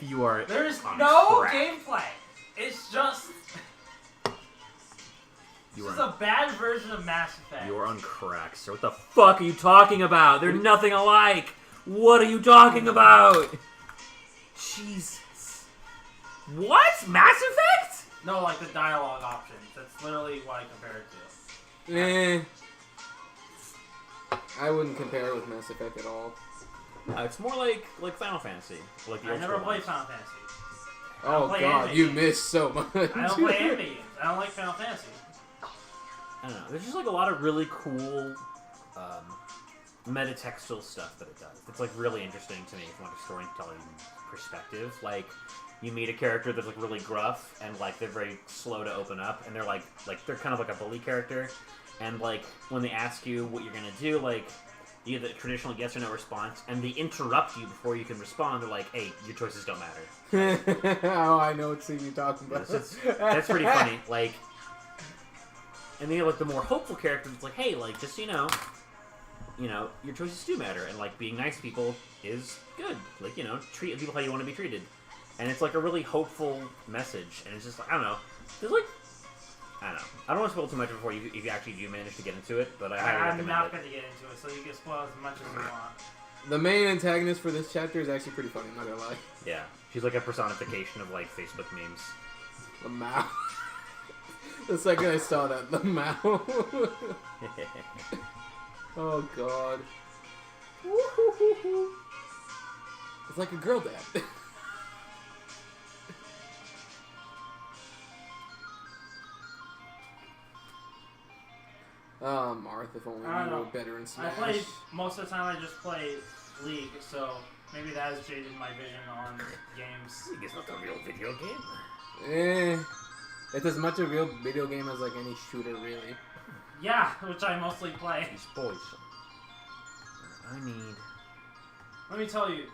You are. There's on no crack. gameplay. It's just. You This is are. a bad version of Mass Effect. You're on crack, sir. What the fuck are you talking about? They're nothing alike. What are you talking about? Jesus. What? Mass Effect? No, like the dialogue options. That's literally what I compare it to. I wouldn't compare it with Mass Effect at all. It's more like Final Fantasy. Like the I old never school played ones. Final Fantasy. Oh play god, anime you games. missed so much. I don't play anime games. I don't like Final Fantasy. I don't know. There's just like a lot of really cool metatextual stuff that it does. It's like really interesting to me from like a storytelling perspective. Like you meet a character that's like really gruff and like they're very slow to open up and they're like they're kind of like a bully character. And like when they ask you what you're gonna do, like you get the traditional yes or no response, and they interrupt you before you can respond. They're like, "Hey, your choices don't matter." Oh, I know what scene you're talking about. That's pretty funny. Like, and then like the more hopeful characters, it's like, "Hey, like just so you know, your choices do matter, and like being nice to people is good. Like treat people how you want to be treated." And it's like a really hopeful message, and it's just like I don't know. There's like. I don't know. I don't want to spoil too much before if you actually do manage to get into it, but I highly I'm recommend not it. going to get into it, so you can spoil as much as you want. The main antagonist for this chapter is actually pretty funny, I'm not gonna lie. Yeah, she's like a personification of like Facebook memes. The Mao. The second I saw that, the Mao. Oh god. It's like a girl dad. Marth, if only I don't you were know. better in I Smash. played, most of the time I just play League, so maybe that has jaded my vision on games. It's not a real video game. It's as much a real video game as like any shooter, really. Yeah, which I mostly play. These boys. I need. Let me tell you,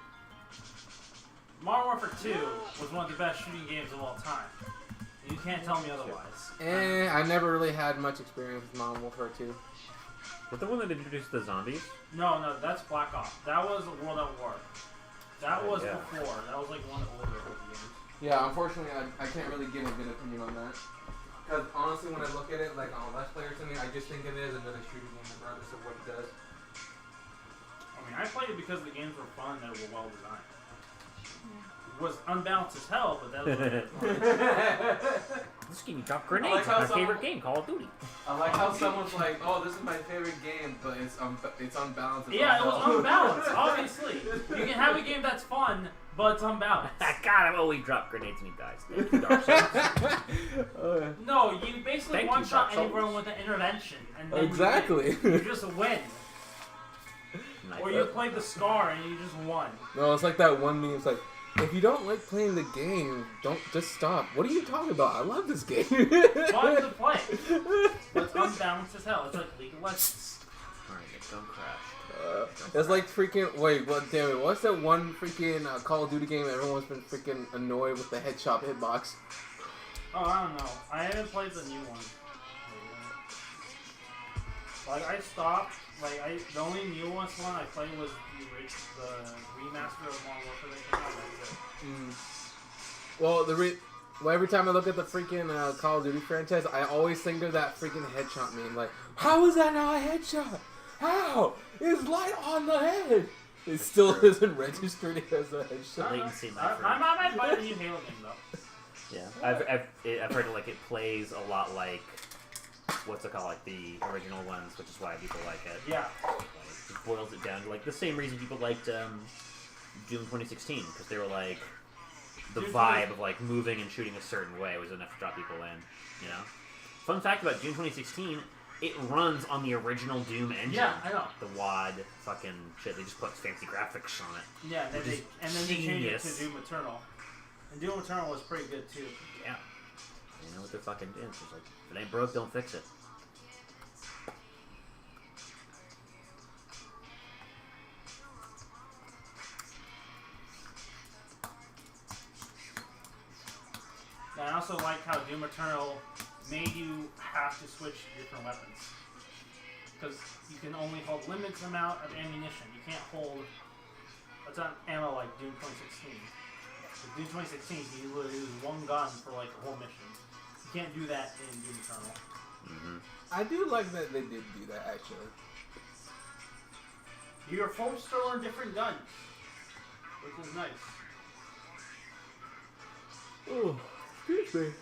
Modern Warfare 2 was one of the best shooting games of all time. You can't tell me otherwise. I never really had much experience with Modern Warfare 2. Was the one that introduced the zombies? No, that's Black Ops. That was World at War. That was Yeah. before. That was like one of the older games. Yeah, unfortunately, I can't really give a good opinion on that. Because honestly, when I look at it, like on Let's Player to me, I just think of it as another shooting game regardless of what it does. I mean, I played it because the games were fun and they were well designed. It was unbalanced as hell, but that was fun. This game dropped grenades. I like how my someone- favorite game, Call of Duty. I like how someone's like, "Oh, this is my favorite game," but it's unbalanced. It's Yeah, it was unbalanced. unbalanced, obviously. You can have a game that's fun, but it's unbalanced. God, oh, he dropped grenades and he dies. Thank you, Dark Souls. No, you basically Thank you, one-shot Dark Souls. anyone with an intervention, and then Exactly. you just win. Nice. Or you play the Scar and you just won. No, it's like that one meme. It's like, if you don't like playing the game, don't just stop. What are you talking about? I love this game. Fun to play. But it's unbalanced as hell. It's like League of Legends. Alright, don't crash. It's like freaking. Wait, what? Damn it! What's that one freaking Call of Duty game everyone's been freaking annoyed with the headshot hitbox? Oh, I don't know. I haven't played the new one. Like, I stopped. Like, the only new one I played was the remaster of Modern Warfare that came out. That's it. Well, every time I look at the freaking Call of Duty franchise, I always think of that freaking headshot meme. Like, how is that not a headshot? How? It's light on the head. It still isn't registered as a headshot. Latency, my I friend. might buy the new Halo game, though. Yeah, I've heard it plays a lot like what's it called, like the original ones, which is why people like it. Yeah. Like, it boils it down to like the same reason people liked Doom 2016 because they were like the Doom vibe of like moving and shooting a certain way was enough to draw people in. You know. Fun fact about Doom 2016. It runs on the original Doom engine. Yeah, I know. The WAD fucking shit. They just put fancy graphics on it. Yeah, and then Which is they changed it genius. to Doom Eternal. And Doom Eternal was pretty good, too. Yeah. They know what they're fucking doing. So it's like, if it ain't broke, don't fix it. And I also like how Doom Eternal made you have to switch different weapons. Because you can only hold limited amount of ammunition. You can't hold a ton of ammo like Doom 2016. But Doom 2016, he literally used one gun for like a whole mission. You can't do that in Doom Eternal. Mm-hmm. I do like that they did do that, actually. You're forced to learn different guns, which is nice. Oh, excuse me.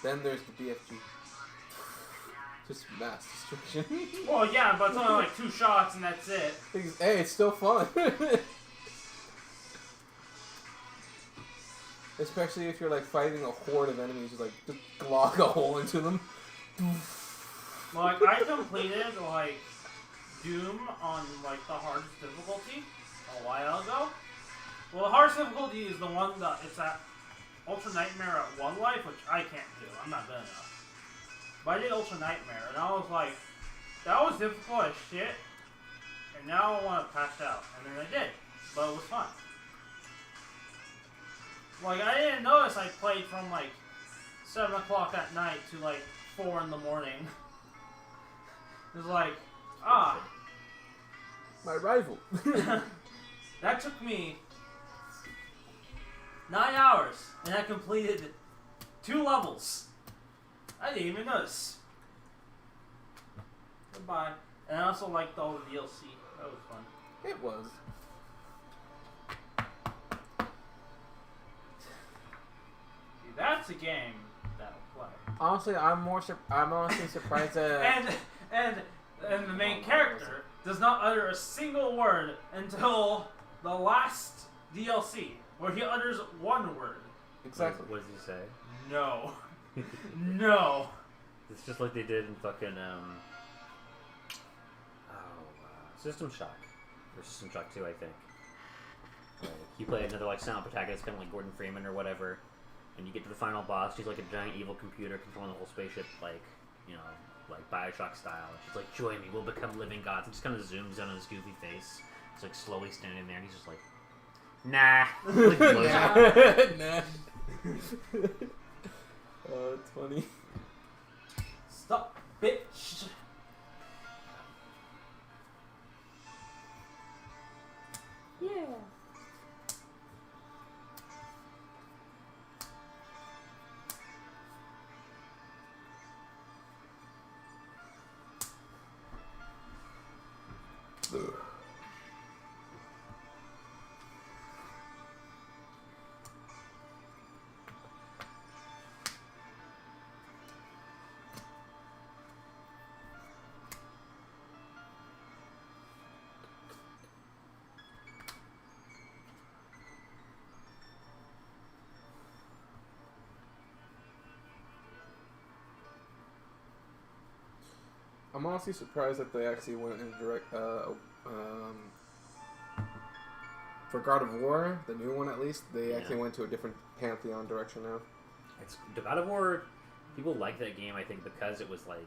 Then there's the BFG. Just mass destruction. Well, yeah, but it's only like 2 shots and that's it. Hey, it's still fun. Especially if you're like fighting a horde of enemies, just like glock a hole into them. Like, I completed like Doom on like the hardest difficulty a while ago. Well, the hardest difficulty is the one that it's at Ultra Nightmare at 1 life, which I can't do. I'm not good enough. But I did Ultra Nightmare, and I was like, that was difficult as shit, and now I want to pass out. And then I did, but it was fun. Like, I didn't notice I played from like 7 o'clock at night to like 4 in the morning. It was like, My rival. that took me 9 hours, and I completed 2 levels. I didn't even notice. Goodbye. And I also liked all the DLC. That was fun. It was. See, that's a game that'll play. Honestly, I'm honestly surprised that. And the main character does not utter a single word until the last DLC, where he utters 1 word. Exactly. What does he say? No. No. It's just like they did in fucking System Shock or System Shock 2, I think. Like, you play another like silent protagonist, kind of like Gordon Freeman or whatever, and you get to the final boss. She's like a giant evil computer controlling the whole spaceship, like like Bioshock style. And she's like, "Join me, we'll become living gods." And just kind of zooms in on his goofy face. He's like slowly standing there, and he's just like, "Nah." Like, blows Nah. Oh, it's funny. Stop, bitch. Yeah. I'm honestly surprised that they actually went in direct. For God of War, the new one at least, they actually went to a different Pantheon direction now. It's the God of War. People like that game, I think, because it was like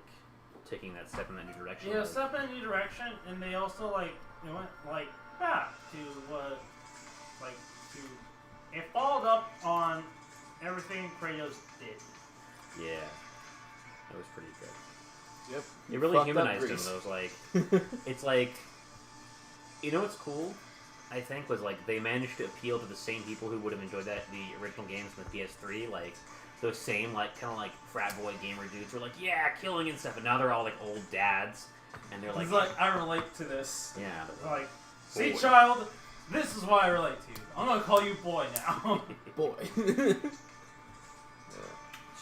taking that step in that new direction. Yeah, step in a new direction, and they also like went like back to what it followed up on everything Kratos did. Yeah, that was pretty good. Yep. It really Fucked humanized up him. Greece. Though, like, it's like, you know what's cool? I think was like they managed to appeal to the same people who would have enjoyed the original games from the PS3, like those same like kind of like frat boy gamer dudes were like, yeah, killing and stuff, and now they're all like old dads, and they're like, It's like, I relate to this. yeah, Like, see, Boy. child, this is why I relate to you. I'm gonna call you boy now. Boy. it's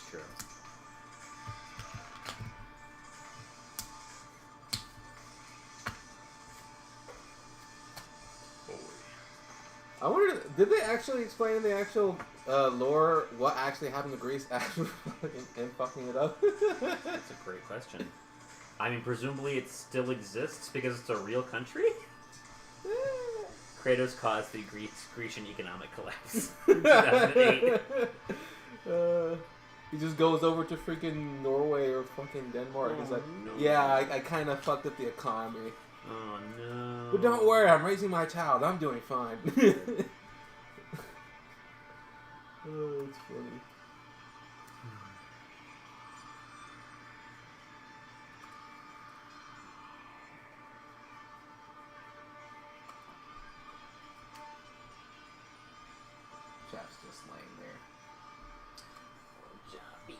true. I wonder, did they actually explain in the actual lore what actually happened to Greece after fucking it up? That's a great question. I mean, presumably it still exists because it's a real country? Kratos caused the Grecian economic collapse in 2008. He just goes over to freaking Norway or fucking Denmark. He's like, no. yeah, I kind of fucked up the economy. Oh no. But don't worry, I'm raising my child. I'm doing fine. Oh, it's funny. just laying there. Jobby.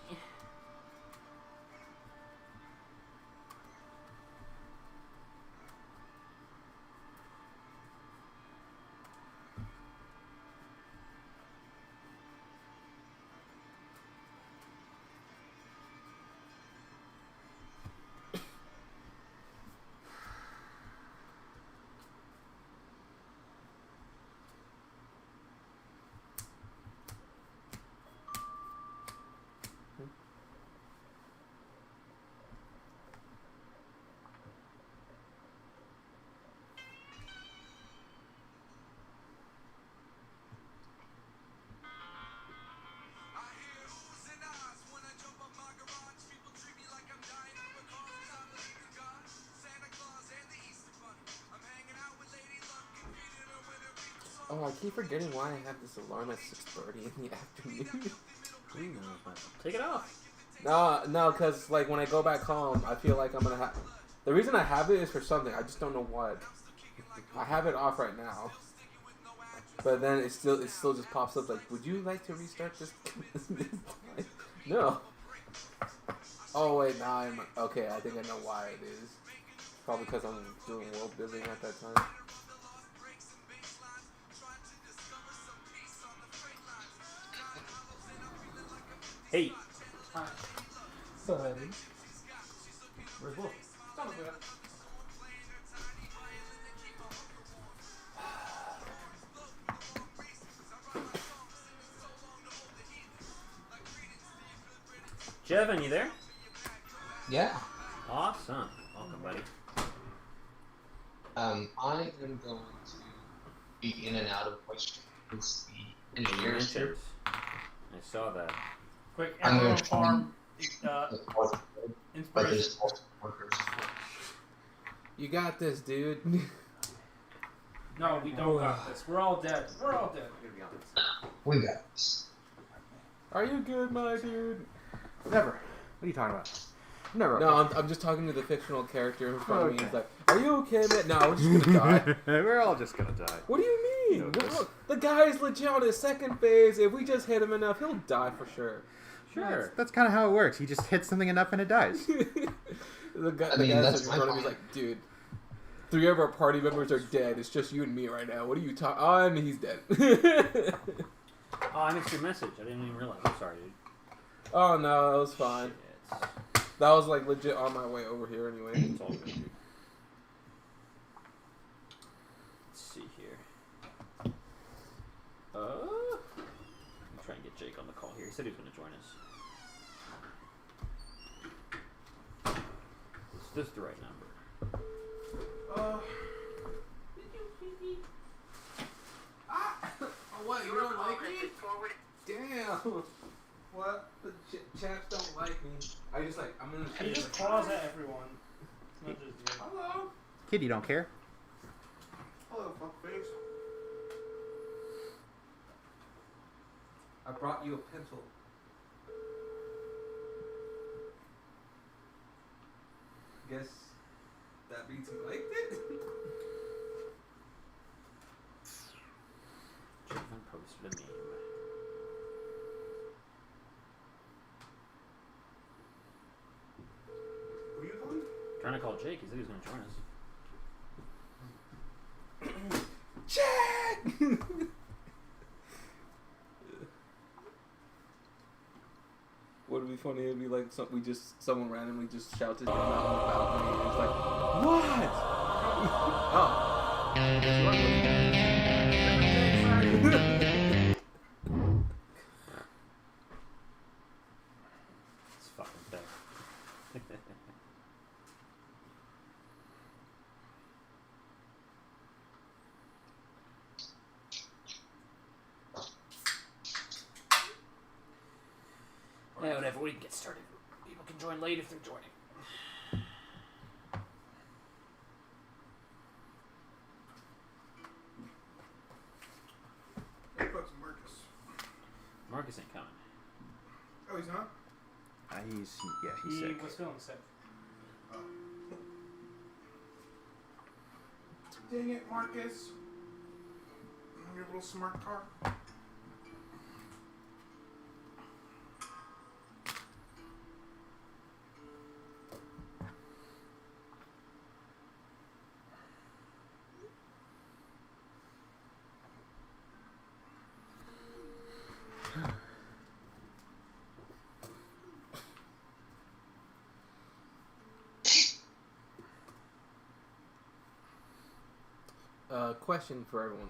Oh, I keep forgetting why I have this alarm at 6:30 in the afternoon. Take it off. No, because like when I go back home, I feel like I'm gonna have. The reason I have it is for something. I just don't know what. I have it off right now, but then it still just pops up like, would you like to restart this? No. Oh wait, now I'm okay. I think I know why it is. Probably because I'm doing world building at that time. Hey. Hi. Buddy. Where's Wolf? It's on the way up. Jevin, you there? Yeah. Awesome. Welcome, buddy. I am going to be in and out of which is the engineer's trip. I saw that. Quick, I'm gonna everyone try farm But inspiration. there's also workers. You got this, dude. No, we don't got this. We're all dead. We're all dead. We got this. Are you good, my dude? Never. What are you talking about? Never. No, I'm just talking to the fictional character in front of me. He's like, "Are you okay, man?" No, we're just gonna die. We're all just gonna die. What do you mean? No, this- The guy's legit on his second phase. If we just hit him enough, he'll die for sure. Sure. That's kind of how it works. He just hits something enough and it dies. the guy's that's in my front of me. He's like, "Dude, 3 of our party members are dead. It's just you and me right now. What are you talking?" Oh, and he's dead. Oh, I missed your message. I didn't even realize. I'm sorry, dude. Oh no, that was fine. Shit. That was like legit on my way over here anyway. It's all good, dude. Let's see here. I'm trying to get Jake on the call here. He said he was going to join us. Is this the right number? What, you don't like me? Damn. What? The chaps don't like me. I'm gonna He just claws at everyone. It's not just you. Hello. Kid, you don't care? Hello, fuckface. I brought you a pencil. Guess that means you liked it? Jevin posted a meme. Who are you calling? Trying to call Jake. He said he was going to join us. Jack! Would it be funny? It'd be like someone randomly just shouted him out on the balcony and it's like, what? It's fucking bad. Yeah, whatever. We can get started. People can join late if they're joining. Hey, folks, Marcus. Marcus ain't coming. Oh, he's not? He's He sick. was feeling sick. Dang it, Marcus. Your little smart car. question for everyone.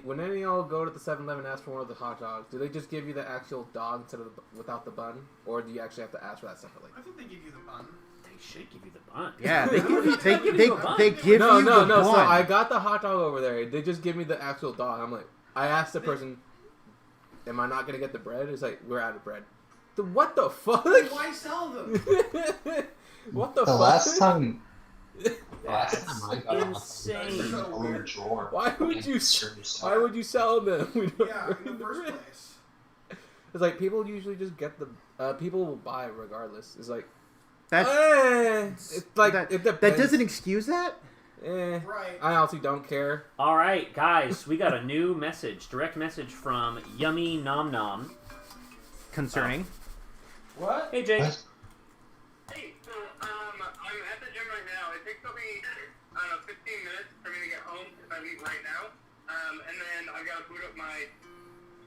When any of y'all go to the 7-Eleven and ask for one of the hot dogs, do they just give you the actual dog instead of without the bun, or do you actually have to ask for that separately? I think they give you the bun. They should give you the bun. Yeah, they give you They give you a bun. they give No, you no, the no. So bun. I got the hot dog over there. They just give me the actual dog. I'm like, I asked the person, "Am I not gonna get the bread?" It's like, we're out of bread. What the fuck? Why sell them? What the The fuck? last time I got insane. a whole drawer. Why would you? Service Why would you sell them? We don't Yeah, bring in the first bread. place. It's like people usually just get the. People will buy regardless. It's like. That's, It's like that, it that depends. doesn't excuse that. Right. I honestly don't care. All right, guys, we got a new message, direct message from Yummy Nom Nom. Concerning. What? Hey, Jake. What? Hey, so I'm at the gym right now. It takes me 15 minutes for me to get home if I leave right now. And then I've got to boot up my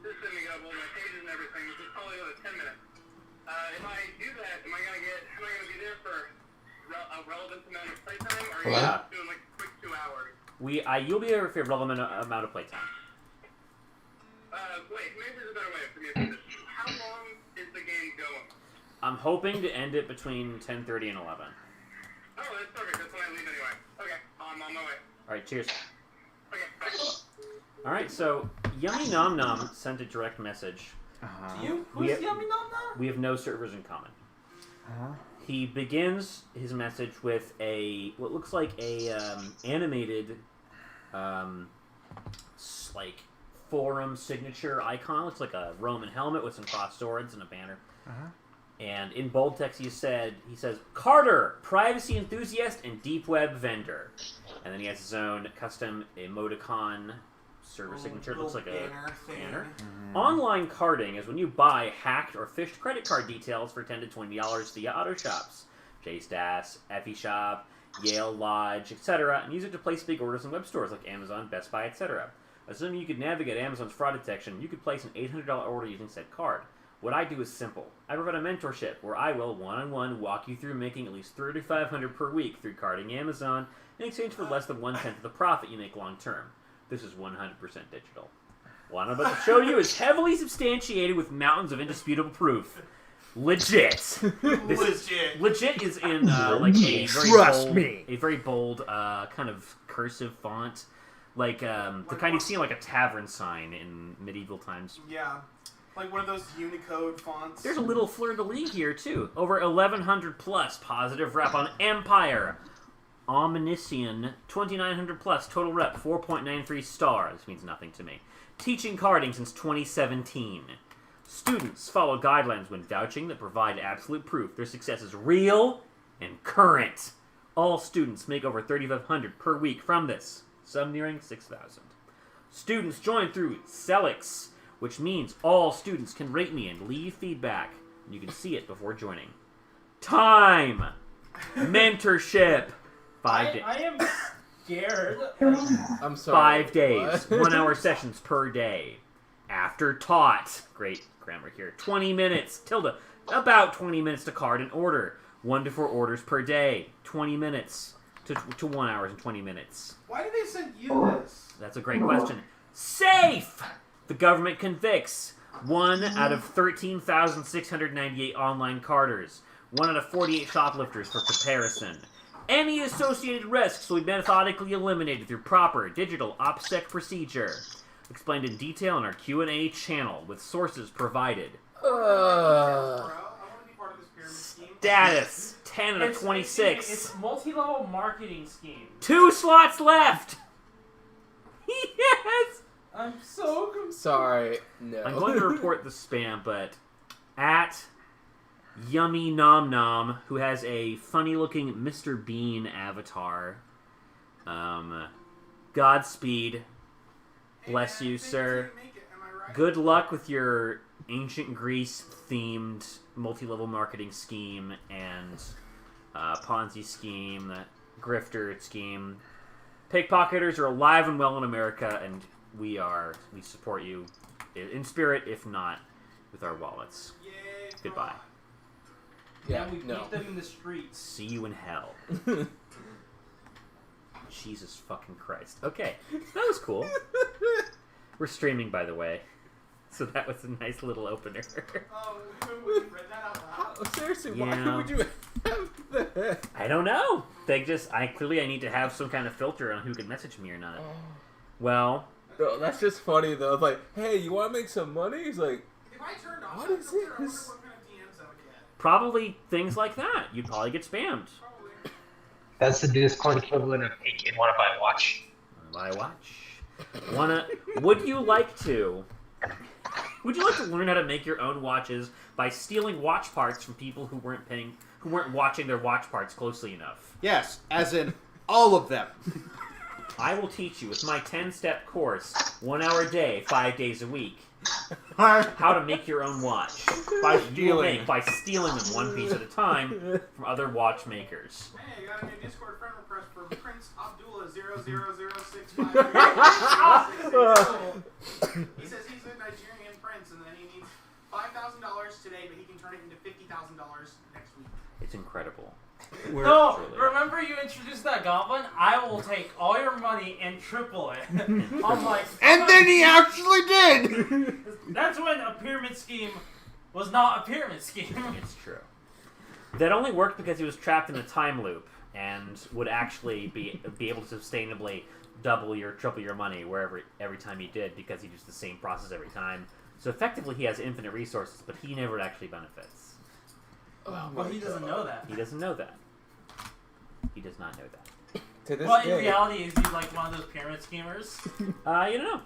system and get up all my pages and everything, which is probably another 10 minutes. If I do that, am I gonna be there for a relevant amount of playtime, or are you Yeah. just doing like a quick 2 hours? You'll be there for a relevant amount of playtime. Wait, maybe there's a better way for me to do this. How long is the game going? I'm hoping to end it between 10:30 and 11. Oh, that's perfect. That's when I leave anyway. Okay, I'm on my way. All right, cheers. Okay, bye. All right, so Yummy Nom Nom sent a direct message. You? We Who's have- Yummy Nom Nom? We have no servers in common. Uh-huh. He begins his message with what looks like a animated, like forum signature icon. Looks like a Roman helmet with some crossed swords and a banner. Uh-huh. And in bold text, he says, Carter, privacy enthusiast and deep web vendor. And then he has his own custom emoticon server signature. It looks like a banner. Online carding is when you buy hacked or phished credit card details for $10 to $20 via auto shops, JSTAS, Effie Shop, Yale Lodge, etc., and use it to place big orders in web stores like Amazon, Best Buy, etc. Assuming you could navigate Amazon's fraud detection, you could place an $800 order using said card. What I do is simple. I provide a mentorship where I will one-on-one walk you through making at least $3,500 per week through carding Amazon in exchange for less than 1/10 of the profit you make long-term. This is 100% digital. What I'm about to show you is heavily substantiated with mountains of indisputable proof. Legit. Legit is in like a very Trust bold, me. a very bold kind of cursive font, like the kind you see in like a tavern sign in medieval times. Yeah. Like one of those Unicode fonts. There's a little fleur-de-lis here too. Over 1,100 plus positive rep on Empire. Omniscient 2,900 plus total rep 4.93 stars. This means nothing to me. Teaching carding since 2017. Students follow guidelines when vouching that provide absolute proof their success is real and current. All students make over 3,500 per week from this, some nearing 6,000. Students join through Celix, which means all students can rate me and leave feedback. And you can see it before joining. Time! Mentorship! 5 days. I am scared. I'm sorry. 5 days. What? 1 hour sessions per day. After taught. Great grammar here. 20 minutes. Tilde. About 20 minutes to card and order. 1 to 4 orders per day. 20 minutes to 1 hour and 20 minutes. Why did they send you this? That's a great question. Safe! The government convicts. 1 out of 13,698 online carders. 1 out of 48 shoplifters for comparison. Any associated risks will be methodically eliminated through proper digital OPSEC procedure. Explained in detail in our Q&A channel with sources provided. Bro, I want to be part of this pyramid scheme. Status 10 out of It's 26. It's multi-level marketing scheme. 2 slots left. Yes. I'm so confused. Sorry. No. I'm going to report the spam, but at Yummy Nom Nom, who has a funny-looking Mr. Bean avatar. Godspeed. Bless you, sir. Make it, am I right? Good luck with your ancient Greece-themed multi-level marketing scheme and Ponzi scheme, grifter scheme. Pickpocketers are alive and well in America, and we support you in spirit, if not with our wallets. Yay, Goodbye. Yeah, we no. beat them in the streets. See you in hell. Jesus fucking Christ. Okay, that was cool. We're streaming, by the way. So that was a nice little opener. Oh, we read that out loud. Oh, seriously, Yeah. why would you have that? I don't know. They just, clearly I need to have some kind of filter on who can message me or not. Well, No, that's just funny though. It's like, hey, you want to make some money? He's like, If I turned off What that is filter, I wonder this? what kind of DMs I would get. probably things like that. You'd probably get spammed. Probably. That's the Discord equivalent of hey kid, wanna buy a watch? I watch. Would you like to learn how to make your own watches by stealing watch parts from people who weren't watching their watch parts closely enough? Yes, as in all of them. I will teach you with my 10-step course, 1 hour a day, 5 days a week, By how to make your own watch. You will stealing. make by stealing them one piece at a time from other watchmakers. Hey, I got a new Discord friend request for Prince Abdullah 00065. He says he's a Nigerian prince and then he needs $5,000 today, but he can turn it into $50,000 next week. It's incredible. No, Truly. remember you introduced that goblin? I will take all your money and triple it. I'm like, And then he actually did! that's when a pyramid scheme was not a pyramid scheme. It's true. That only worked because he was trapped in a time loop and would actually be able to sustainably double or triple your money every time he did because he used the same process every time. So effectively he has infinite resources, but he never actually benefits. Well, he doesn't know that. He doesn't know that. He does not know that. To this Well, in day, reality, is he like one of those pyramid schemers? You don't know.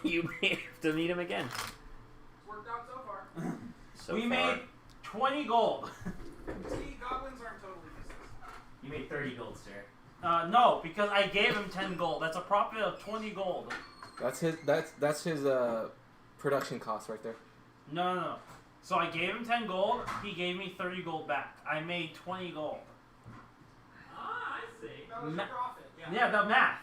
You may have to meet him again. It's worked out so far. So We far. made 20 gold. See, goblins aren't totally useless. You made 30 gold, sir. No, because I gave him 10 gold. That's a profit of 20 gold. that's his production cost right there. No. So I gave him 10 gold. He gave me 30 gold back. I made 20 gold. Ah, I see. That was Ma- your profit. Yeah, the math.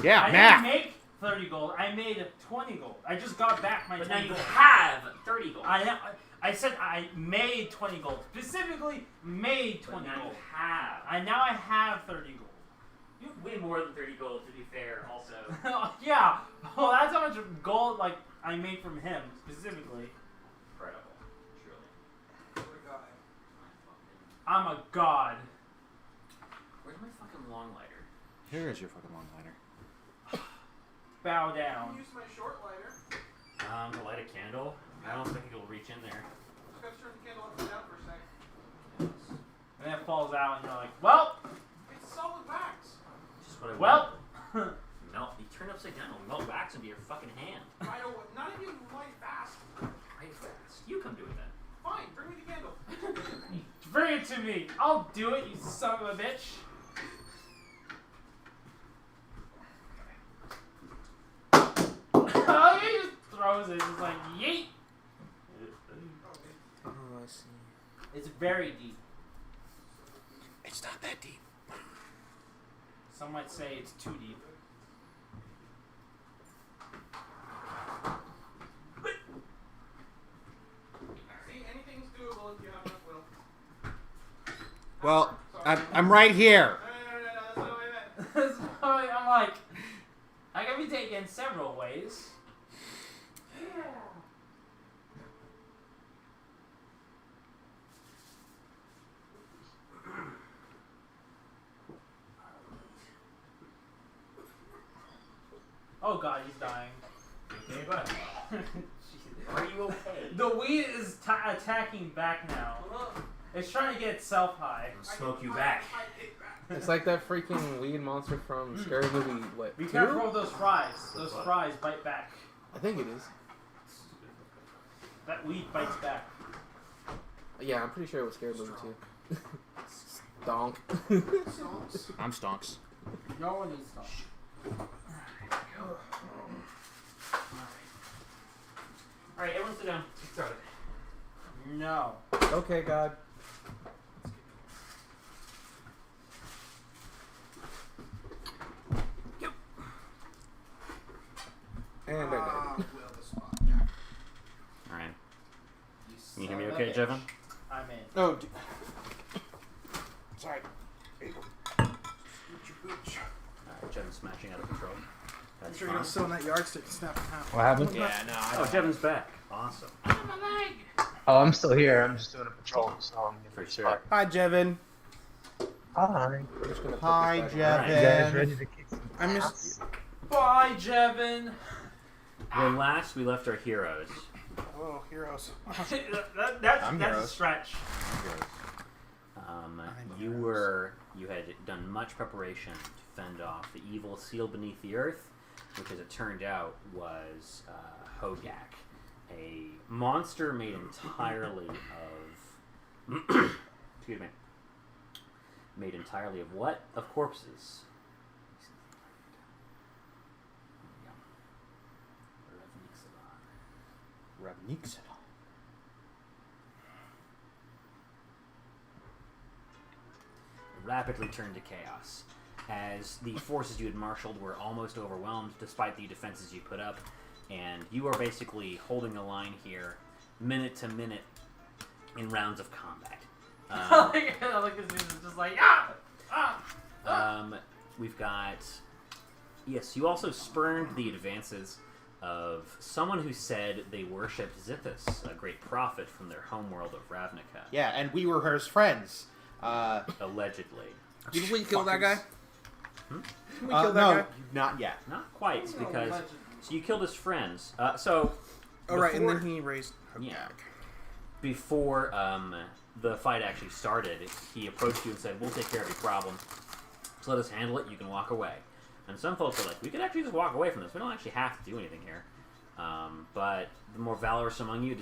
Yeah, I math. didn't make 30 gold. I made 20 gold. I just got back my But 20 now you gold. have 30 gold. I said I made 20 gold. Specifically made 20 But now gold. you have. I have 30 gold. You have way more than 30 gold, to be fair, also. Yeah. Well, that's how much gold like I made from him specifically. Incredible. Truly. What a guy. I'm a god. Where's my fucking long lighter? Here is your fucking one liner. Bow I down. can use my short lighter. To light a candle? I don't think it'll reach in there. Just gotta turn the candle upside down for a sec. And then it falls out, and you're like, well, It's solid wax. Just what I well. want. Melt. You turn it upside down, it'll melt wax into your fucking hand. Right away. Not if you light fast. Right fast. You come do it then. Fine, bring me the candle. Bring it to me. I'll do it, you son of a bitch. Oh, he just throws it. It's like, yeet. Oh, I see. It's very deep. It's not that deep. Some might say it's too deep. See, anything's doable if you have enough will. Well, I'm right here. No, that's not what I meant. So I'm like, I can be taken several ways. Oh god, he's dying. Okay, bud. Are you okay? The weed is attacking back now. It's trying to get itself high. I'll smoke you back. It's like that freaking weed monster from Scary Movie. What? Be 2? careful of those fries. Those fries bite back. I think it is. That weed bites back. Yeah, I'm pretty sure it was Scary Movie 2. Donk. I'm stonks. No one needs to. Alright, everyone sit down. Get started. No. Okay, God. And I died. Will the spot. Alright. You Can you hear me son of okay, a Jevon? bitch. I'm in. Oh, sorry. Jevin's smashing out of control. I'm That's sure fine. you're still in that yardstick snapping half. What happened? Yeah, no, I Oh, Jevin's back. Awesome. Oh, I'm still here. I'm just doing a patrol, so I'm For getting sure. Hi, Jevin. Hi. I'm just gonna put Hi, this back You guys Jevin. ready to kick some I missed ass? Bye, Jevin. When last we left our heroes, Oh, heroes. that's I'm a heroes. stretch. you had done much preparation to fend off the evil sealed beneath the earth, which, as it turned out, was Hogak, a monster made entirely of excuse me, made entirely of what? Of corpses. Ravnica. Rapidly turned to chaos, as the forces you had marshaled were almost overwhelmed despite the defenses you put up, and you are basically holding the line here, minute to minute, in rounds of combat. Like this is just like We've got... Yes, you also spurned the advances of someone who said they worshipped Zithus, a great prophet from their homeworld of Ravnica. Yeah, and we were his friends. Allegedly. Did we kill that guy? Hmm? Did we kill that no, guy? not yet. Not quite, Oh, because... legend. So you killed his friends. Oh, right, and before- then he raised Hogak. Yeah. Before the fight actually started, he approached you and said, "We'll take care of your problem. So let us handle it. You can walk away." And some folks are like, "We could actually just walk away from this. We don't actually have to do anything here." But the more valorous among you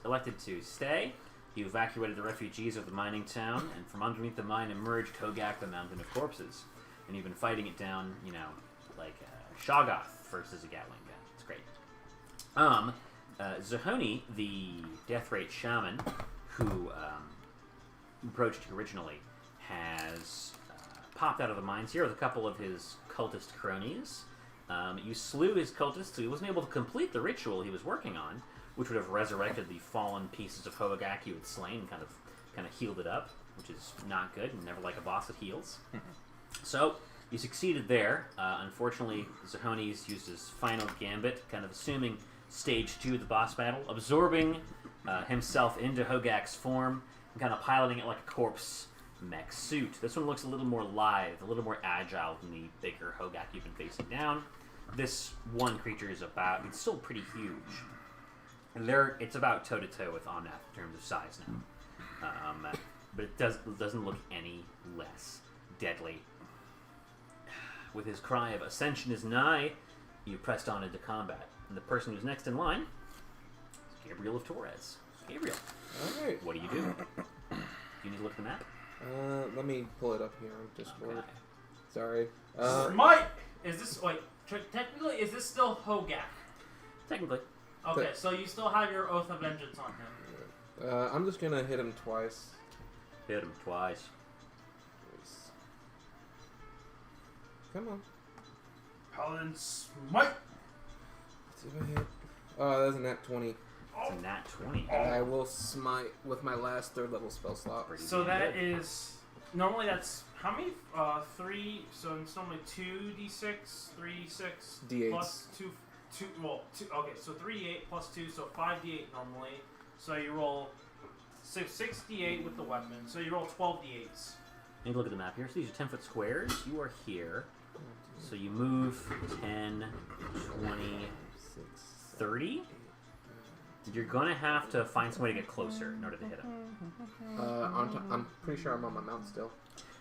elected to stay. You evacuated the refugees of the mining town, and from underneath the mine emerged Hogak, the mountain of corpses. And you've been fighting it down, like Shoggoth versus a Gatling gun. It's great. Zahony, the death rate shaman, who approached you originally, has popped out of the mines here with a couple of his cultist cronies. You slew his cultist, so he wasn't able to complete the ritual he was working on, which would have resurrected the fallen pieces of Hogak you had slain, kind of healed it up, which is not good, and never like a boss that heals. So, you succeeded there. Unfortunately, Zahony's used his final gambit, kind of assuming stage 2 of the boss battle, absorbing himself into Hogak's form, and kind of piloting it like a corpse mech suit. This one looks a little more lithe, a little more agile than the bigger Hogak you've been facing down. This one creature is it's still pretty huge. And it's about toe-to-toe with Omnath in terms of size now. But it doesn't look any less deadly. With his cry of "Ascension is nigh," you pressed on into combat. And the person who's next in line is Gabriel of Torres. Gabriel, Alright. what do you do? Do you need to look at the map? Let me pull it up here on Discord. Okay. Sorry. Smite! Is this, technically, is this still Hogak? Technically. Okay, so you still have your Oath of Vengeance on him. I'm just gonna hit him twice. Hit him twice. Come on. Paladin Smite! Let's see if I hit. Oh, that's a nat 20. It's a nat 20. I will smite with my last 3rd level spell slot. Pretty So damn that good. is, normally that's, how many, 3, so it's normally 2d6, 3d6, D8s. plus 2, okay, so 3d8 plus 2, so 5d8 normally. So you roll 6d8 with the weapon, so you roll 12d8s. Need to look at the map here. So these are 10-foot squares. You are here. So you move 10, 20, 30. You're going to have to find some way to get closer in order to hit him. I'm pretty sure I'm on my mount still.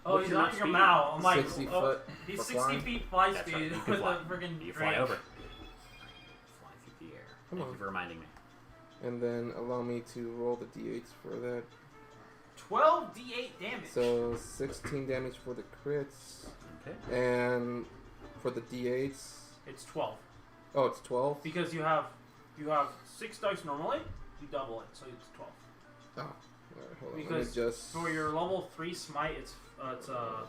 Oh, What's he's your on mount your speed? mount. I'm like, 60 oh, foot he's for 60 flying. feet fly That's speed right. You can with fly. a friggin' You fly drake. over. Fly through the air. Come Thank on. you for reminding me. And then allow me to roll the d8s for that. 12d8 damage. So 16 damage for the crits. Okay. And for the d8s. It's 12 Oh, it's 12? because you have 6 dice normally. You double it, so it's 12. Oh. Alright, hold on. Because Let me just. for your level 3 smite, it's So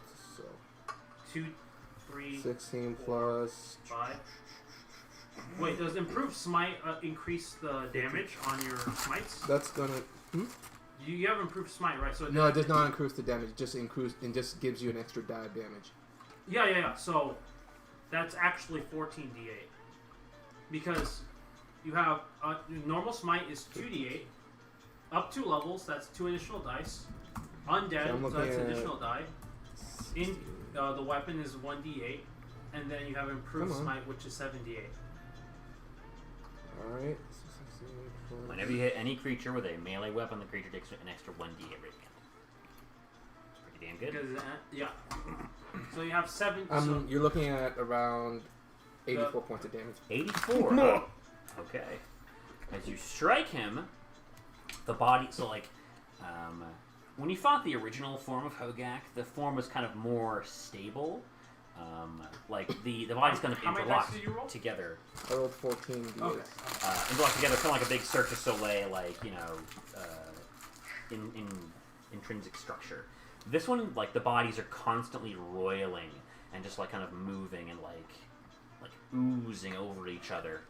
2, 3, 16 plus. 5. Wait, does improved smite increase the damage on your smites? That's gonna. You have improved smite, right? So No, it does not increase the damage. It just gives you an extra die damage. Yeah. So that's actually 14d8. Because you have normal smite is 2d8. Up 2 levels, that's 2 additional dice. Undead, so that's additional die. The weapon is 1d8. And then you have improved smite, which is 7d8. Alright. Whenever you hit any creature with a melee weapon, the creature takes an extra 1d8 radiant. Pretty damn good. Yeah. So you have 7. You're looking at around 84 points of damage. 84. Okay. As you strike him, the body. So like, when you fought the original form of Hogak, the form was kind of more stable. Like the body's kind of interlocked together. I rolled 14 d8. Okay. Interlocked together, kind of like a big Cirque du Soleil, like in intrinsic structure. This one, like the bodies are constantly roiling and just like kind of moving and like oozing over each other.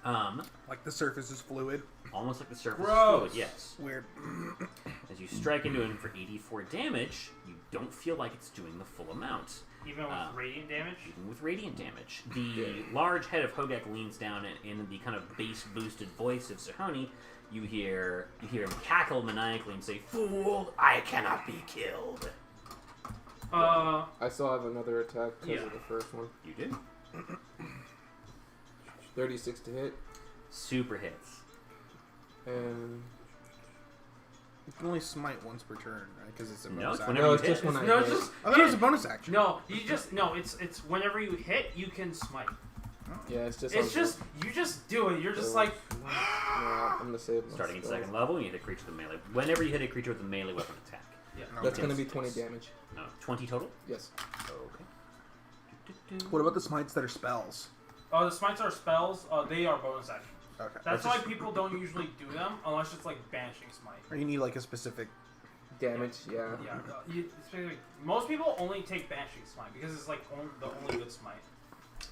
Like the surface is fluid. Almost like the surface is Gross. fluid. Yes. Weird. As you strike into him for 84 damage, you don't feel like it's doing the full amount. Even with radiant damage? Even with radiant damage. The large head of Hogak leans down, and in the kind of bass-boosted voice of Zahony, you hear him cackle maniacally and say, "Fool, I cannot be killed." I still have another attack because of the first one. You do? 36 to hit. Super hits. And You can only smite once per turn, right? Because it's a No, bonus it's action. whenever no, you it's hit. just when I No, hit. just I thought it was a bonus action. no. It's whenever you hit, you can smite. Yeah, it's just. It's just you just do it. You're just like. No, I'm gonna save. Starting at second level, you hit a creature with a melee. Whenever you hit a creature with a melee weapon attack. Yeah. That's gonna be 20 damage. No, 20 total? Yes. Okay. What about the smites that are spells? The smites are spells. They are bonus action. Okay. That's why people don't usually do them unless it's like banishing smite. Or you need like a specific. Damage, yeah. Yeah. Most people only take banishing smite because it's like the only good smite.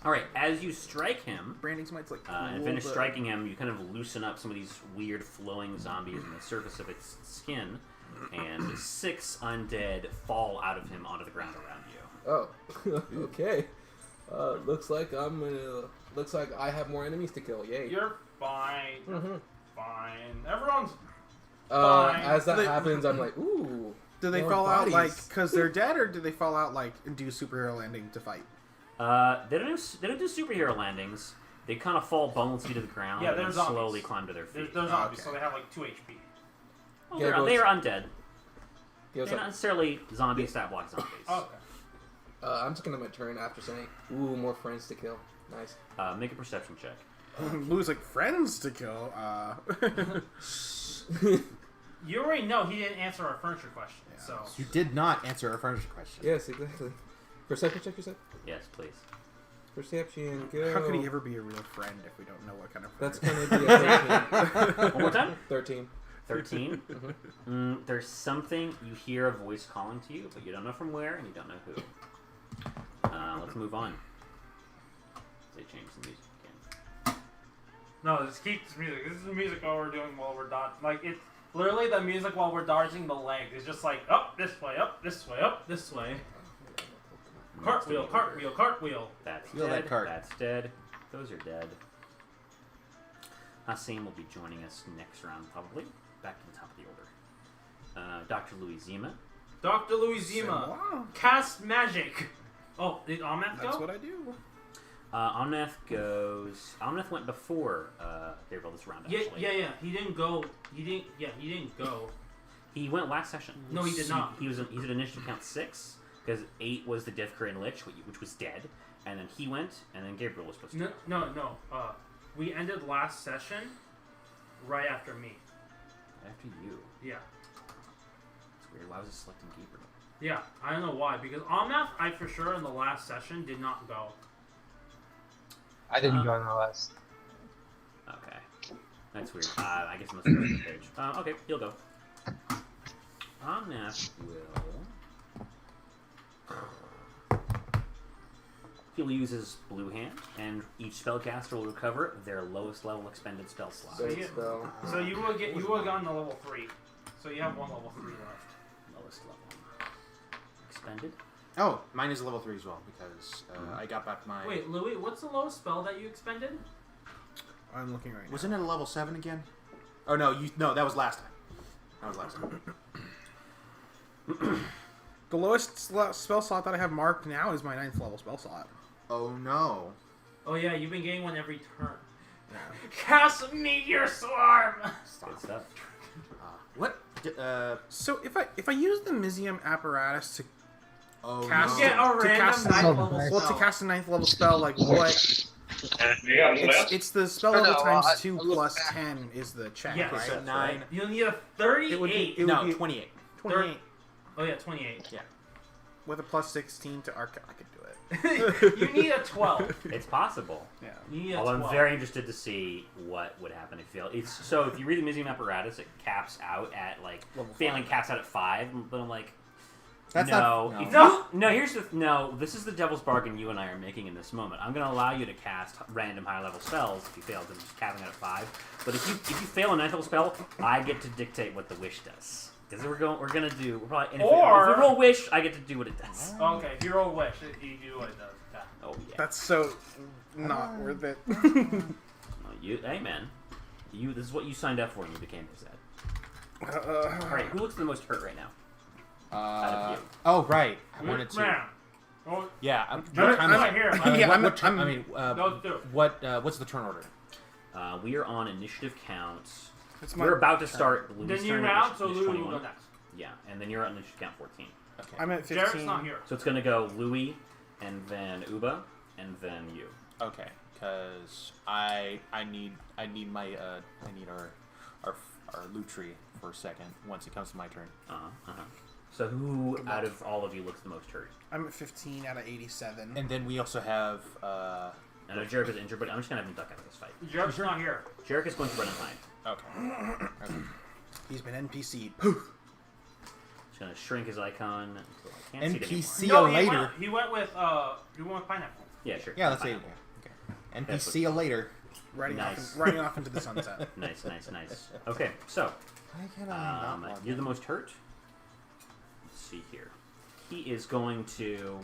Alright, as you strike him, Branding smite's like. and cool, finish but- striking him, you kind of loosen up some of these weird flowing zombies on the surface of its skin, and 6 undead fall out of him onto the ground around you. Oh, okay. Looks like Looks like I have more enemies to kill. Yay. You're fine. Mm-hmm. Fine. Everyone's fine. As that happens, I'm like, ooh. Do they more fall out bodies. like because they're dead, or do they fall out like and do superhero landing to fight? They don't do superhero landings. They kind of fall bonelessly to the ground Yeah, and they're then zombies. slowly climb to their feet. They're zombies, Okay. so they have like 2 HP. Well, Yeah, they are undead. Feels They're like- not necessarily zombie stat block zombies. Okay. I'm just gonna my turn after saying, ooh, more friends to kill. Nice. Make a perception check. Lou's like friends to kill. You already know he didn't answer our furniture question, so. You did not answer our furniture question. Yes, exactly. Perception check, you said? Yes, please. Perception, go. How could he ever be a real friend if we don't know what kind of friend? That's gonna be a 13. One more time. 13. 13. There's something, you hear a voice calling to you, but you don't know from where and you don't know who. Let's move on. They changed the music again. No, just keep this music. This is the music while we're doing while we're dodging. Like, it's literally the music while we're dodging the leg. It's just like, up this way, up this way, up this way. Cartwheel, cartwheel, cartwheel. That's Feel dead. that cart. That's dead. Those are dead. Hassim will be joining us next round, probably. Back to the top of the order. Dr. Louisima. Dr. Louisima. Wow. Cast magic. Oh, did Ahmed go? That's what I do. Omnath goes. Omnath went before Gabriel this round, actually. Yeah. He didn't go. He didn't go. He went last session. No, he did not. He's at initiative count 6, because 8 was the Death Crane Lich, which was dead. And then he went, and then Gabriel was supposed to go. No. We ended last session right after me. After you. Yeah. It's weird. Why was it selecting Gabriel? Yeah, I don't know why. Because Omnath, I for sure in the last session did not go. I didn't go on the list. Okay. That's weird. I guess I must have read the page. Okay, he'll go. Omnath He'll use his blue hand, and each spellcaster will recover their lowest level expended spell slot. So Good you- spell. So you would have gotten to level 3. So you have 1 level 3 left. Lowest level. Expended. Oh, mine is level 3 as well because I got back my. Wait, Louis, what's the lowest spell that you expended? I'm looking right now. Wasn't it a level 7 again? Oh no, that was last time. That was last time. The lowest spell slot that I have marked now is my 9th level spell slot. Oh no. Oh yeah, you've been getting one every turn. Yeah. Cast Meteor Swarm! Good stuff. What? So if I use the Mizium apparatus to Oh cast no. Get a to random cast 9th level well to spell. cast a 9th level spell, like what? It's the spell No, level no, times 2 I look plus back. 10 is the check, Yes. right? So 9. You'll need a 38. It would be No, 28. 28 Oh yeah, 28. Yeah. with a plus 16 to arc. I could do it. You need a 12. It's possible. Yeah. You need a Although 12. I'm very interested to see what would happen if you fail. If you read the Museum Apparatus, it caps out at failing caps out at 5. But I'm like, That's no, not. if No. no. This is the devil's bargain you and I are making in this moment. I'm going to allow you to cast random high level spells if you fail, because I'm just capping it at 5. But if you fail a 9th level spell, I get to dictate what the wish does. Because we're gonna do. We're probably. And if we roll wish, I get to do what it does. Okay, if you roll wish, you do what it does. Okay. Oh yeah. That's so not worth it. Hey man, this is what you signed up for when you became his head. All right, who looks the most hurt right now? Out of you. Oh right, I wanted to. Man. Oh, Yeah, I'm right here. What's the turn order? We are on initiative count. It's my We're about to turn. start Louis' Then you turn. round, so which is Louis will 21. go next. Yeah, and then you're on initiative count 14. Okay. I'm at 15. Jared's not here. So it's gonna go Louis, and then Uba, and then you. Okay, because I need our loot tree for a second once it comes to my turn. So who out of all of you looks the most hurt? I'm at 15 out of 87. And then we also have I know Jarek is injured, but I'm just gonna have him duck out of this fight. Jared's not here. Jarek is going to run and hide. okay. He's been NPC'd. Poof. He's gonna shrink his icon until I can't NPC see it No, later. he went with pineapple. anymore. Yeah, sure. Yeah, let's say Pineapple. okay. NPC later. Riding Nice. off into the sunset. Nice. Okay, so Why can't I not you're the most hurt. Let's see here. He is going to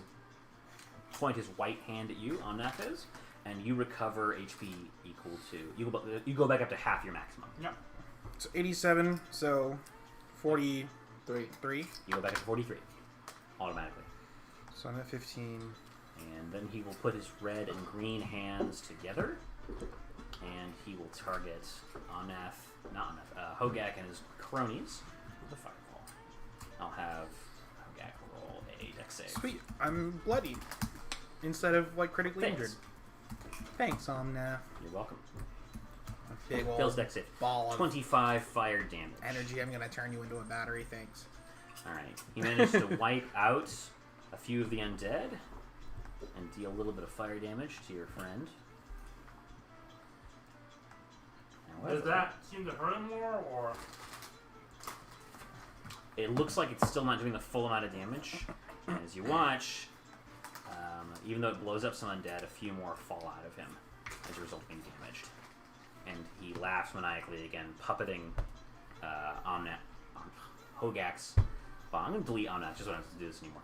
point his white hand at you on Nafez, and you recover HP equal to you go back up to half your maximum. Yep. So 87, so 43. You go back up to 43 automatically, So I'm at 15. and then he will put his red and green hands together, and he will target Hogak and his cronies with a fireball. I'll have Hogak roll a dex save. Sweet. I'm bloodied. Instead of, critically Thanks. injured. Thanks, Omna. You're welcome. Big Fails old dex save. ball of 25 fire damage. energy. I'm going to turn you into a battery. Thanks. Alright. He managed to wipe out a few of the undead and deal a little bit of fire damage to your friend. Does that seem to hurt him more, or? It looks like it's still not doing the full amount of damage. And as you watch, even though it blows up some undead, a few more fall out of him as a result of being damaged. And he laughs maniacally again, puppeting on Hogak's. Well, I'm going to delete Omnat, just so I don't have to do this anymore.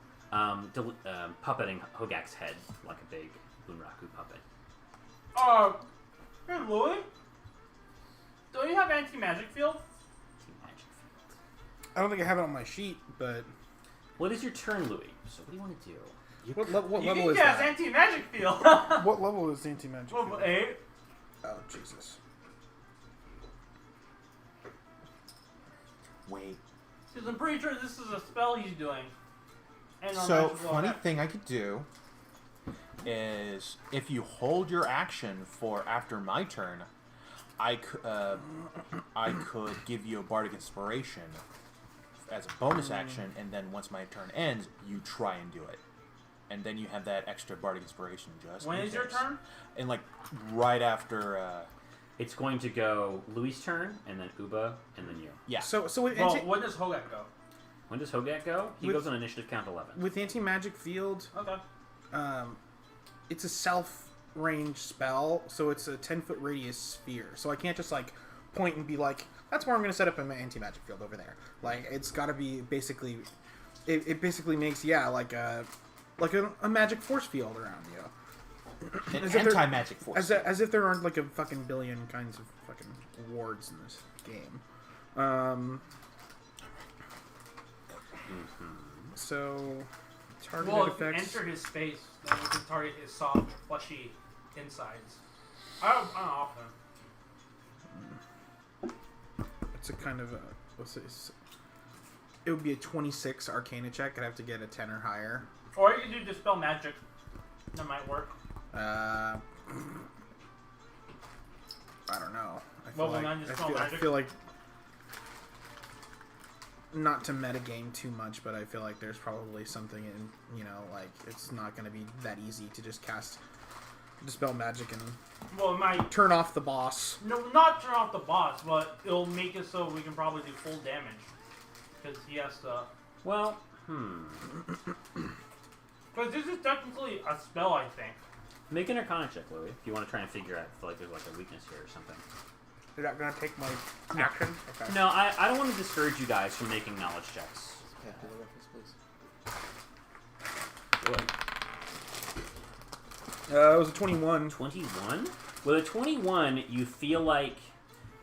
Puppeting Hogak's head like a big Bunraku puppet. Hey, Louis? Don't you have anti-magic field? Magic field. I don't think I have it on my sheet, but... What is your turn, Louis? So what do you want to do? What You level can is cast that? anti-magic field. What level is anti-magic? Level field? 8. Oh, Jesus. Wait. Because I'm pretty sure this is a spell he's doing. And on So magical funny effect. thing I could do is if you hold your action for after my turn, I could give you a bardic inspiration as a bonus action, and then once my turn ends, you try and do it, and then you have that extra bardic inspiration just. When in is your case. turn? And right after. It's going to go Louis' turn, and then Uba, and then you. Yeah. So with, Well, when does Hogak go? When does Hogak go? He With- goes on initiative count 11. with anti-magic field, Okay. it's a self-range spell, so it's a 10-foot radius sphere. So I can't just point and be like, "That's where I'm going to set up my anti-magic field over there." It's got to be basically, it basically makes like a magic force field around you. An As if there- anti-magic force. As if there aren't like a fucking billion kinds of fucking wards in this game. So, targeted Well, if you effects. enter his space, then you can target his soft, fleshy insides. I don't often. It's a kind of a. It would be a 26 Arcana check. I'd have to get a 10 or higher. Or you can do Dispel Magic. That might work. I don't know. Well, then I Dispel I Magic. feel like not to metagame too much, but I feel like there's probably something in, like it's not going to be that easy to just cast Dispel Magic and Well, it might. turn off the boss. No, not turn off the boss, but it'll make it so we can probably do full damage. Because he has to. Well, Because this is technically a spell, I think. make an Arcana check, Louis, if you want to try and figure out if like there's like a weakness here or something. Is that going to take my action? Okay. No, I don't want to discourage you guys from making knowledge checks. Yeah, do the reference, please. It was a 21. 21? With a 21, you feel like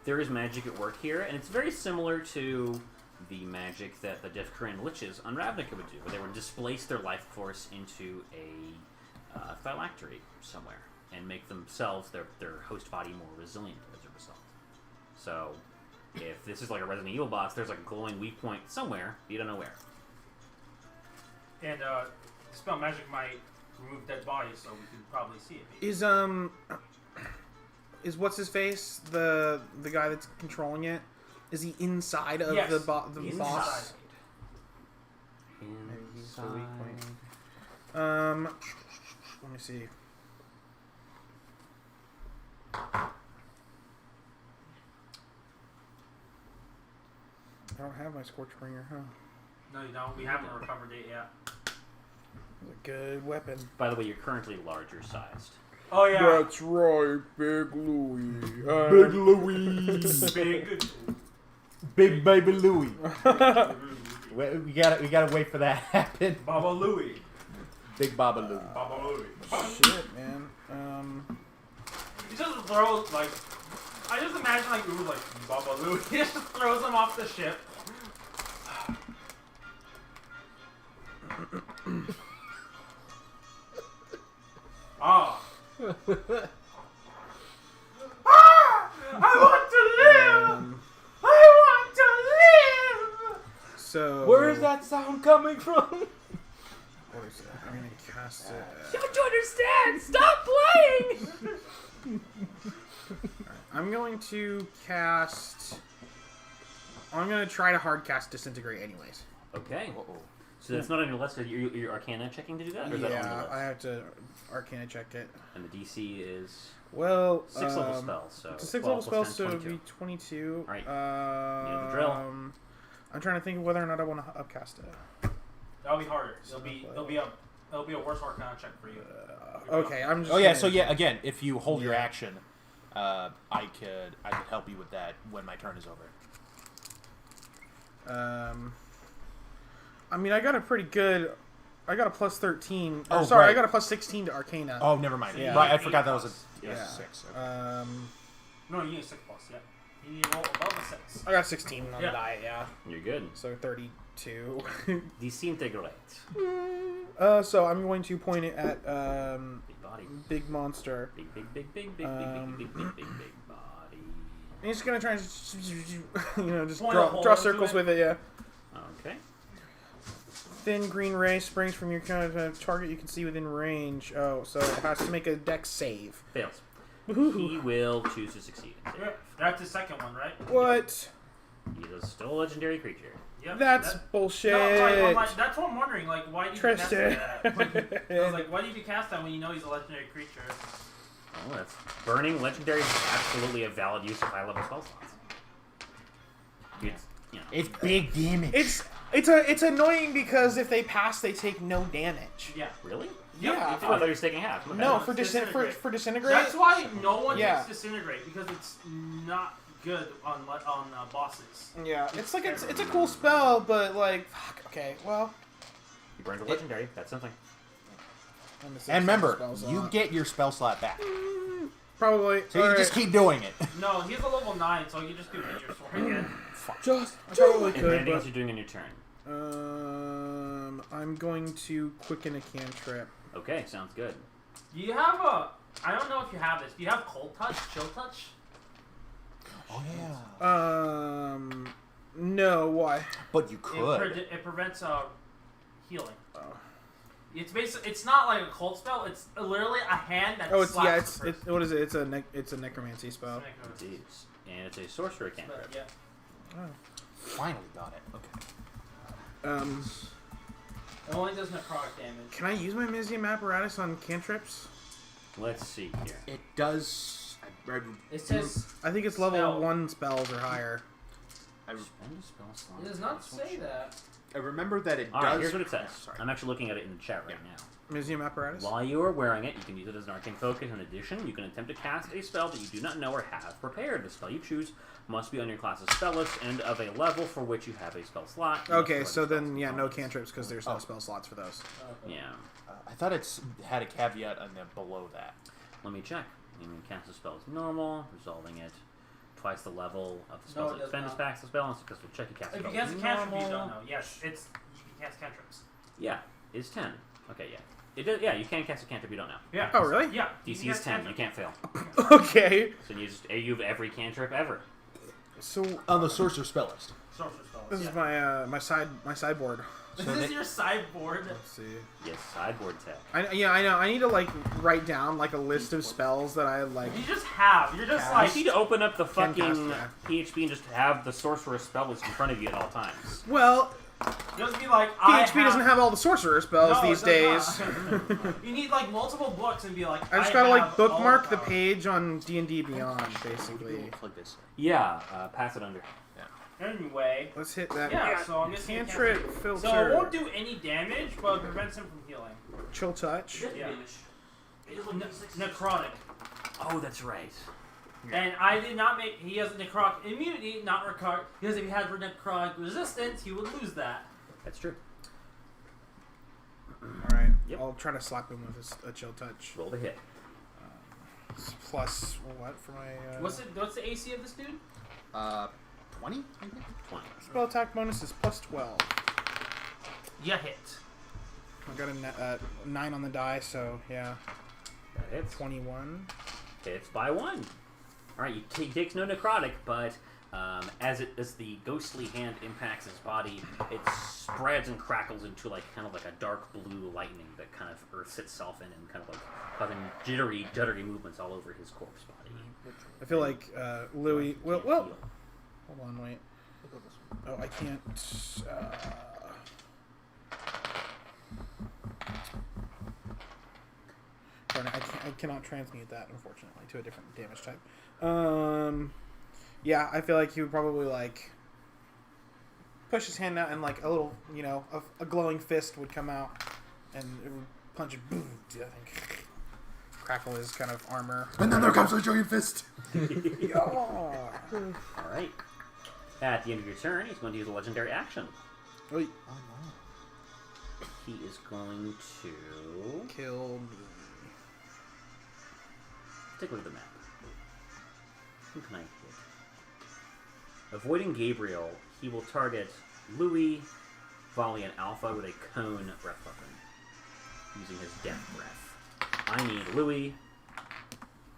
there is magic at work here, and it's very similar to the magic that the Defkaran Liches on Ravnica would do, where they would displace their life force into a phylactery somewhere, and make themselves, their host body, more resilient as a result. So, if this is like a Resident Evil boss, there's like a glowing weak point somewhere, you don't know where. And Dispel Magic might remove dead bodies, so we can probably see it. Is what's his face the guy that's controlling it? Is he inside of Yes, the boss? inside. He's the weak point. Let me see. I don't have my Scorchbringer, huh? No, you don't. We haven't recovered it yet. It's a good weapon. By the way, you're currently larger sized. Oh, yeah. That's right, Big Louie. Big Louis. Big. Big baby Louis. we gotta wait for that to happen. Baba Louie. Big Baba Louis. Baba Louie. Shit, man. He just throws, like... I just imagine, like, ooh, like, Baba Louie. He just throws him off the ship. Ah. I want to live! I want to live! So Where is that sound coming from? What is it? I'm gonna cast it. Don't you understand? Stop playing! I'm going to cast. I'm gonna try to hard cast Disintegrate anyways. Okay. So that's not on your list. You're Arcana checking to do that? Or is that on your Yeah, list? I have to Arcana check it. And the DC is Well, 6 level spells, so it's a 6 12 level spell, plus 10, so it would 22. be 22. Alright. You know the drill. I'm trying to think of whether or not I want to upcast it. That'll be harder. It'll be a worse Arcana check for you. Okay, I'm just. Oh yeah, gonna- so yeah, again, if you hold your action, I could help you with that when my turn is over. I mean, I got a pretty good. I got a plus 13. Oh, sorry, right. I got a plus 16 to Arcana. Oh, never mind. Yeah. Right, I forgot that was a Yeah. 6. Okay. No, you need a 6+, yeah. You need to roll above a 6. I got 16 on Yeah. the die, yeah. You're good. So 32. Disintegrate. So I'm going to point it at Big body. Big Monster. Big, big, big, big, big, big, big, big, big, big, big body. And he's gonna try and just Point a hole draw into circles it. with it, yeah. Okay. Thin green ray springs from your target you can see within range. Oh, so it has to make a dex save. Fails. Woohoo. He will choose to succeed. Yeah, that's the second one, right? What? He is still a legendary creature. Yep. That's that, bullshit. no, that's what I'm wondering. Like, why do you cast Tristan. that? I was like, why do you cast that when you know he's a legendary creature? Oh, that's burning legendary is absolutely a valid use of high level spell slots. It's, you know, It's big damage. It's annoying because if they pass, they take no damage. Yeah. really? Yeah. I thought you were taking half. Okay. No, it's for disintegrate. disintegrate. That's why no one Yeah. takes disintegrate because it's not good on bosses. Yeah, it's like it's a cool spell, but like fuck. Okay, well, You burned a legendary. That's something. And remember, spell you slot. get your spell slot back. Probably. So you just keep doing it. No, he's a level 9, so you just do Ninja Sword again. Just I probably And could, anything else but you're doing on your turn. I'm going to quicken a cantrip. Okay, sounds good. Do you have a... I don't know if you have this. Do you have Cold Touch? Chill Touch? Oh yeah. No, why? But you could. It prevents healing. Oh. It's basically... It's not like a cold spell. It's literally a hand that Oh, it's yeah. slaps the person. What is it? It's a necromancy spell. It is. And it's a sorcerer cantrip. But, yeah. Oh. Finally got it. Okay. It only does necrotic damage. Can I use my Mizium apparatus on cantrips? Let's see here. It does. It says... I think it's level Spell. 1 spells or higher. Spend a spell slot. It does not say that. I remember that it Alright, does. here's what it says. Sorry. I'm actually looking at it in the chat right now. Mizium apparatus? While you are wearing it, you can use it as an arcane focus. In addition, you can attempt to cast a spell that you do not know or have prepared. The spell you choose must be on your class's spell list and of a level for which you have a spell slot. You must Okay, avoid so the then, spell yeah, no slots. cantrips because there's no spell slots for those. Okay. Yeah. I thought it's had a caveat on the below that. Let me check. You can cast a spell as normal, resolving it twice the level of the spell's No, it does expended not. packs the spell, and successful check you cast a If you spell cast a as cantrip, you normal. don't know. Yes, it's... You can cast cantrips. Yeah, it's 10. Okay, yeah. It does, yeah, you can cast a cantrip you don't know. Yeah. Oh, really? Yeah. DC is 10, you can't fail. Okay. So you have every cantrip ever. So On the sorcerer spell list. Sorcerer spell. this yeah. is my sideboard. This So is that- your sideboard. Let's see. Yes, sideboard tech. I know. I need to like write down like a list of spells that I like. You just have. You're just You like... need to open up the Can fucking cast, PHP and just have the sorcerer spell list in front of you at all times. Well, Just be like, PHP doesn't have all the sorcerer spells No, these it days. does not. You need like multiple books and be like, I just gotta like have all bookmark the power. page on D&D Beyond, basically. Like this. Yeah, pass it under. Anyway, Let's hit that yeah. So I'm guessing you cantrip can't- filter. So it won't do any damage, but it prevents him from healing. Chill touch. Yeah. Necrotic. Oh, that's right. And I did not make. He has necrotic immunity, not necrotic. Because if he had necrotic resistance, he would lose that. That's true. All right. Yep. I'll try to slap him with a chill touch. Roll the hit. Plus what for my What's the AC of this dude? 20? I think? 20. spell attack bonus is plus 12. Yeah, hit. I got a 9 on the die, so yeah, That hits. 21. Hits by 1. Alright, he takes no necrotic, but as the ghostly hand impacts his body, it spreads and crackles into like kind of like a dark blue lightning that kind of earths itself in and kind of like causing jittery movements all over his corpse body. I feel like Louis. Well, Can't well. heal. Hold on, wait. Oh, I can't. Darn it, I cannot transmute that, unfortunately, to a different damage type. Yeah, I feel like he would probably like push his hand out and like a little, a glowing fist would come out and it would punch it. Boom, I think. Crackle his kind of armor. And then there comes a giant fist. Yeah. Alright. At the end of your turn, he's going to use a legendary action. Oy. He is going to Kill me. take a look at the map. Who can I hit? Avoiding Gabriel, he will target Louis, Volley, and Alpha with a cone breath weapon, using his death breath. I need Louis,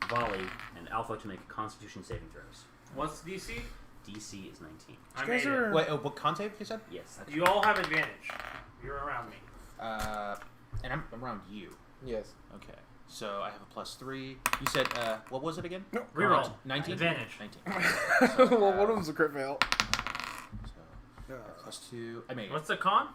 Volley, and Alpha to make Constitution saving throws. What's DC? DC is 19. I You made guys it. are. Wait, what con save you said? Yes. You all have advantage. You're around me. And I'm around you. Yes. Okay. So I have a +3. You said, what was it again? Reroll. 19? Advantage. 19. Well, one of them's a crit fail. So, +2. I made it. What's the con?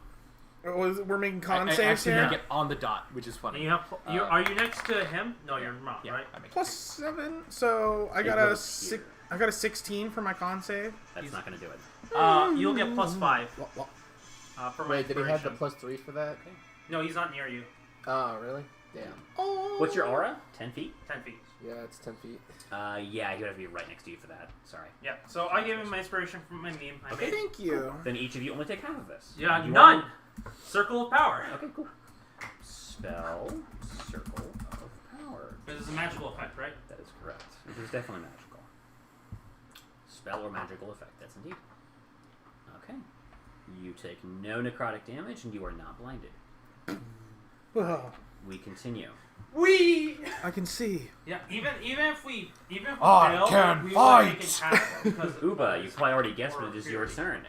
We're making con I saves actually here. make it on the dot, which is funny. You have. Are you next to him? No, you're not. Yeah, Right. I make Plus 7, so I got It a goes 6. here. I got a 16 for my con save. That's not going to do it. You'll get +5 for my Wait, did he have the inspiration. +3 for that? No, he's not near you. Oh, really? Damn. Oh. What's your aura? 10 feet? 10 feet. Yeah, it's 10 feet. Yeah, he would have to be right next to you for that. Sorry. Yeah. So I gave him my inspiration from my meme. I made. Thank you. Then each of you only take half of this. Yeah, You none. want- Circle of power. Okay, cool. spell Circle of Power. This is a magical effect, right? That is correct. It is definitely magical. Spell or magical effect, that's indeed. Okay. You take no necrotic damage and you are not blinded. We continue. I can see. Yeah, even if we I fail, can we fight! would make it half because Uba, you probably already guessed, but it is your turn.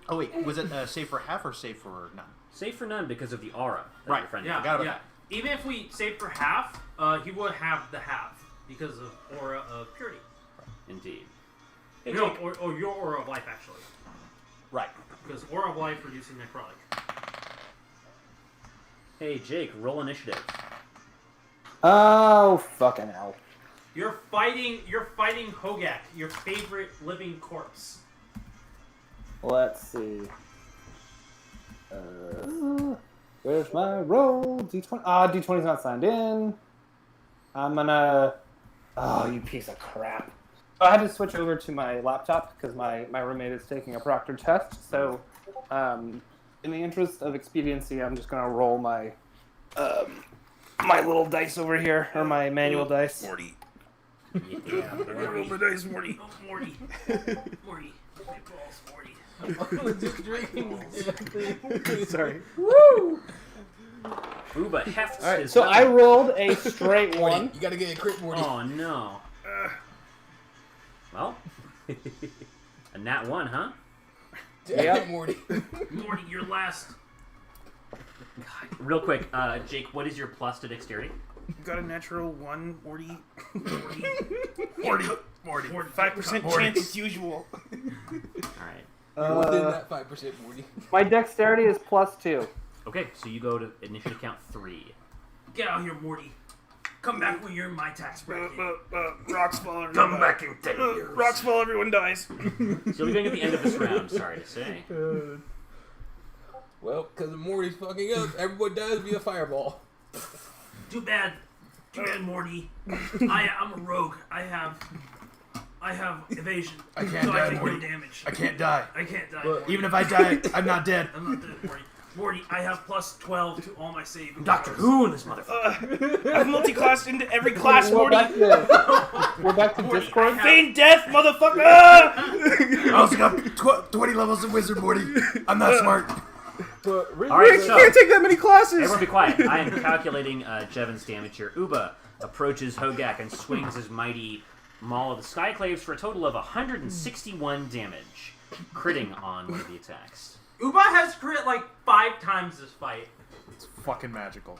Oh wait, was it save for half or save for none? Save for none because of the aura. That Right. Your friend Yeah, Forgot about yeah. that. Even if we save for half, he would have the half because of aura of purity. Indeed. No, or your aura of life actually, Right. because aura of life reducing necrotic. Hey, Jake, roll initiative. Oh, fucking hell. You're fighting Hogak, your favorite living corpse. Let's see. Where's my roll? D20. D20's not signed in. I'm gonna... Oh, you piece of crap. I had to switch over to my laptop because my roommate is taking a proctor test. So, in the interest of expediency, I'm just gonna roll my my little dice over here, or my manual dice. Morty. Yeah, Roll the dice, Morty. Oh, Morty. Morty. My balls, Morty. Sorry. Woo! Uba hefts Alright, his So I weapon. rolled a straight Morty, one. you gotta get a crit, Morty. Oh, no. Well, a nat 1, huh? Damn, Yeah. Morty. Morty, your last. Real quick, Jake, what is your plus to dexterity? Got a natural 1, Morty. Morty. 5% chance as usual. Alright. You're within that 5%, Morty. My dexterity is +2. Okay, so you go to initiative count 3. Get out here, Morty. Come back when you're in my tax bracket. Rocks fall. Everyone Come dies. back in 10 years. Rocks fall. Everyone dies. So you'll be going at the end of this round, sorry to say. Well, because of Morty's fucking up, everyone dies via fireball. Too bad, Morty. I'm a rogue. I have evasion. I can't so die, I take Morty. no damage. I can't die. I can't die. But- Morty. Even if I die, I'm not dead. I'm not dead, Morty. Morty, I have +12 to all my saving. Doctor throws. Who in this motherfucker? I've multi-classed into every class, We're Morty. back to Morty, Discord. I have- Feign death, motherfucker! I also got 20 levels of wizard, Morty. I'm not smart. But really, Alright, You so can't take that many classes. everyone be quiet. I am calculating Jevon's damage here. Uba approaches Hogak and swings his mighty Maul of the Skyclaves for a total of 161 damage, critting on one of the attacks. Uba has crit like 5 times this fight. It's fucking magical.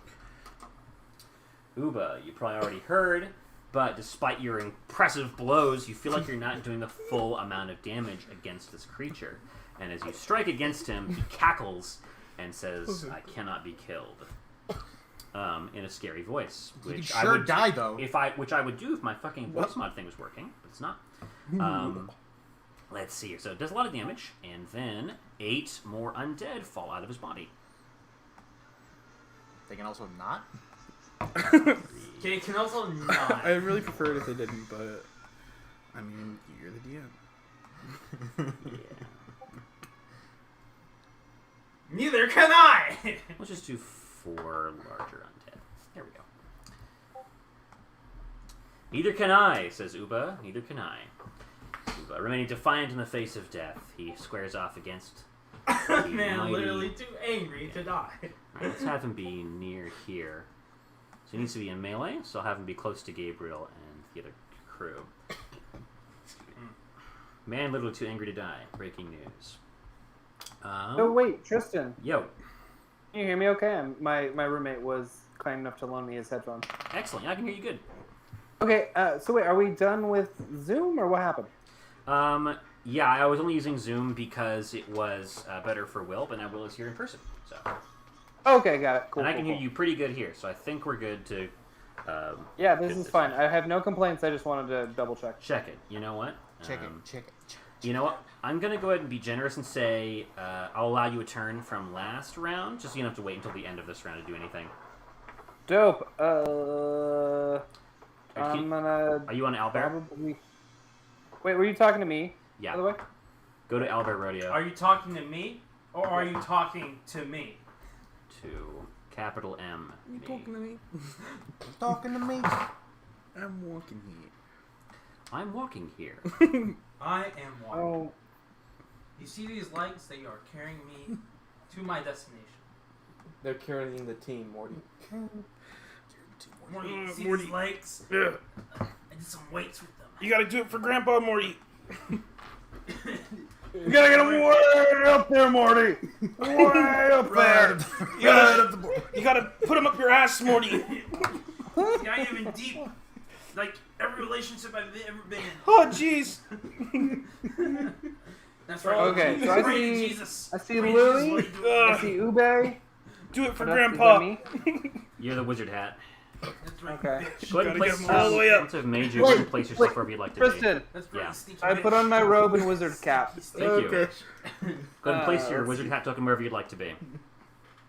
Uba, you probably already heard, but despite your impressive blows, you feel like you're not doing the full amount of damage against this creature. And as you strike against him, he cackles and says, "I cannot be killed," in a scary voice. You Which can I sure would die, though. which I would do if my fucking voice mod thing was working, but it's not. Let's see here. So it does a lot of damage, and then 8 more undead fall out of his body. They can also not. Okay, it can also not. I really prefer it if they didn't, but I mean, you're the DM. Yeah. Neither can I! Let's just do 4 larger undead. There we go. Neither can I, says Uba. Neither can I. Uba, remaining defiant in the face of death, he squares off against the Man, mighty... literally too angry to die. Alright, let's have him be near here. So he needs to be in melee, so I'll have him be close to Gabriel and the other crew. Man literally too angry to die. Breaking news. Oh wait, Tristan, Yo. can you hear me? Okay, my roommate was kind enough to loan me his headphones. Excellent. I can hear you good. Okay, so wait, are we done with Zoom or what happened? Yeah, I was only using Zoom because it was better for Will, but now Will is here in person. So, Okay, got it. Cool. and I can cool, hear you pretty good here, so I think we're good to Yeah, this good is fine. I have no complaints. I just wanted to double check. check it. You know what? Check it. Check it. You know what? I'm gonna go ahead and be generous and say I'll allow you a turn from last round, just so you don't have to wait until the end of this round to do anything. Dope. Are I'm gonna you on Albert? probably. Wait, were you talking to me? Yeah. By the way. Go to Albert Rodeo Are you talking to me, or are you talking to me? to capital M. You talking to me? Talking to me. I'm walking here. I'm walking here. I am walking. Oh, You see these legs? They are carrying me to my destination. They're carrying the team, Morty. Morty, you see Morty. these legs? Yeah. I did some weights with them. You gotta do it for Grandpa Morty. You gotta get him way up there, Morty. Way up there. You gotta put him up your ass, Morty. Not even deep. Like every relationship I've ever been in. Oh, jeez. That's right. Okay, so I Pray to see- Jesus. I see Pray to Jesus Louis. while you do it. I see Ube. Do it for Is that Grandpa. me? You're the wizard hat. That's right. Okay. Bitch. Go ahead and Gotta place get 'em all the way up. Once I've made you, go ahead and place yourself wherever you'd like to be. Tristan, That's right. Yeah. Sneaky I bitch. put on my robe and wizard cap. Thank you. Okay. Go ahead and place your let's wizard hat token wherever you'd like to be.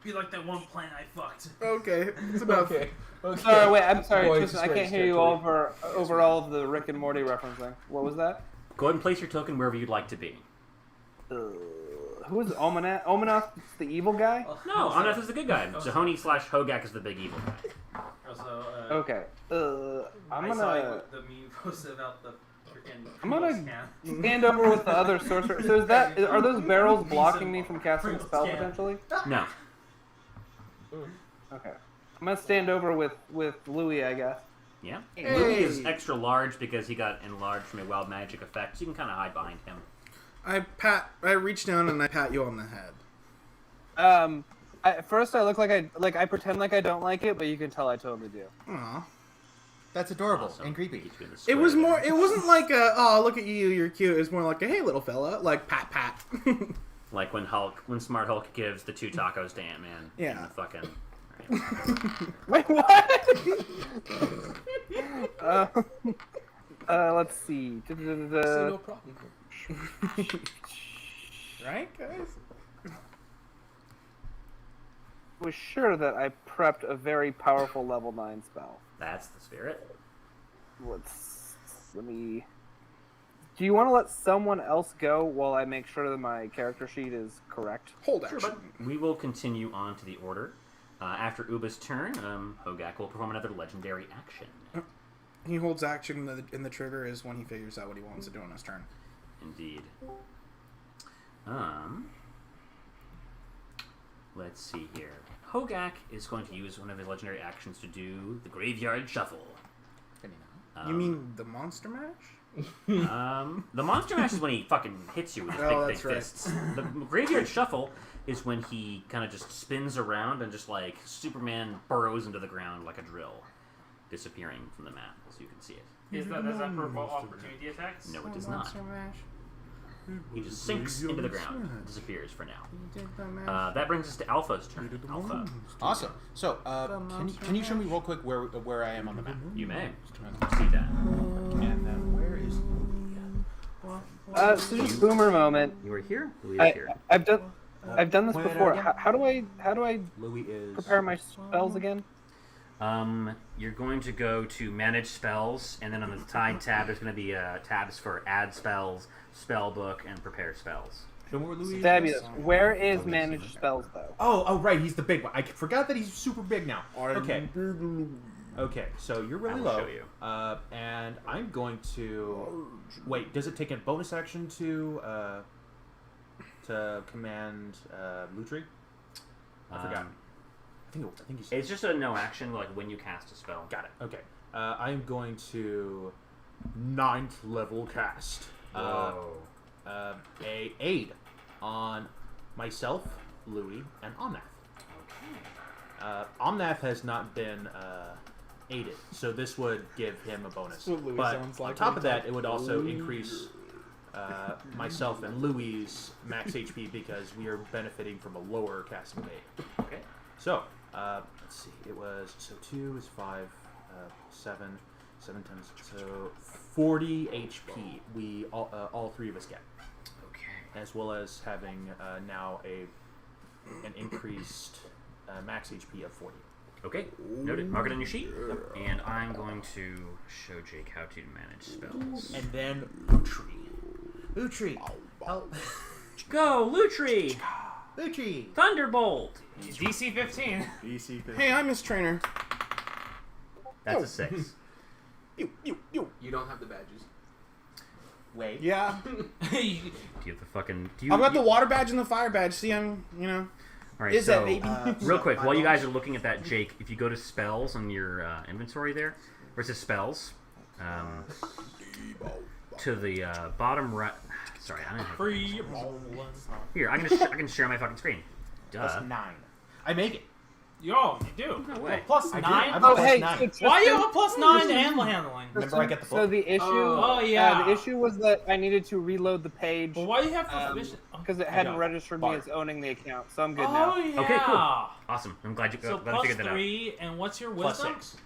Be like that one plant I fucked. Okay. It's enough. Okay. Sorry, wait, I'm sorry, Boy, Tristan, I can't disgrace, hear you actually. over all of the Rick and Morty referencing. What was that? Go ahead and place your token wherever you'd like to be. Who is Omenath? Omenath, the evil guy? No, Anath is the good guy. Zahony / Hogak is the big evil guy. Also, Okay. I'm I saw gonna the meme posted about the freaking. I'm gonna can. stand over with the other sorcerer. So are those barrels blocking me from casting a spell potentially? No. Okay. I'm gonna stand over with Louis, I guess. Yeah. Hey. Louis is extra large because he got enlarged from a wild magic effect, so you can kind of hide behind him. I reach down and I pat you on the head. At first I look like I pretend like I don't like it, but you can tell I totally do. Aw. That's adorable Awesome. and creepy. Get you in the It was square more. there. It wasn't like a oh look at you, you're cute. It was more like a hey little fella, like pat pat. Like when Smart Hulk gives the 2 tacos to Ant-Man. Yeah. In the fucking... Wait, what? Let's see. So no problem. Right, guys. Was sure that I prepped a very powerful level 9 spell. That's the spirit. Let me. Do you want to let someone else go while I make sure that my character sheet is correct? Hold Sure, action. but we will continue on to the order. After Uba's turn, Hogak will perform another legendary action. He holds action in the trigger is when he figures out what he wants to do on his turn. Indeed. Let's see here. Hogak is going to use one of his legendary actions to do the Graveyard Shuffle. You mean the Monster Mash? The Monster Mash is when he fucking hits you with his Oh, big that's right. fists. The Graveyard Shuffle is when he kind of just spins around and just like Superman burrows into the ground like a drill, disappearing from the map as you can see it. Does that provoke opportunity attacks? No, it does not. He just sinks into the ground, disappears for now. That brings us to Alpha's turn. Alpha, Awesome. So, can you show me real quick where I am on the map? you may see that. And then where is So just boomer moment. You are here. Louis is here. I've done this Wait, before. again? How do I Louis is prepare my spells again? You're going to go to Manage Spells, and then on the Tide tab, there's going to be tabs for Add Spells, Spell Book, and Prepare Spells. Show me where Louis is. Fabulous. Where is managed spells though? Oh, right. He's the big one. I forgot that he's super big now. Okay. Okay, so you're really I will low. show you. And I'm going to wait. Does it take a bonus action to command Lutri? I forgot. I think you said. It's just a no action, like when you cast a spell. Got it. Okay. I am going to 9th level cast a aid on myself, Louis, and Omnath. Okay. Omnath has not been aided, so this would give him a bonus. That's what Louis But sounds like on top when of he that, talks. it would also increase myself and Louis' max HP because we are benefiting from a lower casting rate. Okay. So, let's see. It was 2 is 5, 7 times so 40 HP. We all 3 of us get, Okay. as well as having now an increased max HP of 40. Okay. Noted. Mark it on your sheet. And I'm going to show Jake how to manage spells. And then Lutri. Lutri, help! Go, Lutri! Lucci. Thunderbolt. DC 15. DC. Hey, I'm his trainer. That's a 6. You. You don't have the badges. Wait. Yeah. Do you have the fucking? Do you? I've got the water badge and the fire badge. See, I'm, All right, Is so that baby? real quick, while you guys are looking at that, Jake, if you go to spells on your inventory there, where it says spells, to the bottom right. Sorry, I don't have Free. Here, I can share my fucking screen. Duh. Plus 9. I make it. Yo, you do. No way. Plus I 9? do. I'm Oh, plus hey, 9. Why you have a plus 9 to animal handling? Remember, I get the So book. the issue. Oh, yeah. The issue was that I needed to reload the page Well, why do you have proficient? because it I hadn't know. registered me Bard. as owning the account. So I'm good Oh, now. yeah. Okay, cool. Awesome. I'm glad you So glad you plus figured that out. 3, and what's your Plus wisdom? 6.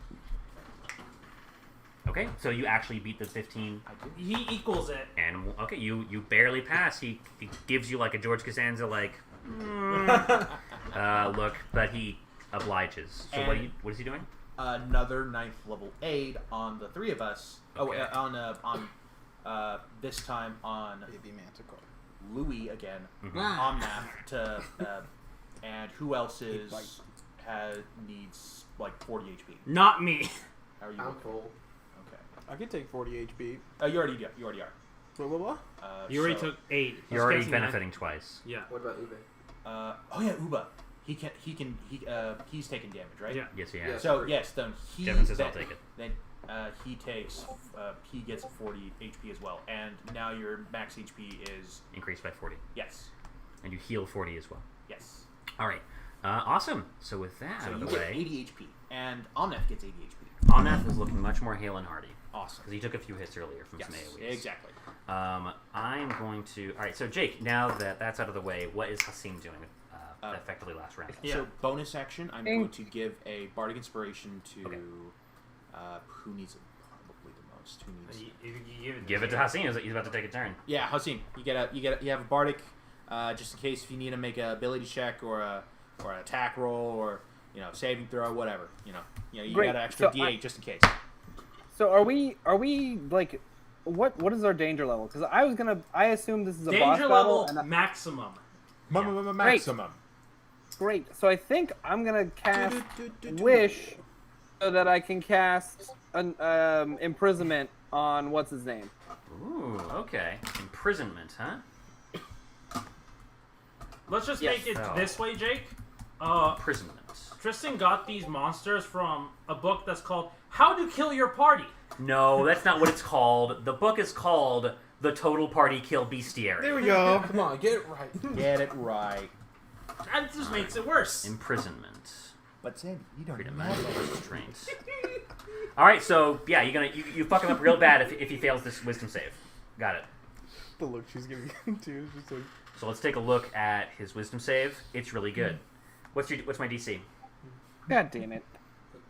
Okay, so you actually beat the 15. He equals it. Animal. Okay, you barely pass. He gives you like a George Costanza look, but he obliges. So And- what is he doing? Another 9th level aid on the 3 of us. Okay. On this time on Baby Manticore. Louis again. Mhm. Omnath to and who else needs like 40 HP? Not me. How are you? I'm full. Okay. I could take 40 HP. You already are. Blah, blah, blah. You already So- took 8. You're already He's taking benefiting twice. 9. Yeah. What about Ube? oh yeah, Uba. He's taking damage, right? Yeah. Yes, he Yeah. has. So yes, then he. Devin says, then, "I'll take it." Then he takes. He gets 40 HP as well, and now your max HP is Increased by 40, yes, and you heal 40 as well. yes. All right, awesome. So with that So out of you the get way, 80 HP, and Omnath gets 80 HP. Omnath was looking much more hale and hearty Awesome. because he took a few hits earlier from some Yes, AoEs. exactly. I'm going to. All right, so Jake, now that that's out of the way, what is Hasim doing? Effectively last round. Yeah. So bonus action, I'm going to give a bardic inspiration to Okay. who needs it probably the most. Who needs? You Give it to Hasim. He's about to take a turn. Yeah, Hasim, you have a bardic, just in case if you need to make a ability check or an attack roll or saving throw, whatever. You Great. got an extra So D8 just in case. So are we like, what is our danger level? Because I assume this is a boss Danger battle. level And maximum. Maximum. Great. So I think I'm gonna cast Wish so that I can cast an imprisonment on what's his name. Ooh, okay. Imprisonment, huh? Let's just Yes. make it Oh. this way, Jake. Imprisonment. Tristan got these monsters from a book that's called How to Kill Your Party. No, that's not what it's called. The book is called The Total Party Kill Bestiary. There we go. Come on, get it right. Get it right. That just makes it worse. Imprisonment. But Sandy, you don't Freedom know. and restraint. All right, so yeah, you fuck him up real bad if he fails this wisdom save. Got it. The look she's giving him too is just like. So let's take a look at his wisdom save. It's really good. What's my DC? God damn it.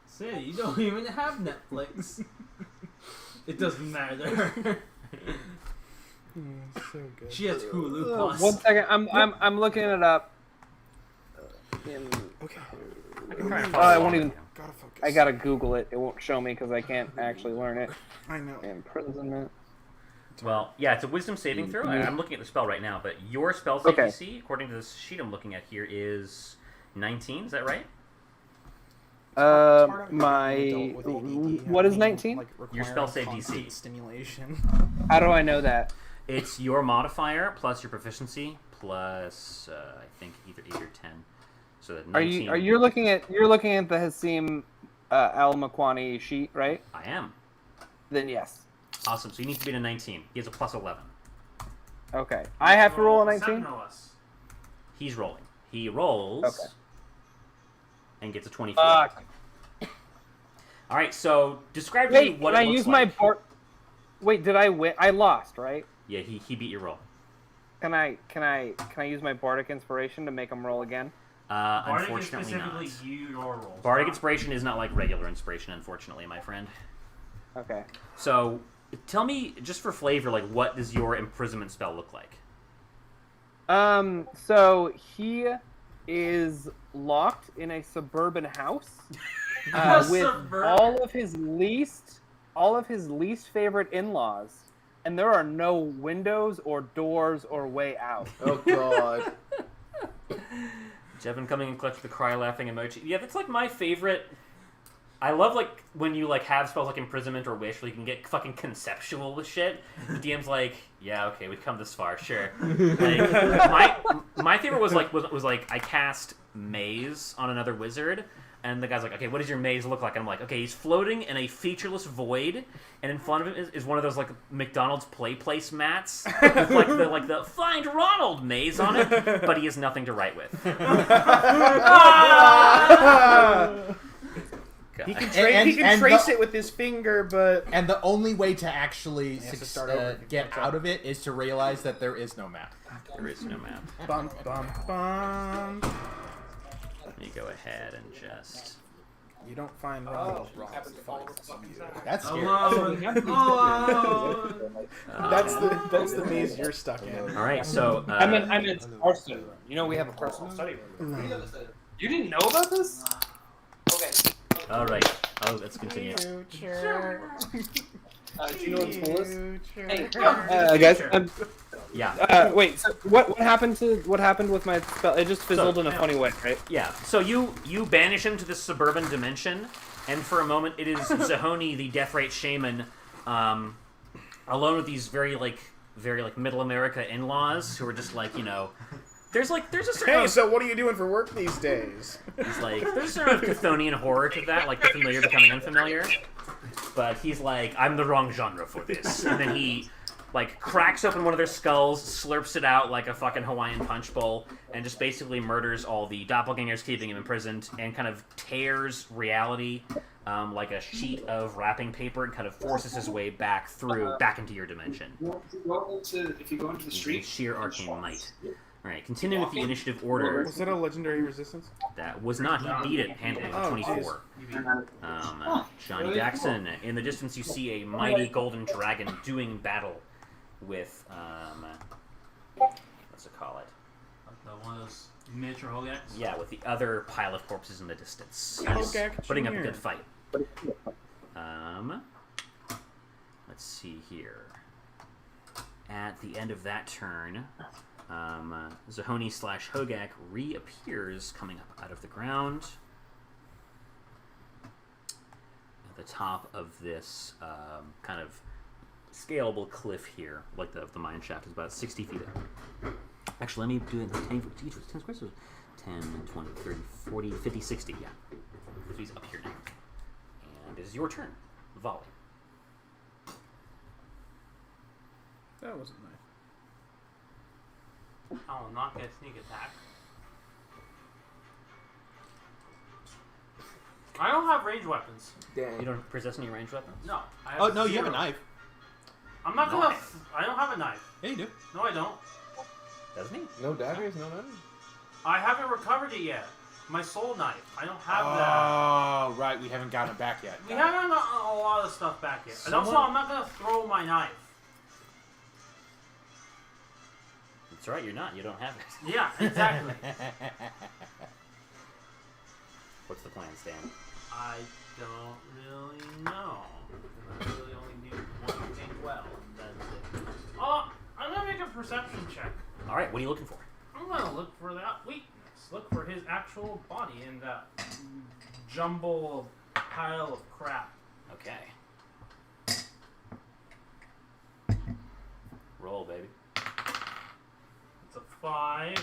Say, you don't even have Netflix. It doesn't matter. So good. She has Hulu Plus. 1 second. I'm looking it up. Okay. I can try and I follow won't along even. with you. Gotta focus. I gotta Google it. It won't show me because I can't actually learn it. I know. Imprisonment. Well, yeah, it's a wisdom saving throw. I'm looking at the spell right now, but your spell save Okay. DC, according to this sheet I'm looking at here, is 19. Is that right? What is 19? Your spell save DC. Stimulation. How do I know that? It's your modifier plus your proficiency plus I think either 8 or 10. So that 19. Are you looking at the Hasim Al Makwani sheet, right? I am. Then yes. Awesome. So you need to beat a 19. He has a plus 11. Okay. I have to roll a 19? 7 or less. He's rolling. He rolls. Okay. And gets a 24. Fuck. All right. So describe to me Wait, what can it I looks use like. my board? Wait, did I win? I lost, right? Yeah, he beat your roll. Can I use my bardic inspiration to make him roll again? Bardic is Unfortunately specifically not. your rolls. Bardic inspiration is not like regular inspiration, unfortunately, my friend. Okay. So tell me, just for flavor, like what does your imprisonment spell look like? So he is locked in a suburban house with all of his least favorite in-laws, and there are no windows or doors or way out. Oh god. Jevin coming in clutch with the cry laughing emoji. Yeah, that's like my favorite. I love like when you like have spells like imprisonment or wish where you can get fucking conceptual with shit. The DM's like, yeah, okay, we've come this far, sure. Like, my favorite was like I cast maze on another wizard, and the guy's like, okay, what does your maze look like? And I'm like, okay, he's floating in a featureless void, and in front of him is one of those like McDonald's play place mats with like the Find Ronald maze on it, but he has nothing to write with. He can trace it with his finger, but and the only way to actually get over. out of it is to realize that there is no map. There is no map. Bum, bum, bum. Let me go ahead and just. You don't find Ronald. That's scary. That's the maze you're stuck in. All right, so I meant our study room. You know we have a personal study room. You didn't know about this? Okay. All right. Oh, let's continue. Do you know what's cool is? Hey, guys. Yeah. Wait. So what happened with my spell? It just fizzled in a funny way, right? Yeah. So you banish him to this suburban dimension, and for a moment, it is Zahony, the Deathrite Shaman, alone with these very middle America in-laws who are just like, you know. There's a certain Hey, so what are you doing for work these days? It's like there's a certain Chthonian horror to that, like the familiar becoming unfamiliar. But he's like, I'm the wrong genre for this, and then he like cracks open one of their skulls, slurps it out like a fucking Hawaiian punch bowl, and just basically murders all the doppelgangers, keeping him imprisoned, and kind of tears reality like a sheet of wrapping paper, and kind of forces his way back into your dimension. If you go into the street, Sheer arcane might. Alright, continuing with the initiative order. Was that a legendary resistance? That was not. He beat it handily with 24. Johnny Jackson. In the distance, you see a mighty golden dragon doing battle with, what's it call it? One of those miniature Hogaks? Yeah, with the other pile of corpses in the distance. He's Hogak putting up a Jr. good fight. Let's see here. At the end of that turn, Zahony / Hogak reappears coming up out of the ground at the top of this kind of scalable cliff here. Like the mine shaft is about 60 feet up. Actually, let me do it in 10 squares. 10, 20, 30, 40, 50, 60, yeah. So he's up here now. And it is your turn. Volley. That wasn't nice. I will not get sneak attack. I don't have ranged weapons. Dang. You don't possess any ranged weapons? No. I have Oh no, you have a zero. knife. I'm not gonna. Knife? I don't have a knife. Yeah, you do. No, I don't. Doesn't he? No daggers, no nothing. I haven't recovered it yet. My soul knife. I don't have that. Oh, right. We haven't gotten it back yet. We haven't gotten a lot of stuff back yet. And also, I'm not gonna throw my knife. That's right, you're not. You don't have it. Yeah, exactly. What's the plan, Stan? I don't really know. I really only do one thing well. That's it. I'm gonna make a perception check. Alright, what are you looking for? I'm gonna look for that weakness. Look for his actual body in that jumble pile of crap. Okay. Roll, baby. It's a 5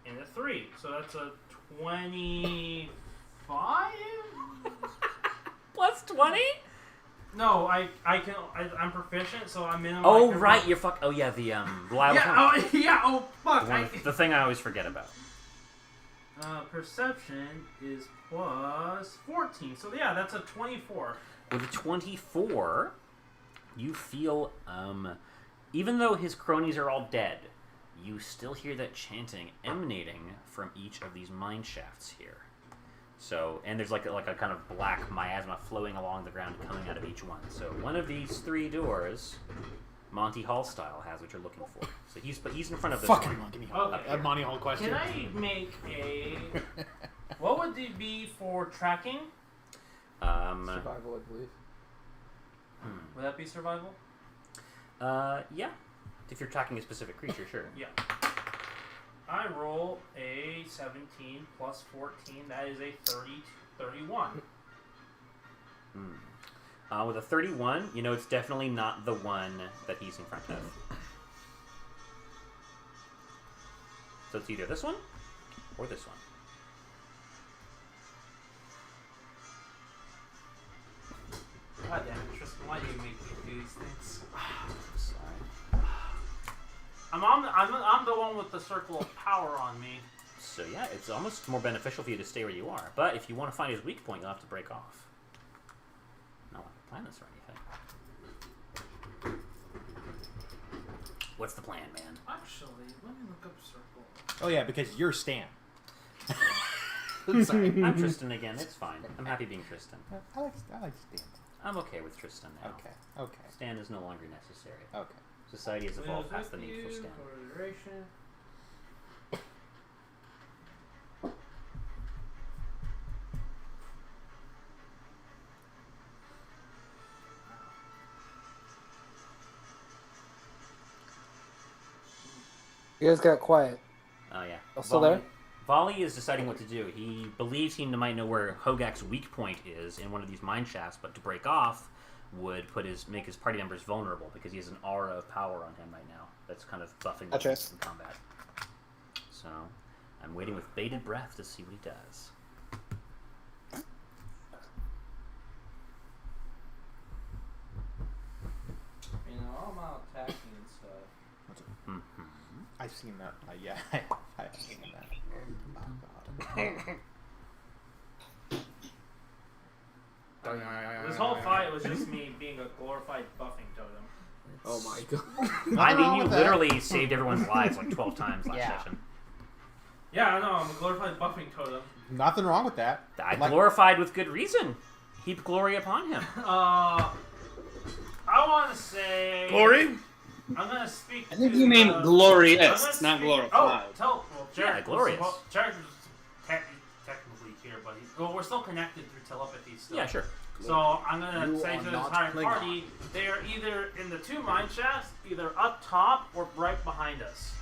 and a 3. So that's a 25? Plus 20? No, I'm proficient, so I'm in. Oh, right, you're fuck. Oh, yeah, the, fuck. the thing I always forget about. Perception is plus 14. So, yeah, that's a 24. With a 24, you feel, even though his cronies are all dead, you still hear that chanting emanating from each of these mine shafts here. So, and there's like a kind of black miasma flowing along the ground coming out of each one. So one of these 3 doors, Monty Hall style, has what you're looking for. So he's in front of this Fucking one. Monty Hall. Okay. A Monty Hall question. Can I make a... What would it be for tracking? Survival, I believe. Would that be survival? Yeah. If you're tracking a specific creature, sure. Yeah. I roll a 17 plus 14. That is a 31. With a 31, you know it's definitely not the one that he's in front of. So it's either this one or this one. God damn it, Tristan, why do you make me do these things? Sorry. I'm the one with the circle of power on me. So yeah, it's almost more beneficial for you to stay where you are. But if you want to find his weak point, you'll have to break off. Not like the plan this or anything. What's the plan, man? Actually, let me look up circle. Oh yeah, because you're Stan. Sorry, I'm Tristan again. It's fine. I'm happy being Tristan. I like Stan. I'm okay with Tristan now. Okay. Stan is no longer necessary. Okay. Society has evolved past the need for Stan. You guys got quiet. Oh yeah. Still there? Volley is deciding what to do. He believes he might know where Hogak's weak point is in one of these mine shafts, but to break off would make his party members vulnerable because he has an aura of power on him right now that's kind of buffing them in combat. So I'm waiting with bated breath to see what he does. You know, I'm out attacking and stuff. I've seen that. Yeah, I've seen that. Oh God. This whole fight was just me being a glorified buffing totem. Oh my god. I mean, you literally saved everyone's lives like 12 times last session. Yeah, I know. I'm a glorified buffing totem. Nothing wrong with that. I glorified with good reason. Heap glory upon him. I want to say... Glory? I'm going to speak I think to, you mean glorious, not glorified. Well, Jared, glorious. Jared was technically here, but we're still connected through telepathy still. Yeah, sure. So I'm going You to say are to the not entire Klingon. party, they are either in the two mine shafts, either up top or right behind us.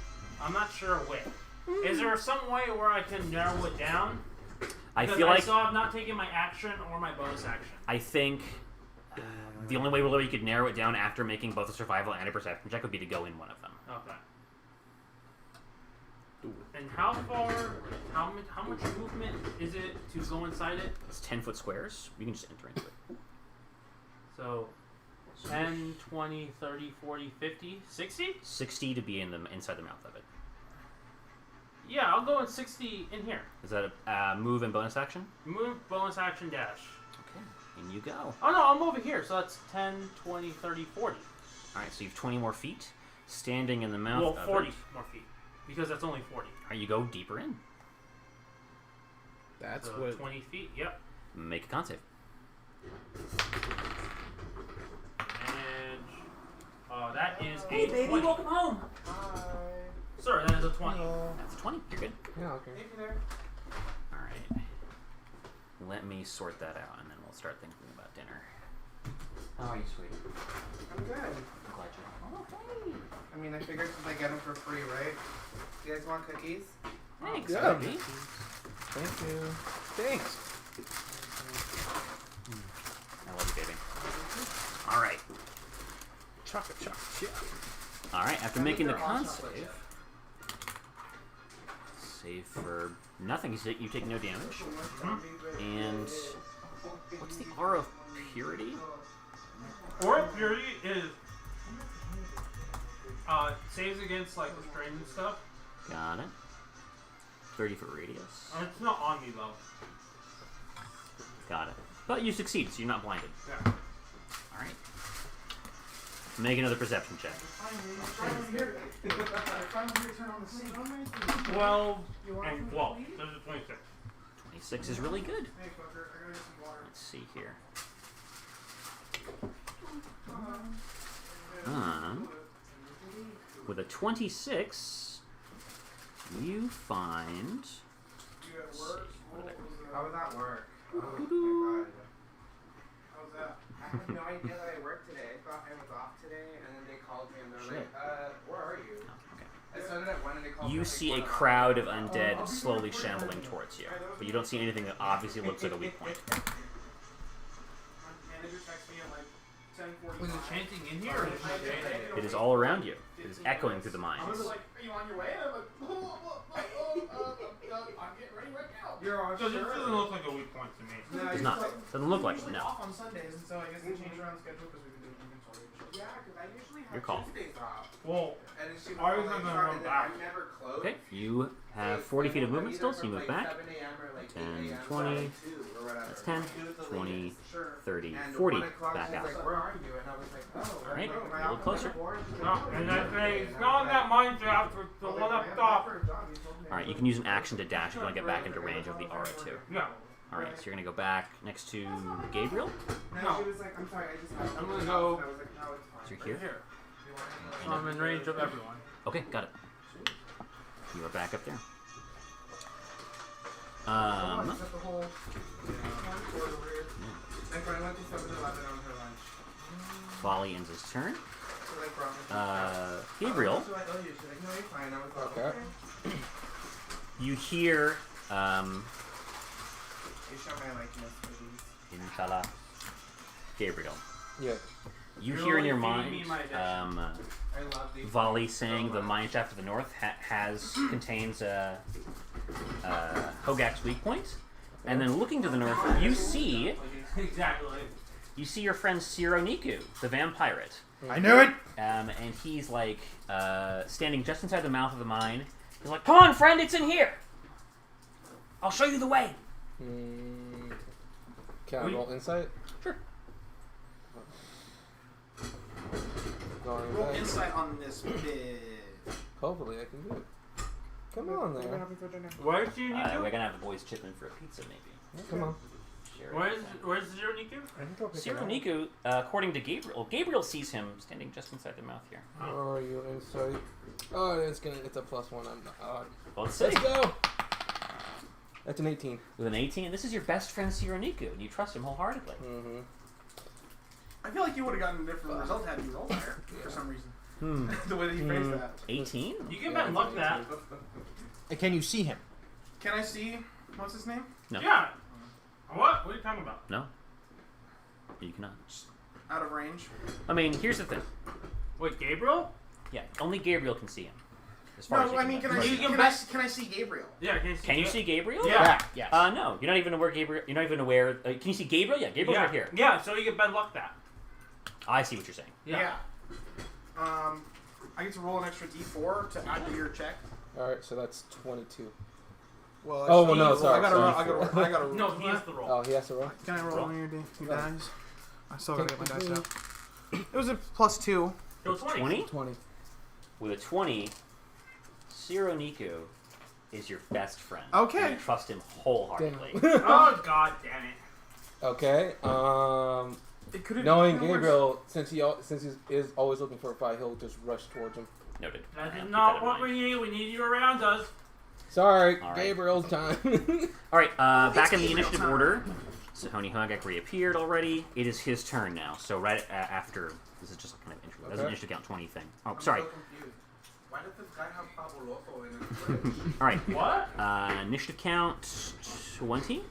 I'm not sure which. Is there some way where I can narrow it down? I Because feel like still have not taken my action or my bonus action. I think the only way you could narrow it down after making both a survival and a perception check would be to go in one of them. Okay. And how much movement is it to go inside it? It's 10-foot squares. You can just enter into it. So 10, 20, 30, 40, 50, 60? 60 to be inside the mouth of it. Yeah, I'll go in 60 in here. Is that a move and bonus action? Move, bonus action, dash. Okay, in you go. Oh no, I'm over here, so that's 10, 20, 30, 40. Alright, so you have 20 more feet. Standing in the mouth Well, of 40 it. more feet. Because that's only 40. Alright, you go deeper in. That's So what. 20 feet, yep. Make a con save. And that is a 20. welcome home! Sir, that is a 20. That's a 20. You're good. Yeah, okay. Alright. Let me sort that out, and then we'll start thinking about dinner. How are you, sweetie? I'm good. I'm glad you're home. Oh, hey! I mean, I figured since I get them for free, right? You guys want cookies? Thanks, Yeah. Abby. Thank you. Thanks. I love you, baby. Alright. Chocolate. Alright, after making the con save... Save for nothing. You take no damage. And what's the aura of purity? Aura of Purity is saves against like restraint and stuff. Got it. 30-foot radius. And it's not on me though. Got it. But you succeed, so you're not blinded. Yeah. Alright. Make another perception check. 12 and 12. There's a 26. 26 is really good. Hey, fucker, I got you some water. Let's see here. With a 26, you find... You at work? What did I- How would that work? Oh my god. How's that? I have no idea that I worked today. I thought I was off today, and then they called me and they're Shit. like, where are you? Okay. And so then you see a crowd of undead slowly shambling towards you, but you don't see anything that obviously looks like a weak point. Was it chanting in here or is it It is all around you. It is echoing through the mines. I was like, are you on your way? And I'm like, I'm getting ready right now. You're on So this doesn't look like a weak point to me. No, Does not. Doesn't look like it, no. off on Sundays, and so I guess they changed around schedule because we've been doing inventory. Yeah, because I usually have Your call. Tuesdays off. Well, And then she was I was like, gonna sorry, run and then back. I'm never closed. Okay, you have 40 feet of movement still, so you move back. 10, 20, that's 10, 20, 30, 40, back out. Alright, a little closer. no, and I say, it's not that mine shaft, it's the one up top. Alright, you can use an action to dash if you want to get back into range of the aura too. Yeah. Alright, so you're going to go back next to Gabriel. No, she was like, I'm sorry, I just I'm gonna go. I was like, no, it's fine. So you're here. So I'm in range of everyone. Okay, got it. You are back up there. Except the whole corridor weird. My friend went to 7-Eleven on her lunch. Volley ends his turn. So they brought me Gabriel, So I owe you. She's like, no, you're fine. I was like, Okay. you hear, You show my likeness for these. Inshallah, Gabriel. Yeah. You You're hear in your only feeding mind, me my addiction. I love these. Volley saying the mine shaft to the north contains Hogak's weak point, and then looking to the north, you see your friend Ciro Niku, the vampire. I knew it! And he's like standing just inside the mouth of the mine. He's like, "Come on, friend, it's in here. I'll show you the way." Can I roll insight? Sure. Going Roll back. insight on this bit. Hopefully I can do it. Come on there. Where's Zero Niku? We're gonna have the boys chip in for a pizza, maybe. Come on. Share it. Where's Zero Niku? Ciro Niku, according to Gabriel, Gabriel sees him standing just inside the mouth here. Where are you? Insight. Oh, it's a +1. I'm not. Well, let's see. Let's go. That's an 18. With an 18, this is your best friend Ciro Niku, and you trust him wholeheartedly. Mm-hmm. I feel like you would have gotten a different result had you rolled higher for some reason. The way that you phrased that. 18? You can bet luck that. Can you see him? Can I see? What's his name? No. Yeah. What? What are you talking about? No. You cannot. Out of range. I mean, here's the thing. Wait, Gabriel? Yeah, only Gabriel can see him. As far as No, you I mean, know. can I see Gabriel? Yeah, Can you see Gabriel? Yeah. Yes. No, you're not even aware Gabriel. You're not even aware. Can you see Gabriel? Yeah, Gabriel's right here. Yeah, so you can bet luck that. I see what you're saying. Yeah. I get to roll an extra D4 to add to your check. Alright, so that's 22. Well, Oh, well, no, sorry. I gotta roll. I gotta roll. No, he has to roll. Oh, he has to roll? Can I roll Roll. on your dice? I still gotta get my dice Take- out. It was a +2. It was 20. 20? 20. With a 20, Ciro Niku is your best friend. Okay. And you trust him wholeheartedly. Oh, god damn it. Okay, It could've knowing been worse. Gabriel, since he is always looking for a fight, he'll just rush towards him. Noted. That Keep is that not in what mind. we need. We need you around us. Sorry, All right. Gabriel's time. Alright, back in the Gabriel initiative time. order. Zahony Hogak reappeared already. It is his turn now. So right after, this is just kind of intro. Doesn't Okay. initiative count 20 thing. Oh, sorry. So confused. Why does this guy have Fabuloso in his fridge? Alright. What? Initiative count 20.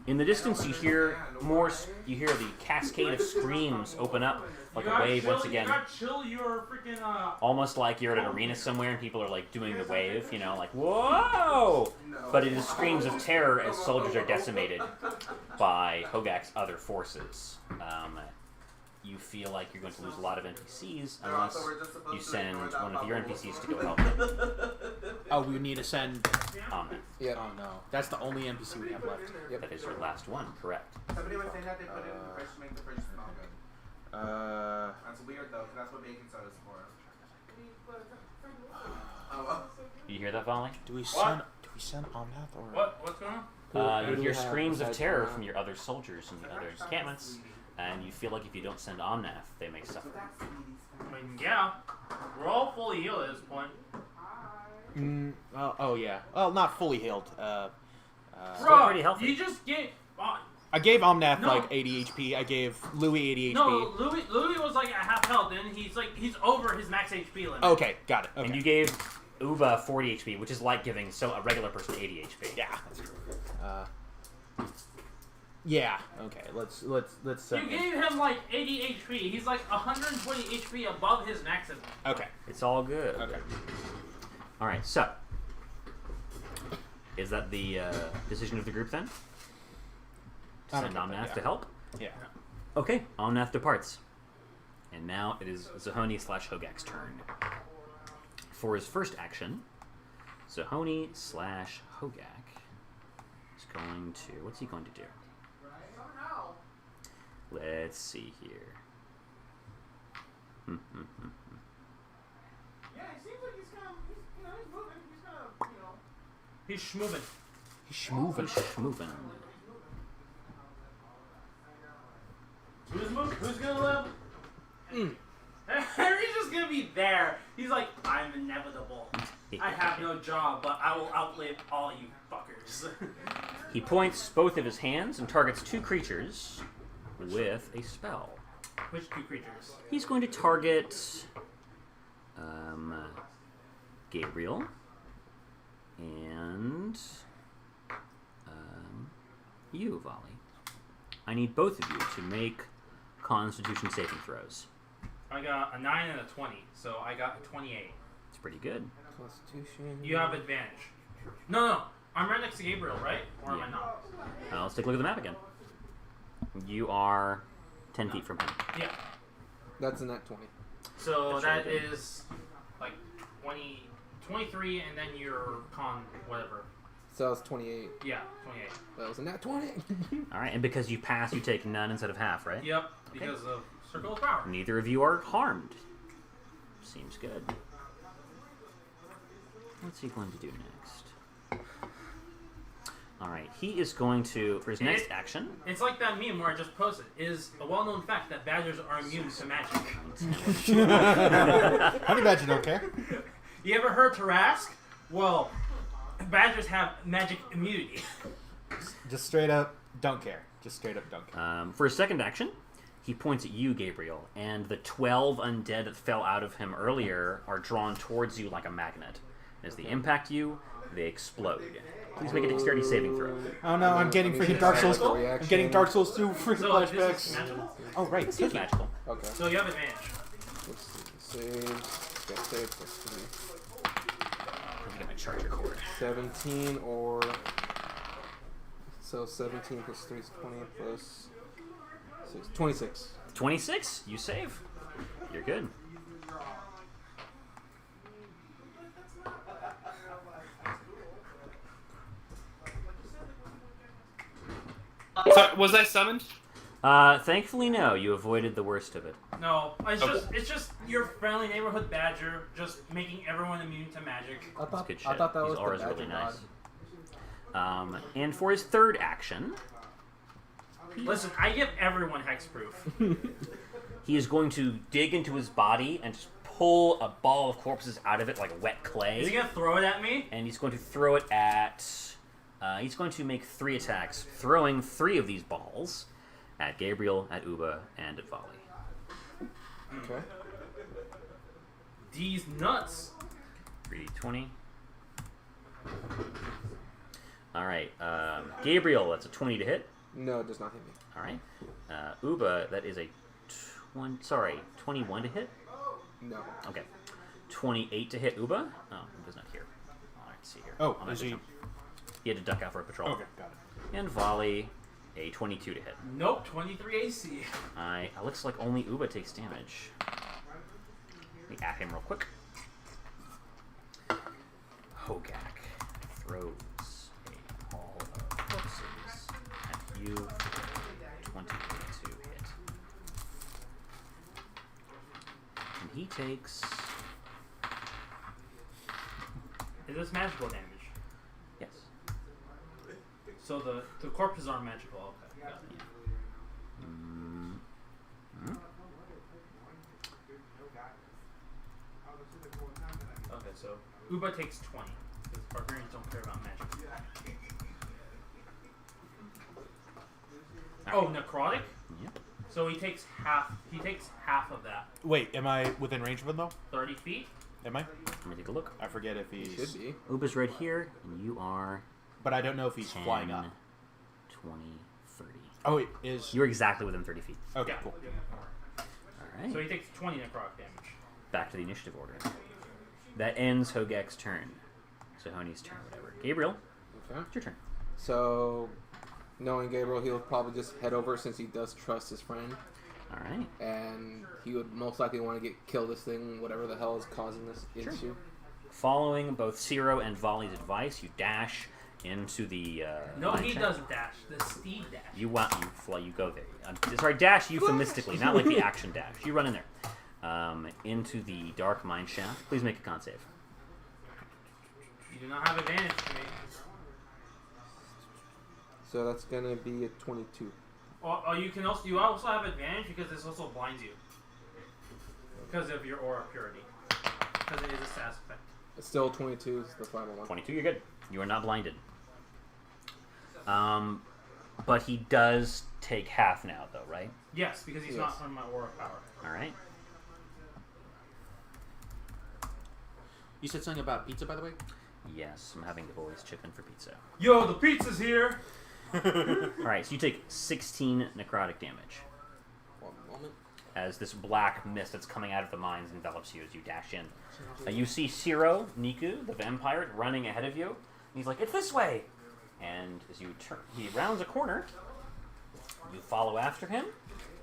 In the distance, you hear more. You hear the cascade of screams open up like a wave once again. You gotta chill your freaking, Almost like you're at an arena somewhere and people are like doing the wave, you know, like whoa! But it is screams of terror as soldiers are decimated by Hogak's other forces. You feel like you're going to lose a lot of NPCs unless you send one of your NPCs to go help them. Oh, we need to send. Yeah. Oh no, that's the only NPC we have left. That is your last one, correct? Somebody was saying that they put it in the fridge to make the fridge smell good. That's weird though, because that's what baking soda's for. You hear that, Volley? Do we send Omnath or? What's going on? You do hear we have screams of besides terror Omnath? from your other soldiers in the other encampments, and you feel like if you don't send Omnath, they may suffer. I mean, yeah. We're all fully healed at this point. Oh yeah. Well, not fully healed. Still pretty healthy. You just get... I gave Omnath No. like 80 HP. I gave Louis 80 HP. No, Louis was like at half health, and he's over his max HP limit. Okay, got it. Okay. And you gave Uva 40 HP, which is like giving a regular person 80 HP. Yeah, that's true. Yeah. Okay. Let's. You gave him like 80 HP. He's like 120 HP above his maximum. Okay. It's all good. Okay. All right. So, is that the decision of the group then? Send Omnath to help. Yeah. Okay. Omnath departs, and now it is Zahony / Hogak's turn. For his first action, Zahony / Hogak is going to. What's he going to do? Let's see here. Yeah, it seems like he's kind of, he's moving. He's kind of, He's schmoving. He's schmoving. Who's gonna live? Harry's just gonna be there. He's like, I'm inevitable. I have no job, but I will outlive all you fuckers. He points both of his hands and targets 2 creatures with a spell. Which 2 creatures? He's going to target Gabriel and you, Volley. I need both of you to make Constitution saving throws. I got a 9 and a 20, so I got a 28. It's pretty good. Constitution. You have advantage. No. I'm right next to Gabriel, right? Or am I not? Let's take a look at the map again. You are 10 feet from him. Yeah. That's a net 20. So That's that really good. is like 23, and then your con, whatever. So that was 28. Yeah, 28. That was a net 20. All right, and because you pass, you take none instead of half, right? Yep, because of Circle of Power. Neither of you are harmed. Seems good. What's he going to do next? Alright, he is going to, for his next action... It's like that meme where I just posted. It is a well-known fact that badgers are immune to magic. Honey badger don't care. You ever heard Tarask? Well, badgers have magic immunity. Just straight up don't care. Just straight up don't care. For his second action, he points at you, Gabriel, and the 12 undead that fell out of him earlier are drawn towards you like a magnet. As they impact you, they explode. Please make a dexterity saving throw. Oh no, I'm getting freaking Dark Souls. I'm getting Dark Souls 2 freaking So this is flashbacks. magical? Oh right, This is magical. Okay. So you have advantage. Let's see. Save. Got save plus 3. Let me get my charger cord. 17 or... So 17 plus 3 is 20 plus 6. 26. 26, you save. You're good. So, was I summoned? Thankfully, no. You avoided the worst of it. No, it's just your friendly neighborhood badger just making everyone immune to magic. I thought, Good shit. I thought that His was aura's the really badger nice. And for his third action, Listen, I give everyone hexproof. he is going to dig into his body and just pull a ball of corpses out of it like wet clay. Is he gonna throw it at me? And he's going to throw it at... he's going to make 3 attacks, throwing 3 of these balls at Gabriel, at Uba, and at Volley. Okay. These nuts. 3d20. Alright, Gabriel, that's a 20 to hit. No, it does not hit me. Alright. Uba, that is a 21 to hit. No. Okay. 28 to hit Uba. Oh, Uba's not here. Alright, see here. Oh, I'll is he? He had to duck out for a patrol. Okay, got it. And Volley, a 22 to hit. Nope, 23 AC. It looks like only Uba takes damage. Let me at him real quick. Hogak throws a ball of corpses at you. 22 hit. And he takes... Is this magical damage? Yes. So the corpses aren't magical. Okay, got it. Okay, so Uba takes 20. Because barbarians don't care about magic. Oh, necrotic? Yep. So he takes half. He takes half of that. Wait, am I within range of him though? 30 feet. Am I? Let me take a look. I forget if He he's. should be. Oop is right here, and you are But I don't know if he's 10, flying up. 20, 30. Oh, it is. You're exactly within 30 feet. Okay, Yeah. cool. All right. So he takes 20 necrotic damage. Back to the initiative order. That ends Hogak's turn. Zahony's turn, whatever. Gabriel, Okay. it's your turn. So, knowing Gabriel, he'll probably just head over since he does trust his friend. All right. And he would most likely want to kill this thing, whatever the hell is causing this issue. Following both Ciro and Volley's advice, you dash into the. No, mine he shaft. doesn't dash. The Steve dash. You fly. You go there. Sorry, dash euphemistically, not like the action dash. You run in there, into the dark mine shaft. Please make a con save. You do not have advantage to me. So that's gonna be a 22. Oh, you also have advantage because this also blinds you. Because of your aura purity. Because it is a status effect. It's still 22 is the final one. 22. You're good. You are not blinded. But he does take half now, though, right? Yes, because he's not on my aura power. All right. You said something about pizza, by the way? Yes, I'm having the boys chip in for pizza. Yo, the pizza's here! All right, so you take 16 necrotic damage One moment. as this black mist that's coming out of the mines envelops you as you dash in. You see Ciro, Niku, the vampire, running ahead of you. And he's like, "It's this way!" And as you turn, he rounds a corner. You follow after him,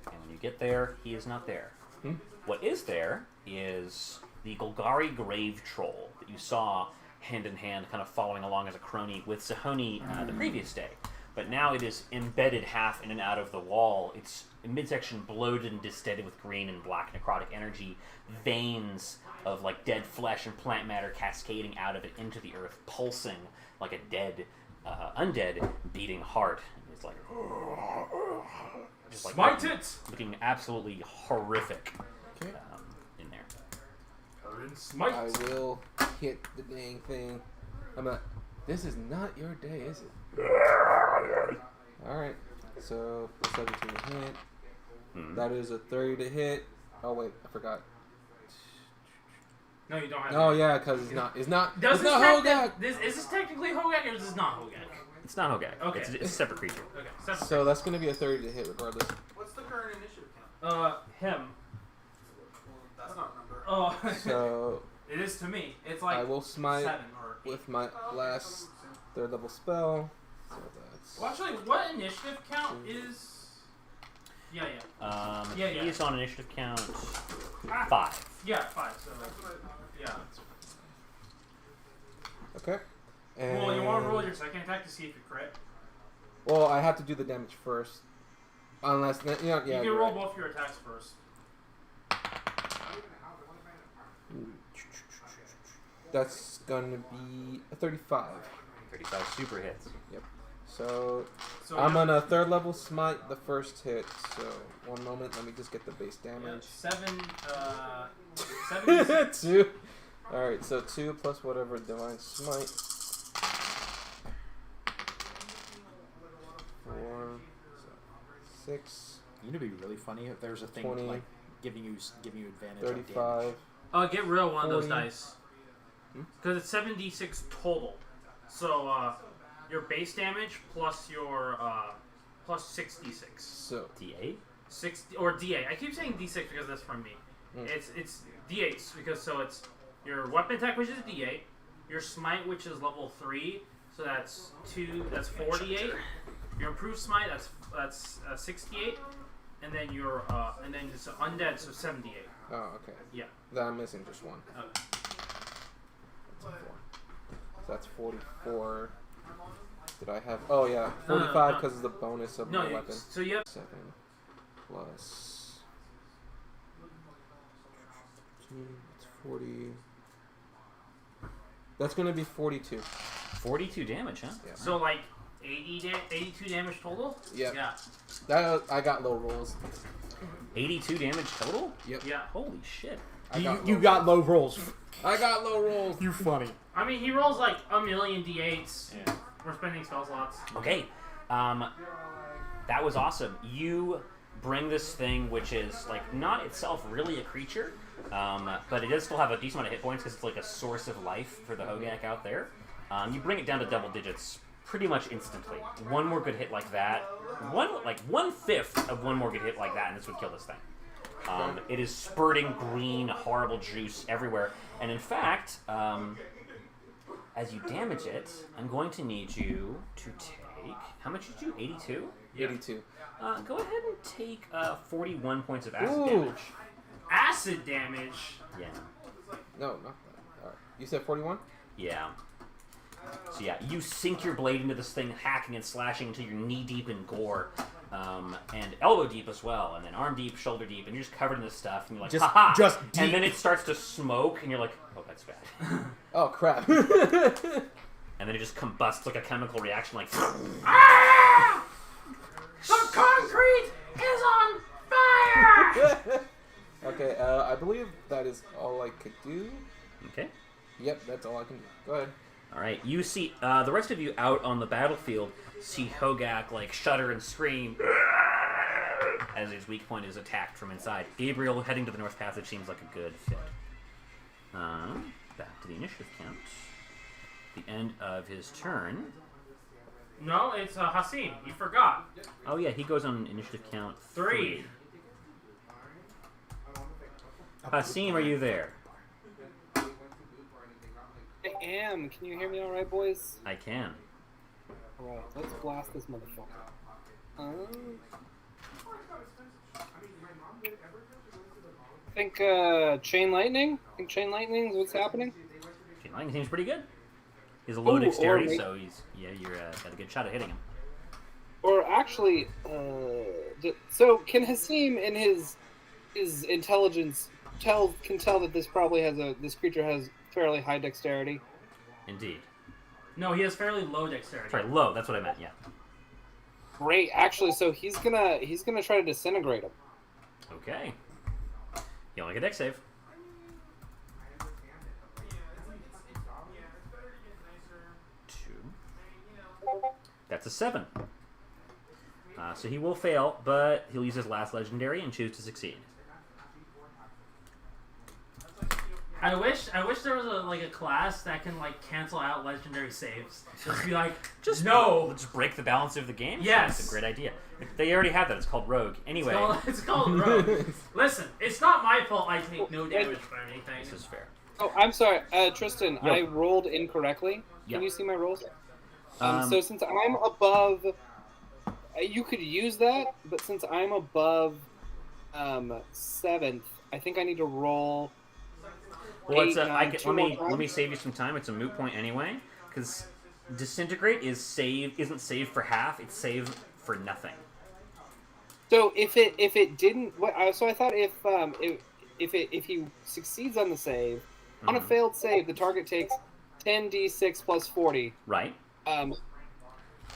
and when you get there, he is not there. What is there is the Golgari Grave Troll that you saw hand in hand, kind of following along as a crony with Zahony the previous day. But now it is embedded half in and out of the wall. Its midsection bloated and distended with green and black necrotic energy, veins of like dead flesh and plant matter cascading out of it into the earth, pulsing like a dead, undead, beating heart. And it's like, just like Smite it! looking absolutely horrific Okay. in there. Smite! I will hit the dang thing. This is not your day, is it? Alright. So, 17 to hit. That is a 30 to hit. Oh, wait. I forgot. No, you don't have Oh, advantage. yeah, because it's not Does it's this not tech- Hogak! is this technically Hogak or is this not Hogak? It's not Hogak. Okay. It's a separate creature. Okay, separate. So that's going to be a 30 to hit regardless. What's the current initiative count? Him. That's not a number. Oh, So, it is to me. It's like I will smite 7 or 8. with my last 3rd level spell. So that's... Well, actually, what initiative count is? Yeah. Yeah, yeah. He's on initiative count 5. Yeah, 5. So, yeah. Okay. And... Well, you want to roll your second attack to see if you crit. Well, I have to do the damage first. Unless... Yeah, You can you're roll right. both your attacks first. That's going to be a 35. 35 super hits. Yep. So So I'm yeah, on a 3rd level smite the first hit. So one moment, let me just get the base yeah, damage. 7. 2. Alright, so 2 plus whatever divine smite. 4, 6, You know, it'd be really funny if there's a thing 20, like giving you advantage. on 35. Get rid of one of those 40. dice. Because it's 7d6 total. So, your base damage plus your, plus 6d6. So, D8? 60 or d8. I keep saying d6 because that's from me. It's d8s because so it's your weapon attack, which is d8, your smite, which is level 3, so that's 4d8. Your improved smite, that's 68, and then your and then it's undead, so 78. Oh, okay. Yeah. Then I'm missing just one. Okay. That's 4. So that's 44. Did I have... Oh, yeah. No, 45 no. because of the bonus of No, my weapon. so you have 7 plus it's 40. That's going to be 42. 42 damage, huh? Yeah. so like 82 damage total. Yep. Yeah. That I got low rolls. 82 damage total? Yep. Yeah. Holy shit. You got low rolls. I got low rolls. You funny. I mean, he rolls like a million d8s. Yeah. We're spending spell slots. Okay. That was awesome. You bring this thing, which is like not itself really a creature, but it does still have a decent amount of hit points because it's like a source of life for the Hogak out there. You bring it down to double digits pretty much instantly. One more good hit like that, 1/5 of one more good hit like that, and this would kill this thing. It is spurting green, horrible juice everywhere, and in fact, as you damage it, I'm going to need you to take. How much did you? 82. 82. Go ahead and take 41 points of acid Ooh. damage. Acid damage. Yeah. No, not that. All right. You said 41? Yeah. So yeah, you sink your blade into this thing, hacking and slashing until you're knee deep in gore, and elbow deep as well, and then arm deep, shoulder deep, and you're just covered in this stuff, and you're like, haha! Just deep. And then it starts to smoke, and you're like, oh, that's bad. Oh, crap. And then it just combusts like a chemical reaction, like, Ah! The concrete is on fire! Okay, I believe that is all I could do. okay. Yep, that's all I can do. Go ahead. All right, you see, the rest of you out on the battlefield see Hogak like shudder and scream as his weak point is attacked from inside. Gabriel heading to the North Passage seems like a good fit. Back to the initiative count. The end of his turn. No, it's Hasim. You forgot. Oh yeah, he goes on initiative count 3. Hasim, are you there? I am. Can you hear me all right, boys? I can. All right, let's blast this motherfucker. I think chain lightning. I think chain lightning is what's happening. Chain lightning seems pretty good. He's a low Ooh, dexterity, or so he's you're got a good shot at hitting him. Or actually, so can Hasim in his intelligence can tell that this creature has fairly high dexterity? Indeed. No, he has fairly low dexterity. Sorry, low. That's what I meant. Yeah. Great, actually, so he's gonna try to disintegrate him. Okay. You only get dex save. 2. That's a 7. So he will fail, but he'll use his last legendary and choose to succeed. I wish there was a class that can cancel out legendary saves. Just be like, no. Just break the balance of the game. Yes. That's a great idea. They already have that. It's called Rogue. Anyway, It's called Rogue. Listen, it's not my fault I take no damage for anything. this is fair. Oh, I'm sorry, Tristan. Yo. I rolled incorrectly. Can Yeah. you see my rolls? So since I'm above, you could use that, but since I'm above 7th, I think I need to roll. Well, 8, 9, let 2 more me times. save you some time. It's a moot point anyway, because disintegrate isn't saved for half. It's saved for nothing. So if it didn't, so I thought if he succeeds on the save, on a failed save, the target takes 10d6 plus 40. Right.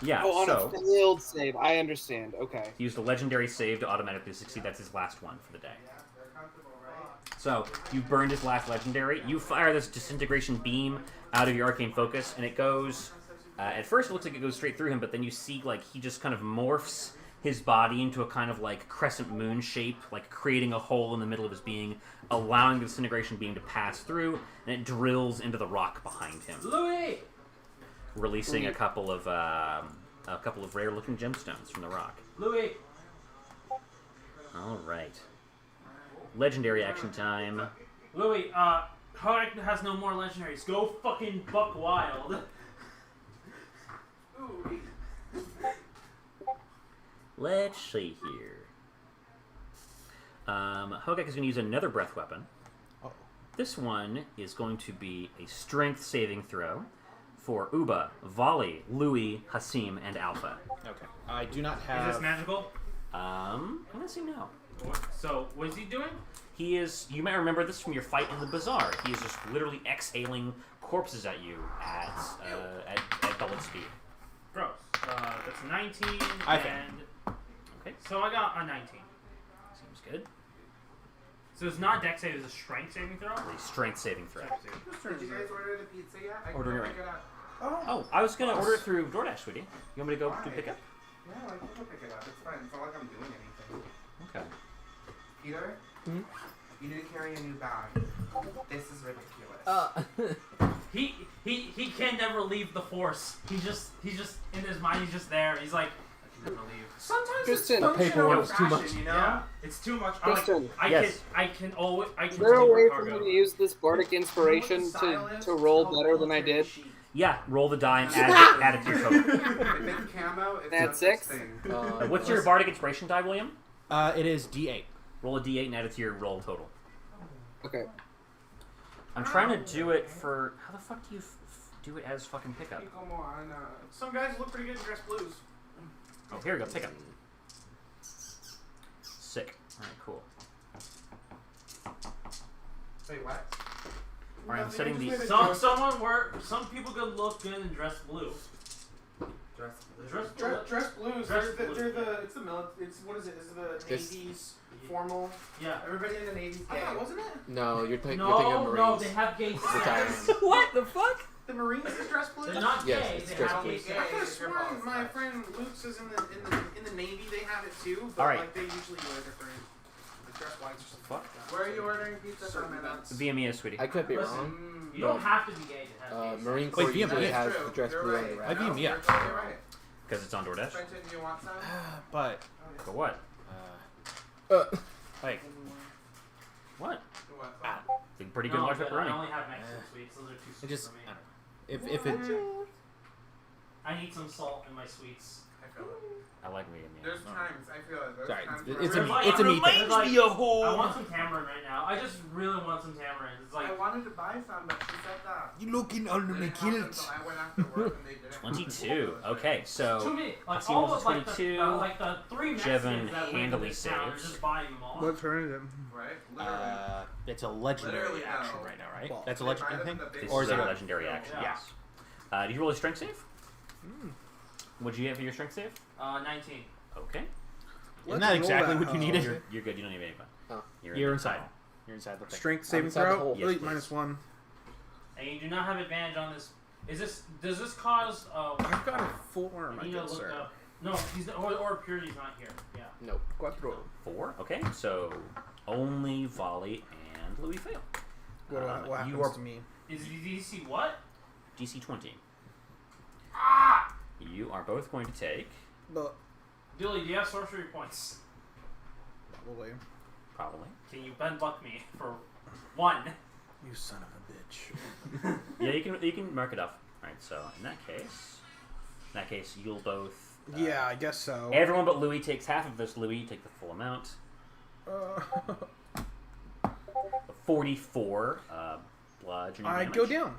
Yeah. Oh, on so a failed save, I understand. Okay. he used a legendary save to automatically succeed. That's his last one for the day. So you burned his last legendary. You fire this disintegration beam out of your arcane focus, and it goes. At first, it looks like it goes straight through him, but then you see he just kind of morphs his body into a kind of crescent moon shape, creating a hole in the middle of his being, allowing the disintegration beam to pass through, and it drills into the rock behind him, Louis! releasing a couple of rare-looking gemstones from the rock. Louis! All right. Legendary action time. Louis, Hogak has no more legendaries. Go fucking buck wild. Let's see here. Hogak is going to use another breath weapon. Uh-oh. This one is going to be a strength saving throw for Uba, Volley, Louis, Hasim, and Alpha. Okay. I do not have. Is this magical? I'm going to say no. So, what is he doing? He is, you might remember this from your fight in the bazaar. He is just literally exhaling corpses at you at double speed. Gross. That's a 19, I think. and... Okay. So I got a 19. Seems good. So it's not dex save, it's a strength saving throw? A strength saving throw. Strength saving. Did you guys order the pizza yet? I Ordering it can right. pick it up. Oh, I was going to order it through DoorDash, sweetie. You want me to go to pick up? Yeah, I can go pick it up. It's fine. It's not like I'm doing anything. Okay. Peter, Mhm. you need to carry a new bag. This is ridiculous. He can never leave the force. He's just in his mind. He's just there. He's like, I can never leave. Sometimes Kristen, it's the paperwork is too much. you know? Yeah, it's too much. I'm like, Kristen, I can always. I can is there a take way my for me cargo. to use this bardic inspiration to roll better than I did? Yeah, roll the die and add it to your total. If it's camo, it's That's not 6? this thing. What's your bardic inspiration die, William? It is D8. Roll a d8 and add it to your roll total. Okay. I'm trying to do it for... How the fuck do you do it as fucking pickup? Some guys look pretty good in dress blues. Oh, here we go, pickup. Sick. Alright, cool. Wait, what? Alright, I'm setting these... Some people could look good in dress blue. Dress blues. It's the military. It's what is it? Is the This- Navy's formal? Yeah. Everybody in the Navy's gay. Wasn't it? No, you're thinking of No, Marines. no, they have gay sex. What the fuck? The Marines is dress blue. They're not Yes, gay. it's They dress have blue. gay I sex. could have sworn my friend Luke's is in the Navy. They have it too. But All right. like they usually wear different. The dress whites or something. Fuck. Like that. Where are you ordering pizza from? VME, sweetie. I could be Listen, wrong. You don't have to be gay to have gay sex. Marine Corps Wait, usually VME. has the dress You're blue on right. the I rack. mean, yeah. You're right. Because it's on DoorDash. Quentin, do you want some? But, For what? like, What? What? It's a pretty good large I pepperoni. only have Mexican sweets. Those are too it sweet just, for me. I don't know. If it, I need some salt in my sweets. I feel it. I like medium. There's times I feel it. There's Sorry, times it's where a I'm it's a meat thing. Like, a whole. I want some tamarind right now. I just really want some tamarind. It's like I wanted to buy some, but she said that. You looking under Didn't happen until I went after work and they didn't. 22. Okay, to so me, like Maxine all was of like 22. the three Mexicans Jevin that live in handily this town are saves. just buying them all. What turn is it? Right? Literally. it's a legendary Literally, action no. right now, right? Well, That's a They buy legendary them thing? in the big this Or is is a it a- legendary action. Yeah. Yes. Did you roll a strength save? What'd you get for your strength save? 19. Okay. Isn't that exactly what you needed? You're good. You don't need anything. Oh. You're inside. You're inside the thing. Strength saving inside the throw? hole. Yes, Wait, please. -1. And you do not have advantage on this. Does this cause? I've got a 4, my You need to good look sir. up. No, he's or Purity's not here. Yeah. Nope. 4. 4. Okay, so only Volley and Louis fail. What happens you are to me? Is DC what? DC 20. Ah! You are both going to take But, Billy, do you have sorcery points? probably. probably. Can you bend luck me for 1? You son of a bitch. Yeah, you can mark it up. All right. So in that case, you'll both. Yeah, I guess so. Everyone but Louis takes half of this. Louis, you take the full amount. 44 bludgeoning I damage. go down.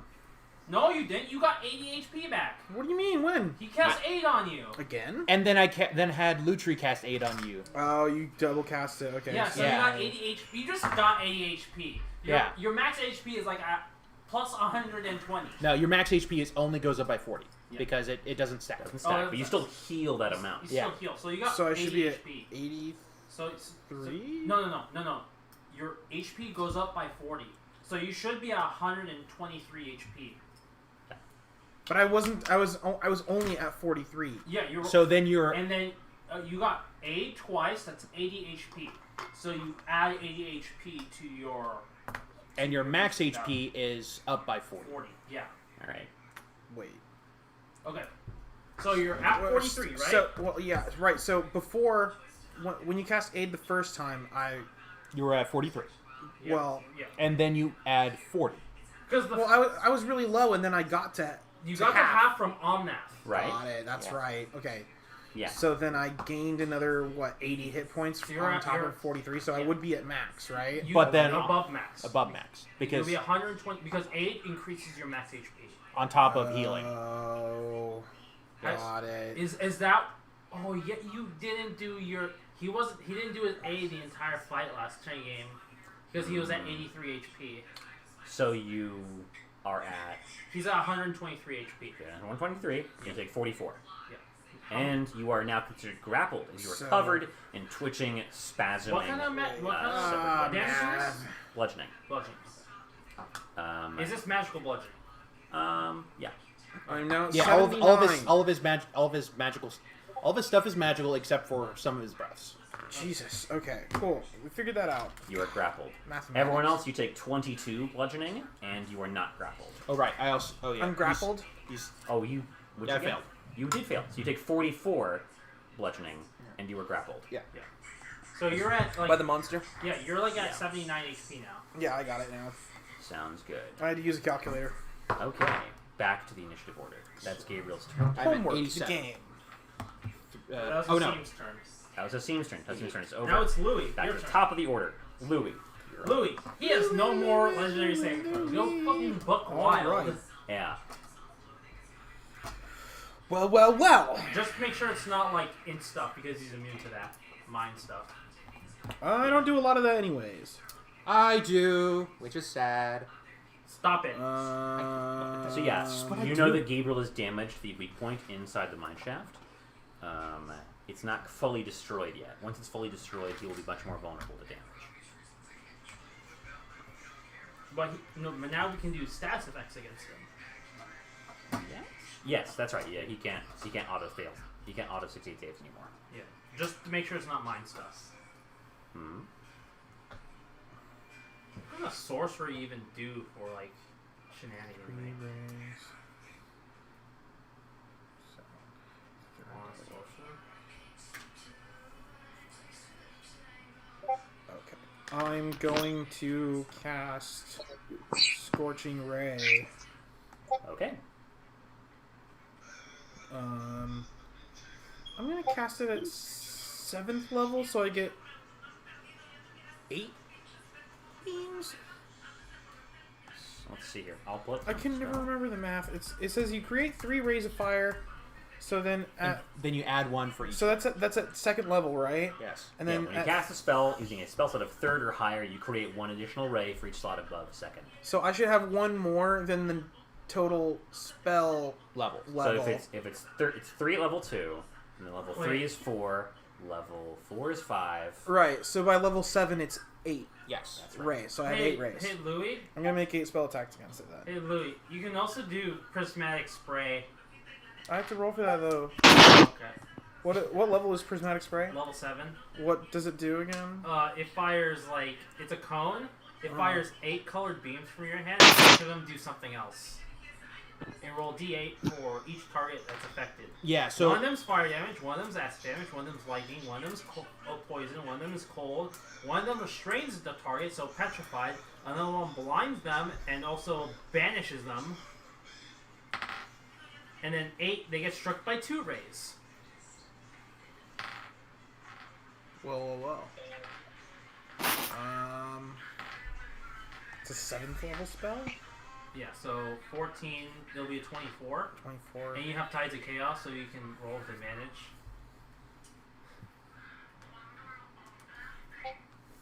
No, you didn't. You got 80 HP back. What do you mean, when? He cast 8 on you. Again? And then I then had Lutri cast 8 on you. Oh, you double cast it. Okay. Yeah, so Yeah. you got 80 HP. You just got 80 HP. Yeah. Your max HP is like plus 120. No, your max HP only goes up by 40 Yeah. because it doesn't stack. Doesn't stack, but you still heal that amount. You Yeah. still heal. So you got So I 80 should be at HP. 83? No. Your HP goes up by 40. So you should be at 123 HP. But I wasn't. I was only at 43. Yeah, you're. So then you're And then you got 8 twice. That's 80 HP. So you add 80 HP to your. and your max HP is up by 40. 40. Yeah. All right. Wait. Okay. So you're at 43, right? So yeah, right. So before, when you cast aid the first time, You were at 43, Yeah. well, Yeah. and then you add 40. Because I was really low, and then I got to. you got to half from Omnath. Right. Got it. That's Yeah. right. Okay. Yeah. So then I gained another 80 hit points So you're on at- top you're- of 43. So I yeah. would be at max, right? You But then- above max. Above max. You'll Because be 120 because 8 increases your max HP. on top of healing. Oh, got it. Is that? Oh yeah, you didn't do your. He didn't do his A the entire fight last chain game because he was at 83 HP. So you are at He's at 123 HP. 123. You take 44. Yeah. And you are now considered grappled as you are So- covered in twitching, spasming, What kind of separate damage weapons. is this? Bludgeoning. Bludgeoning. Is this magical bludgeoning? Yeah. I'm now Yeah, 79. all of his magical, all of his stuff is magical except for some of his breaths. Jesus. Okay, cool. We figured that out. You are grappled. Mathematics. Everyone else, you take 22 bludgeoning, and you are not grappled. Oh right, I also. Oh yeah. I'm grappled. Oh, you. What'd Yeah, you I get? failed. You did fail. So you take 44 bludgeoning, and you were grappled. Yeah. So you're at like By the monster. yeah, you're like at 79 HP now. Yeah, I got it now. Sounds good. I had to use a calculator. Okay, back to the initiative order. That's Gabriel's turn. I'm at Homework. The 87. game. That was oh no. Seam's turn. That was Asim's turn. Asim's turn is over. Now it's Louis. back Your to the turn. top of the order. Louis. Louis. He has no more legendary saving throws. Go fucking buck wild. Alright. Yeah. Well. Just make sure it's not like in stuff because he's immune to that mind stuff. I don't do a lot of that anyways. I do, which is sad. Stop it. So yeah, what you I know do. that Gabriel has damaged the weak point inside the mine shaft. It's not fully destroyed yet. Once it's fully destroyed, he will be much more vulnerable to damage. But now we can do stats effects against him. Yes, that's right. Yeah, he can't auto fail. He can't auto succeed saves anymore. Yeah. Just to make sure it's not mind stuff. Hmm. What does sorcery even do for like shenanigans? Okay. I'm going to cast Scorching Ray. Okay. I'm gonna cast it at 7th level, so I get 8 beams. Let's see here. I'll put. I can never remember the math. It says you create 3 rays of fire, so then Then you add one for each. so that's at 2nd level, right? Yes. And Yeah, then when you cast a spell using a spell slot of 3rd or higher, you create 1 additional ray for each slot above 2nd. so I should have 1 more than the total spell Level. level. So if it's 3 at level 2, and then level 3 Wait. is 4, level 4 is 5. Right. So by level 7, it's 8 Yes. That's right. rays. So I have Hey, 8 rays. hey Louis. I'm gonna make 8 spell attacks against it then. Hey Louis. You can also do prismatic spray. I have to roll for that though. Okay. What level is Prismatic Spray? Level 7. What does it do again? It fires like it's a cone. It fires 8 colored beams from your hand. And each of them do something else. And roll D8 for each target that's affected. Yeah. So. One of them's fire damage, one of them's acid damage, one of them's lightning, one of them's poison, one of them is cold, one of them restrains the target, so petrified, another one blinds them and also banishes them. And then 8, they get struck by 2 rays. Well. It's a 7th level spell? Yeah, so 14, there'll be a 24. 24. And you have Tides of Chaos, so you can roll with advantage.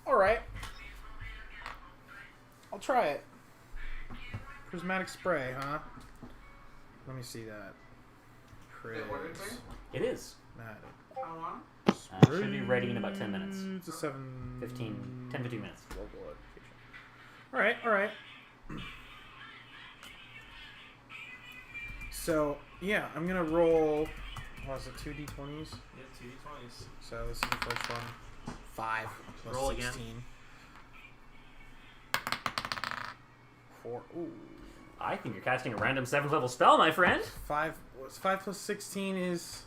Alright. I'll try it. Prismatic Spray, huh? Let me see that. Wait, what did it say? It is. How long? Should be ready in about 10 minutes. It's a 7... 15 minutes. Alright. So, yeah, I'm gonna roll... What is it, 2 d20s? Yeah, 2 d20s. So this is the first one. 5 plus Roll again. 16. 4. Ooh. I think you're casting a random 7th level spell, my friend. 5 plus 16 is...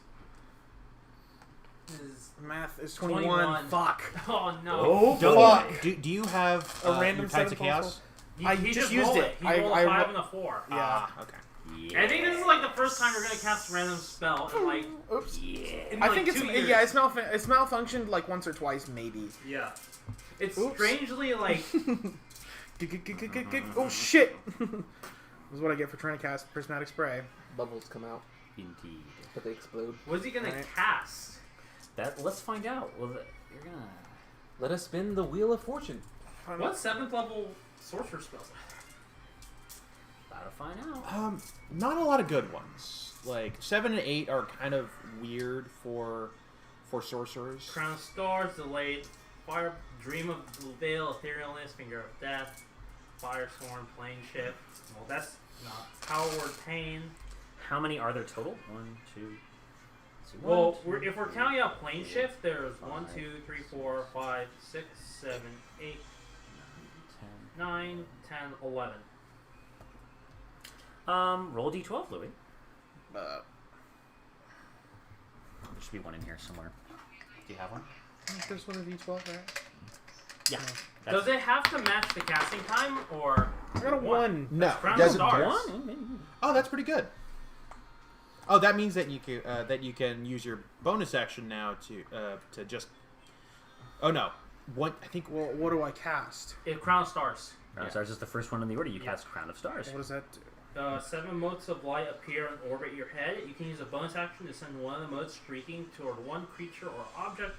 Math is 21. Fuck. Oh no. Oh, Fuck. Do you have A random your Tides of 7th Chaos? I He just rolled used it. He rolled a I 5 and a 4. Yeah. Okay. Yeah. I think this is like the first time you're gonna cast a random spell in like Oops. in I like think it's 2 years. yeah. It's malfunctioned like once or twice maybe. Yeah. It's Oops. strangely like Oh shit! This is what I get for trying to cast Prismatic Spray. Bubbles come out, Indeed. but they explode. what's he gonna Right. cast? Let's find out. Well, you're gonna. Let us spin the Wheel of Fortune. What 7th level sorcerer spells? Gotta find out. Not a lot of good ones. Like 7 and 8 are kind of weird for sorcerers. Crown of Stars, Delayed, Fire, Dream of Veil, Etherealness, Finger of Death, Firesworn, Plane Shift. Well, that's not Power Word Pain. How many are there total? 1, 2, Well, if we're counting out plane shift, there's 1, 2, 3, 4, 5, 6, 7, 8, 9, 10, 11. Roll a d12, Louis. There should be one in here somewhere. Do you have one? There's one of D12, right? Yeah. Does it have to match the casting time, or I got a 1. No. Crown Does it Stars? Oh, that's pretty good. Oh, that means that you can use your bonus action now to just. Oh no. What I think. Well, what do I cast? Crown of Stars. Crown of Stars is the first one in the order. You cast Crown of Stars. What does that do? 7 motes of light appear and orbit your head. You can use a bonus action to send one of the motes streaking toward one creature or object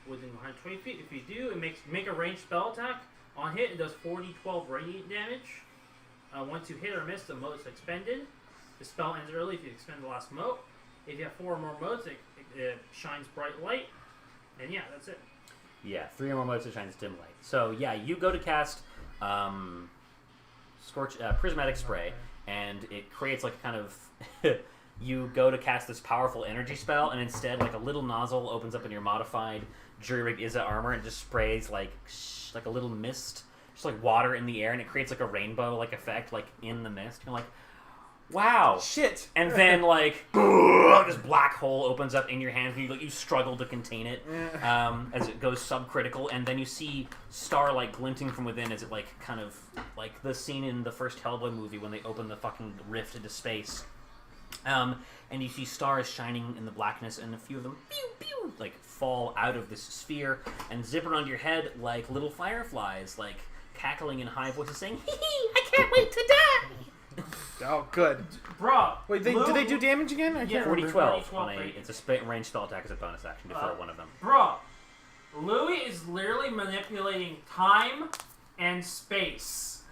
within 120 feet. If you do, it make a ranged spell attack. On hit, it does 4d12 radiant damage. Once you hit or miss, the mote is expended. The spell ends early if you expend the last mote. If you have 4 or more motes, it shines bright light. And yeah, that's it. Yeah, 3 or more motes, it shines dim light. So yeah, you go to cast Prismatic Spray, and it creates like kind of... you go to cast this powerful energy spell, and instead like a little nozzle opens up in your modified jury-rigged Izza armor and just sprays like a little mist, just like water in the air, and it creates like a rainbow like effect like in the mist. You're like, wow, shit! And then like this black hole opens up in your hands, and you struggle to contain it as it goes subcritical, and then you see starlight glinting from within as it like kind of like the scene in the first Hellboy movie when they open the fucking rift into space. And you see stars shining in the blackness, and a few of them pew, pew, like fall out of this sphere and zip around your head like little fireflies, like cackling in high voices saying, "Hee hee, I can't wait to die!" Oh, good. Bruh. Wait, do they do damage again? I can't remember. 40-12 on it's a ranged spell attack as a bonus action to throw one of them. Bruh. Louis is literally manipulating time and space.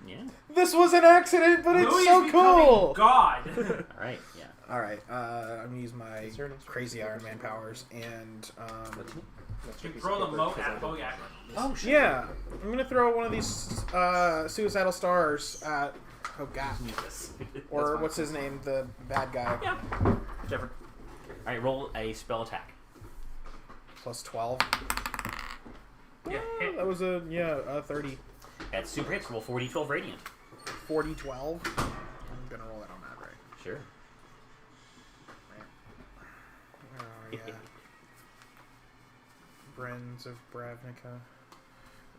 Yeah. This was an accident, but Louis it's so is cool. God. Alright, yeah. All right, I'm gonna use my crazy Iron Man powers, and You throw the moat at Hogak. oh shit. Yeah, I'm gonna throw one of these suicidal stars at Hogak, or what's his name, the bad guy. Yeah. Whichever. Alright, roll a spell attack. Plus 12. Yeah, hit. That was a 30. That's super hits. Roll 4d12 radiant. 40, 12. I'm gonna roll that on that, right? Sure. Oh yeah. Brenz of Ravnica.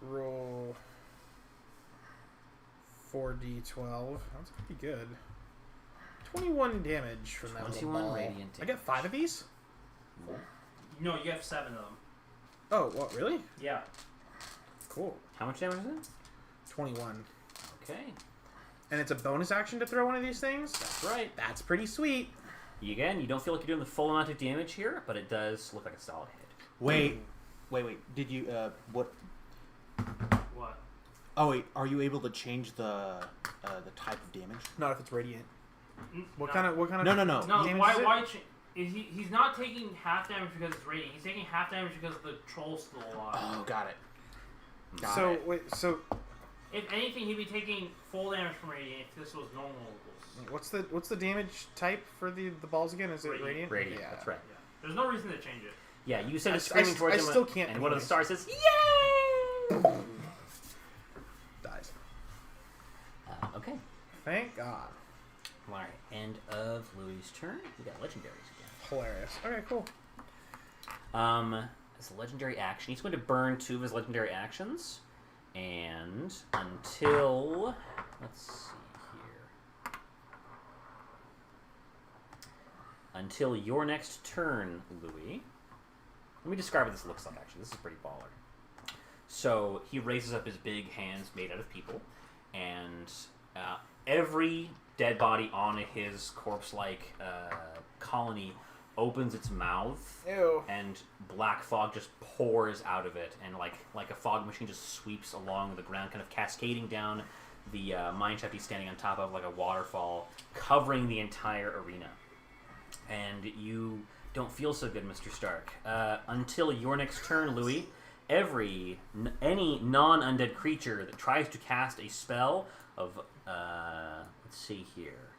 Roll 4d12. That's pretty good. 21 damage from that little 21 ball. radiant I get 5 of these? No, you have 7 of them. Oh, what, really? Yeah. Cool. How much damage is it? 21. Okay. And it's a bonus action to throw one of these things? That's right. That's pretty sweet. Again, you don't feel like you're doing the full amount of damage here, but it does look like a solid hit. Wait. Did you what? What? Oh wait, are you able to change the type of damage? Not if it's radiant. What No. kind of No. No, damage why? is it? Why? He's not taking half damage because it's radiant. He's taking half damage because the troll's still alive. Oh, got it. So If anything, he'd be taking full damage from radiant if this was normal levels. what's the damage type for the balls again? Is it radiant? Radiant, Yeah. that's right. Yeah. There's no reason to change it. Yeah, you send I- it screaming I- towards I him, still can't and one of the anyways. stars says, "Yay!" Dies. Okay. Thank God. Alright, end of Louis' turn. We got legendaries again. Hilarious. Okay, cool. As a legendary action, he's going to burn 2 of his legendary actions, and until let's see here, until your next turn, Louis. Let me describe what this looks like. Actually, this is pretty baller. So he raises up his big hands made out of people, and every dead body on his corpse-like colony opens its mouth. Ew. And black fog just pours out of it, and like a fog machine just sweeps along the ground, kind of cascading down the mine shaft he's standing on top of like a waterfall, covering the entire arena. And you don't feel so good, Mr. Stark. Until your next turn, Louis, any non-undead creature that tries to cast a spell of, let's see here,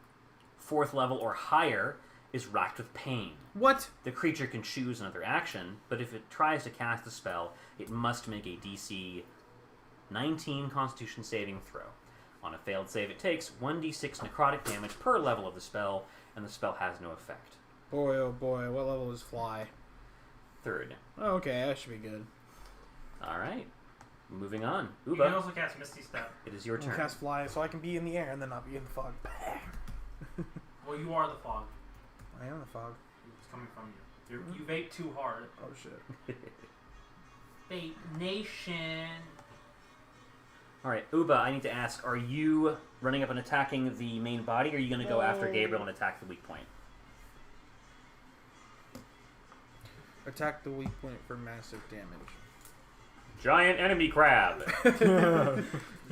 4th level or higher, is racked with pain. What? The creature can choose another action, but if it tries to cast the spell, it must make a DC 19 Constitution saving throw. On a failed save, it takes 1d6 necrotic damage per level of the spell, and the spell has no effect. Boy, oh boy, what level is Fly? 3rd. Oh, okay, that should be good. Alright. Moving on. You Uba, can also cast Misty Step. it is your I'll turn. cast Fly so I can be in the air and then not be in the fog. Well, you are the fog. I am the fog. It's coming from you. You vape too hard. Oh shit. Vape Nation. Alright, Uba, I need to ask, are you running up and attacking the main body, or are you going to go after Gabriel and attack the weak point? Attack the weak point for massive damage. Giant enemy crab!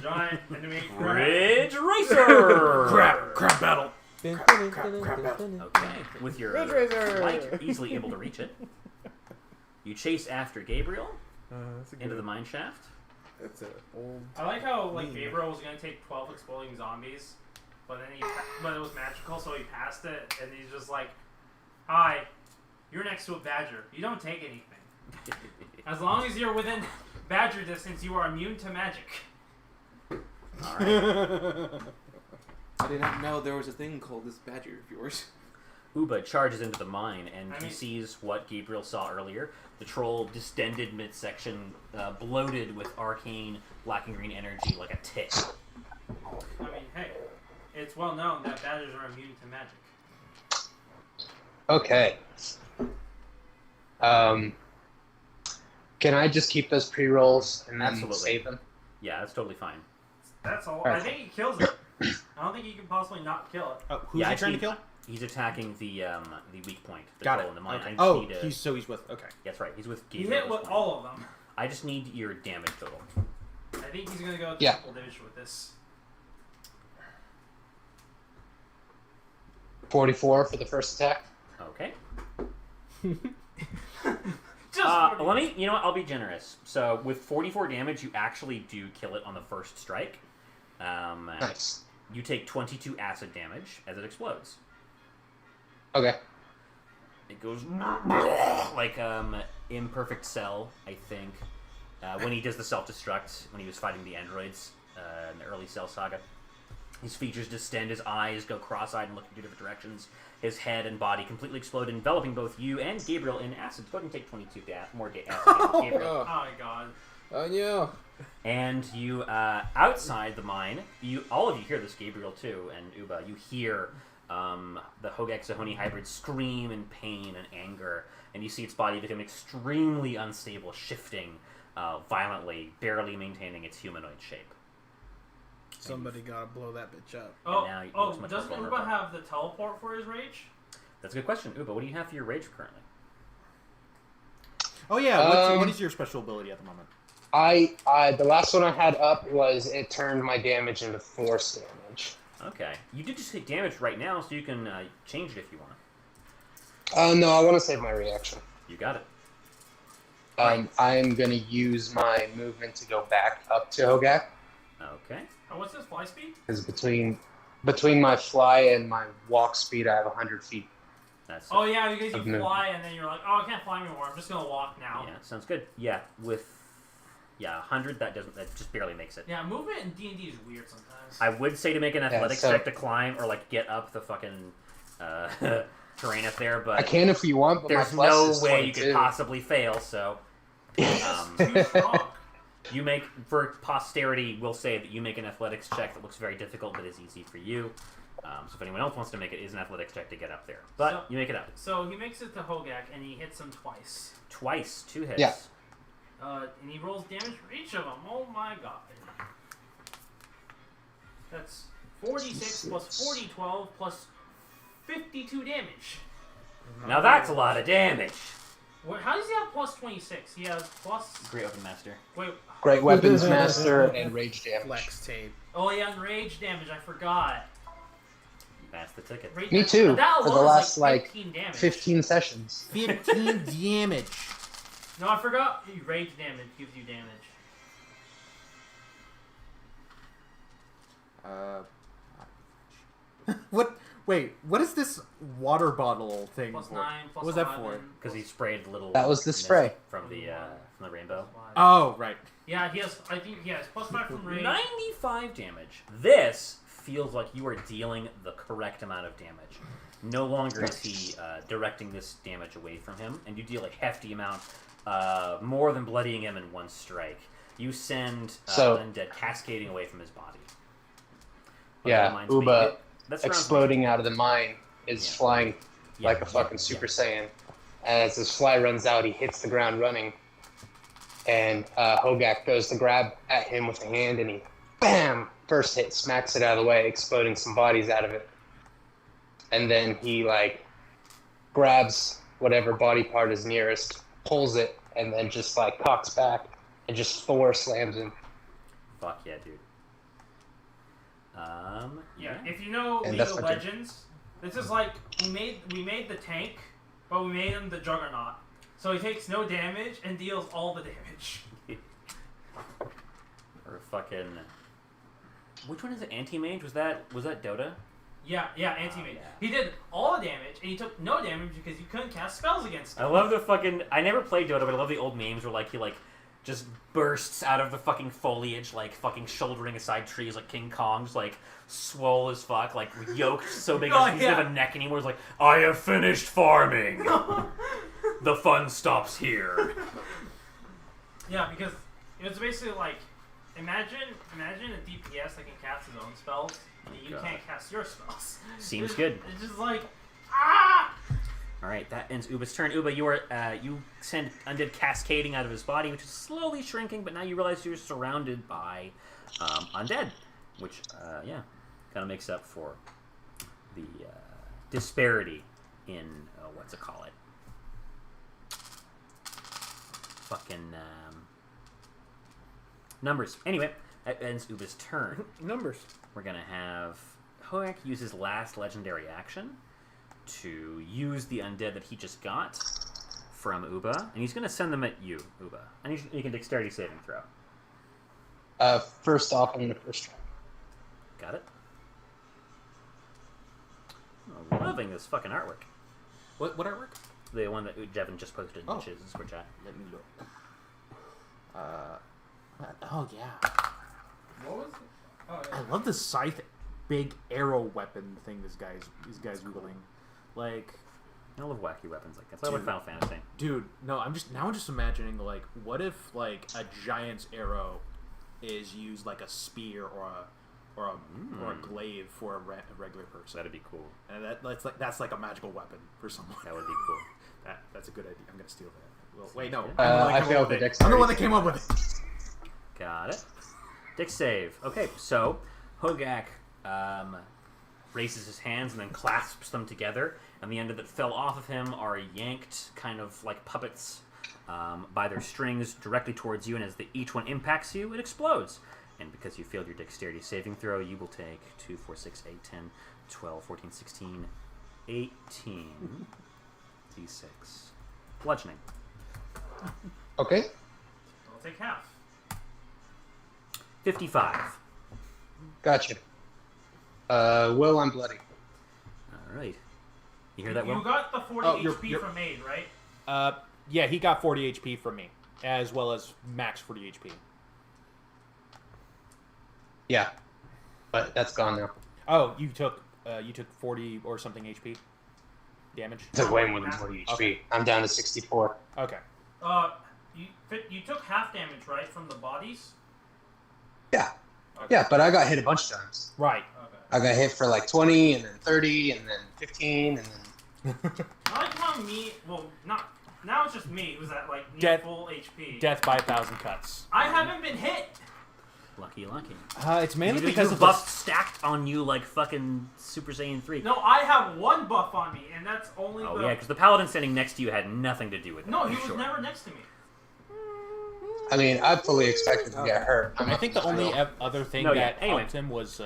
Giant enemy Ridge Racer! Crab battle. Okay, with your Ridge Racer! flight, you're easily able to reach it. You chase after Gabriel That's a into the mine shaft. That's an old. I like how Gabriel was gonna take 12 exploding zombies, but then but it was magical, so he passed it, and he's just like, "Hi, you're next to a badger. You don't take anything. As long as you're within badger distance, you are immune to magic." Alright. I did not know there was a thing called this badger of yours. Uba charges into the mine, and I he mean- sees what Gabriel saw earlier. The troll distended midsection, bloated with arcane black and green energy like a tick. I mean, hey, it's well known that badgers are immune to magic. Okay. Can I just keep those pre-rolls and then Absolutely. save them? Yeah, that's totally fine. That's all. Alright. I think he kills it. I don't think you can possibly not kill it. Oh, who's Yeah, he trying to actually, kill? He's attacking the weak point. The Got troll it. in the mine. Okay. I just Oh, need to- he's with. Okay. That's right. He's with He Gabriel. hit with all of them. I just need your damage total. I think he's gonna go Yeah. triple damage with this. 44 for the first attack. Okay. Just Let me. You know what? I'll be generous. So with 44 damage, you actually do kill it on the first strike. Nice. You take 22 acid damage as it explodes. Okay. It goes like Imperfect Cell, I think, when he does the self-destruct, when he was fighting the androids in the early Cell saga. His features distend, his eyes go cross-eyed and look in two different directions. His head and body completely explode, enveloping both you and Gabriel in acid. Go ahead and take 22 more acid damage, Gabriel. Oh my god. Oh no. And you, outside the mine, all of you hear this, Gabriel too, and Uba, you hear the Hogak Zahony hybrid scream in pain and anger, and you see its body become extremely unstable, shifting violently, barely maintaining its humanoid shape. Somebody gotta blow that bitch up. Oh, now it looks much more doesn't Uba vulnerable. have the teleport for his rage? That's a good question. Uba, what do you have for your rage currently? Oh yeah. What is your special ability at the moment? The last one I had up was it turned my damage into force damage. Okay. You did just take damage right now, so you can change it if you want. No, I want to save my reaction. You got it. I'm going to use my movement to go back up to Hogak. Okay. Oh, what's his fly speed? Because between my fly and my walk speed, I have 100 feet. That's Oh yeah, because Of you movement. fly and then you're like, oh, I can't fly anymore. I'm just gonna walk now. yeah, sounds good. Yeah, with 100, that just barely makes it. Yeah, movement in D&D is weird sometimes. I would say to make an athletics so- check to climb or like get up the fucking terrain up there, but I can if you want, but there's my plus no is way you 22. could possibly fail. So Too strong. you make, for posterity, we'll say that you make an athletics check that looks very difficult but is easy for you. So if anyone else wants to make it, is an athletics check to get up there. But So- you make it up So he makes it to Hogak and he hits him twice. twice, 2 hits. Yeah. And he rolls damage for each of them. Oh my god. That's 46 plus 40, 12 plus 52 damage. Now that's a lot of damage. What, how does he have plus 26? He has plus... Great Open Master. Wait. Great weapons master and rage damage. Flex tape. Oh, yeah, and rage damage. I forgot. That's the ticket. Rage Me damage- too, That for the alone is last, like like, 15 damage. 15 sessions. 15 damage. No, I forgot. Rage damage gives you damage. What Wait, what is this water bottle thing Plus for? 9, plus What was that 11. for? Because he sprayed little. That was the mist spray. from the rainbow. Oh, right. Yeah, he has. I think he has plus 5 from range. 95 damage. This feels like you are dealing the correct amount of damage. No longer is he directing this damage away from him, and you deal a hefty amount, more than bloodying him in one strike. You send undead cascading away from his body. But that Yeah, reminds me, Uba that surrounds exploding out of the mine is flying like a fucking Super Saiyan. And as his fly runs out, he hits the ground running. And Hogak goes to grab at him with a hand, and he, bam! First hit, smacks it out of the way, exploding some bodies out of it. And then he, like, grabs whatever body part is nearest, pulls it, and then just, like, cocks back, and just Thor slams him. Fuck yeah, dude. Yeah, if you know And League that's of what Legends, this is like we made the tank, but we made him the Juggernaut. So he takes no damage and deals all the damage. Or fucking... Which one is it? Anti-Mage? Was that Dota? Yeah, anti-mage. yeah. He did all the damage, and he took no damage because you couldn't cast spells against him. I love the fucking... I never played Dota, but I love the old memes where, like, he, like, just bursts out of the fucking foliage, like, fucking shouldering aside trees like King Kong, just, like, swole as fuck, like, yoked so big Oh, he doesn't have a neck anymore. He's like, I have finished farming! The fun stops here. Yeah, because it was basically like, imagine a DPS that can cast his own spells, and you can't cast your spells. Seems good. It's just like, ah! Alright, that ends Uba's turn. Uba, you send undead cascading out of his body, which is slowly shrinking, but now you realize you're surrounded by undead, which, kind of makes up for the disparity in, what's it call it? Fucking, numbers. Anyway, that ends Uba's turn. Numbers. We're gonna have Hogak use his last legendary action to use the undead that he just got from Uba, and he's gonna send them at you, Uba. And you can dexterity saving throw. First off, I'm going to first try. Got it? Oh, loving this fucking artwork. What artwork? The one that Devin just posted in the Discord chat. Let me look. Oh yeah. What was it? Oh, yeah. I love the scythe, big arrow weapon thing this guy's wielding. Like, I love wacky weapons like that. So I like Final Fantasy. dude, no, I'm just imagining, like, what if, like, a giant's arrow is used like a spear or a glaive for a regular person. That'd be cool. And that's like a magical weapon for someone. That would be cool. That's a good idea. I'm gonna steal that. Well, wait, no. I failed the dexterity. I'm the one that came up with it. Got it. Dex save. Okay, so Hogak raises his hands and then clasps them together, and the end that fell off of him are yanked, kind of like puppets, by their strings directly towards you, and as each one impacts you, it explodes. And because you failed your dexterity saving throw, you will take 2, 4, 6, 8, 10, 12, 14, 16, 18 d6 bludgeoning. Okay. I'll take half. 55. Gotcha. Will, I'm bloody. Alright. You hear that, Will? You got the 40 HP from Maid, right? Yeah, he got 40 HP from me, as well as max 40 HP. Yeah. But that's gone now. Oh, you took 40 or something HP damage. I took way more than 40 HP. Okay. I'm down to 64. Okay. You took half damage, right, from the bodies? Yeah. Okay. Yeah, but I got hit a bunch of times. Right. Okay. I got hit for like 20, and then 30, and then 15, and then... I like how now it's just me who's at like near Death- full HP. Death by 1,000 cuts. I haven't been hit. Lucky. It's mainly because you of buffs stacked on you like fucking Super Saiyan 3. No, I have one buff on me, and that's only Oh, the... yeah, because the paladin standing next to you had nothing to do with it. No, he I'm was sure. never next to me. I mean, I fully expected to get hurt. I think the only other thing that helped him was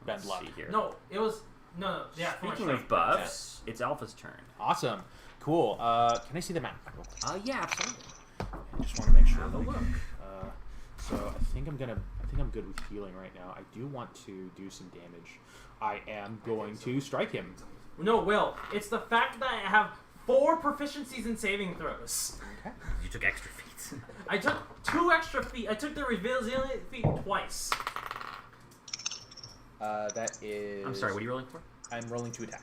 bad luck. See here. No, it was... No, yeah. for my Speaking strength. of buffs, it's Alpha's turn. Awesome. Cool. Can I see the map? Yeah, absolutely. I just want to make sure. Have a look. So I think I'm good with healing right now. I do want to do some damage. I am going to strike him. No, Will. It's the fact that I have 4 proficiencies in saving throws. Okay. You took extra feats. I took 2 extra feet. I took the resilient feat twice. That is. I'm sorry. What are you rolling for? I'm rolling to attack.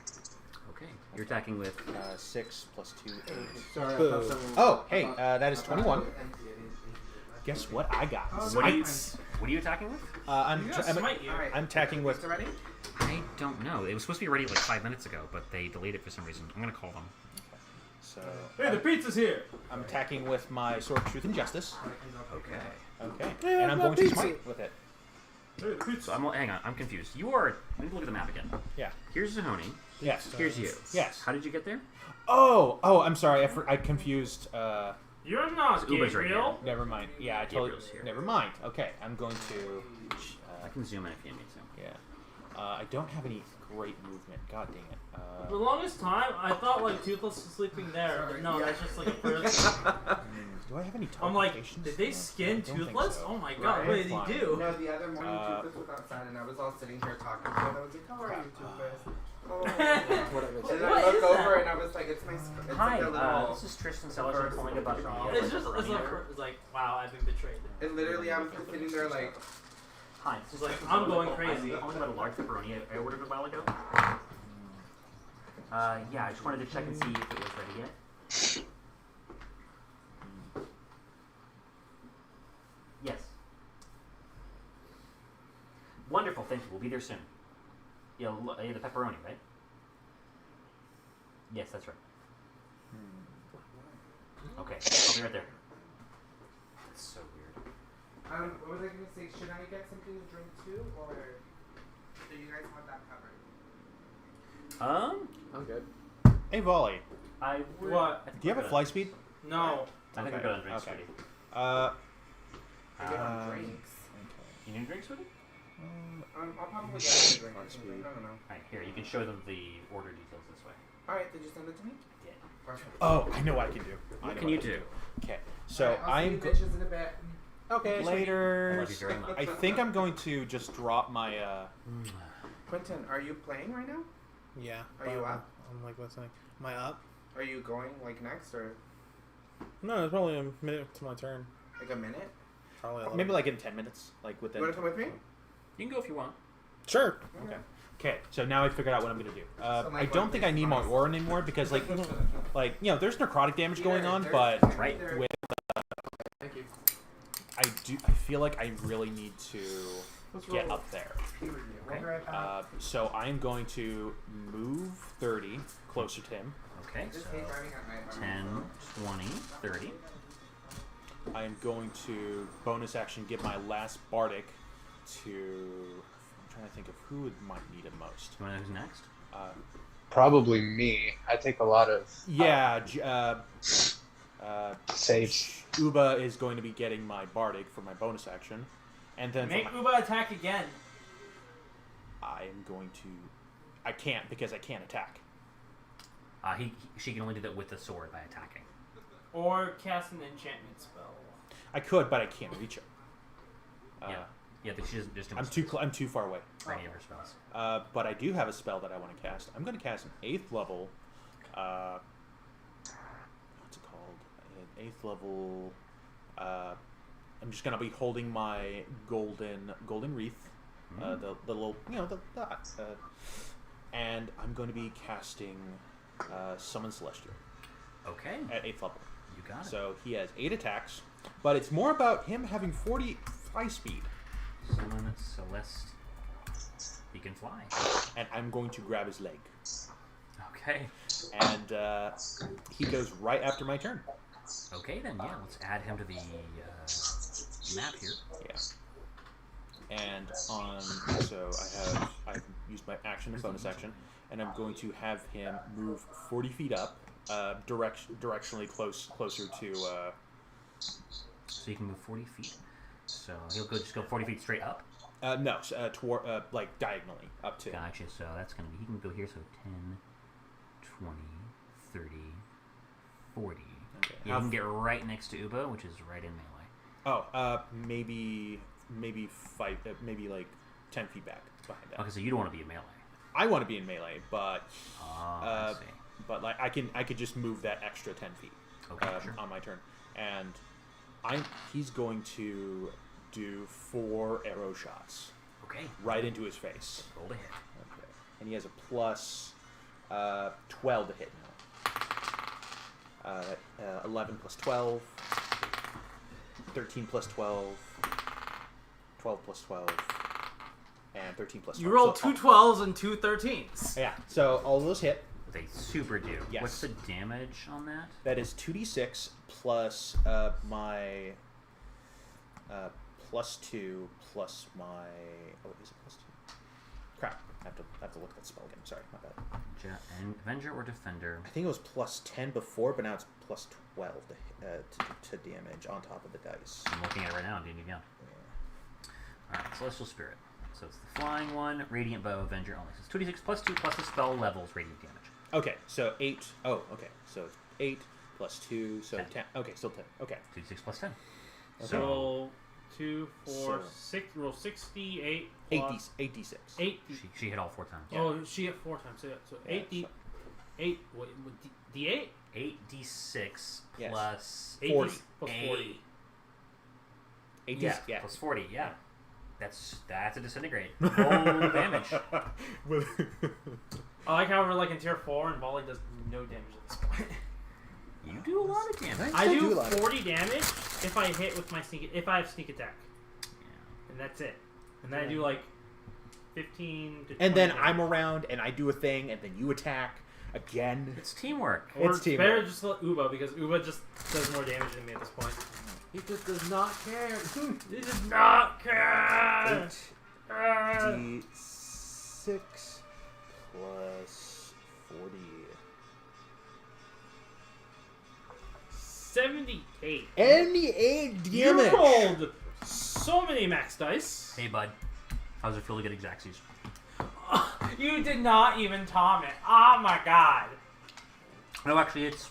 Okay. You're attacking with 6 plus 2. 8. Sorry, I thought someone- Oh, hey, that is 21. Guess what I got? What are you attacking with? I'm Smite you. Alright. I'm attacking with. Ready? I don't know. It was supposed to be ready like 5 minutes ago, but they delayed it for some reason. I'm gonna call them. So Hey, the pizza's here. I'm attacking with my sword of truth and justice. Okay. Okay, Yeah, and I'm my going to pizza. smite with it. Hey, the pizza. So hang on. I'm confused. You are. Let me look at the map again. Yeah. Here's Zahony. Yes. Here's you. Yes. How did you get there? Oh, I'm sorry. I confused. You're not So Uber's right Gabriel. Never mind. Yeah, I totally. Gabriel's here. Never mind. Okay, I'm going to. I can zoom in if you need me to. Yeah. I don't have any great movement. God dang it. For the longest time, I thought like Toothless was sleeping there, but no, that's just like a person. Do I have any? I'm like, teleportations? did they No, skin I don't think Toothless? so. Oh my god, what did he Fine. do? No, the other morning Uh, Toothless was outside and I was all sitting here talking to him. I was like, how are you, Toothless? Oh. Whatever. And What I look is over that? and I was like, it's my it's Hi, like a little... this is Tristan Sellers calling about the It's just, it's like, wow, I've been betrayed. And literally I was just sitting there like... Hi, this is Like, I'm going I'm crazy. calling about a large pepperoni I ordered a while ago. Yeah, I just wanted to check and see if it was ready yet. Yes. Wonderful, thank you. We'll be there soon. Yeah, the pepperoni, right? Yes, that's right. Okay, I'll be right there. That's so weird. What was I going to say? Should I get something to drink too? Or do you guys want that covered? I'm good. Hey, Volley. I would, What? I think Do you have we're a good. fly speed? No. I think we're good on drinks, Okay. sweetie. I get on drinks. You need drinks, sweetie? I'll probably get a drink or something. I don't know. Alright, here, you can show them the order details this way. Alright, did you send it to me? Yeah. Perfect. Oh, I know what I can do. What can you do? Okay, so Alright, I'll see you I'm bitches in a bit. okay I later. love you very much. I think I'm going to just drop my. Quentin, are you playing right now? Yeah. Are you up? I'm like, what's like, am I up? Are you going like next or No, it's probably a minute to my turn. like a minute? Probably. A Maybe like in 10 minutes, like within. You want to come with me? You can go if you want. Sure. Okay. Okay, so now I figured out what I'm gonna do. So, like, I don't what think I need my makes aura anymore because, like, there's necrotic damage going on, There's- but Right. there- with Thank you. I feel like I really need to get up there. Okay. We'll be right back. So I'm going to move 30 closer to him. Okay, I so just hate driving at night by 10, myself. 20, 30. I am going to bonus action give my last bardic to. I'm trying to think of who might need it most. Do you want to know who's next? Probably me. I take a lot of saves. Uba is going to be getting my bardic for my bonus action, and then for Make my, Uba attack again. I am going to. I can't because I can't attack. She can only do that with the sword by attacking. Or cast an enchantment spell. I could, but I can't reach her. Yeah, but she doesn't just do I'm too far away. for any of her spells. But I do have a spell that I want to cast. I'm going to cast an 8th level. What's it called? An 8th level. I'm just going to be holding my golden wreath. The little, and I'm going to be casting Summon Celestial Okay, at 8th level. you got it. So he has 8 attacks, but it's more about him having 40 fly speed. Summon Celeste. He can fly. And I'm going to grab his leg. Okay. And he goes right after my turn. Okay, then, yeah, let's add him to the map here. Yeah. And so I've used my action and bonus action, and I'm going to have him move 40 feet up, directionally closer to. So you can move 40 feet. So he'll just go 40 feet straight up. No, toward like diagonally up to. Gotcha. So that's gonna be. He can go here. So 10, 20, 30, 40. Okay. Yeah, you can get right next to Uba, which is right in melee. Maybe five, maybe like 10 feet back behind that. Okay, so you don't want to be in melee. I want to be in melee, but I see. but like I could just move that extra 10 feet Sure. on my turn, and he's going to do 4 arrow shots. Okay. Right into his face. Roll to hit. Okay. And he has a plus 12 to hit now. 11 plus 12. 13 plus 12. 12 plus 12. And 13 plus 12. You rolled So 2 12s and 2 13s. Yeah, so all of those hit. With a super do. Yes. What's the damage on that? That is 2d6 plus my plus 2 plus my... Oh, is it plus 2? Crap. I have to look at that spell again. Sorry, my bad. Avenger or Defender? I think it was plus 10 before, but now it's plus 12 to damage on top of the dice. I'm looking at it right now. I'm getting it down. Alright, Celestial Spirit. So it's the flying one, Radiant Bow, Avenger only. So it's 2d6 plus 2 plus the spell level's radiant damage. Okay, so 8. Oh, okay. So 8 plus 2, so 10. 10. Okay, still 10. Okay. 2d6 plus 10. Okay. So roll 2, 4, So- 6. Roll 68 8d, plus 8d6. 8. She hit all 4 times. Yeah. Oh, she hit 4 times. So Yeah, 8 d 8. What, d8? 8d6 Yes. plus 8 40. plus 40. 8d, Yeah, yeah. plus 40, yeah. That's a disintegrate. Roll damage. I like how we're like in tier 4 and volley does no damage at this point. You do a lot of damage. I do a lot of 40 damage if I hit with my if I have sneak attack, and that's it. And then I do like 15 to 20 And then damage. I'm around and I do a thing and then you attack again. It's teamwork. Or It's it's teamwork. better just let Uba because Uba just does more damage than me at this point. He just does not care. He does not care. 8d6 plus 40. 78. 88 You damage! rolled so many max dice. Hey, bud. How's it feel to get Exacxies? You did not even tom it. Oh my god. No, actually, it's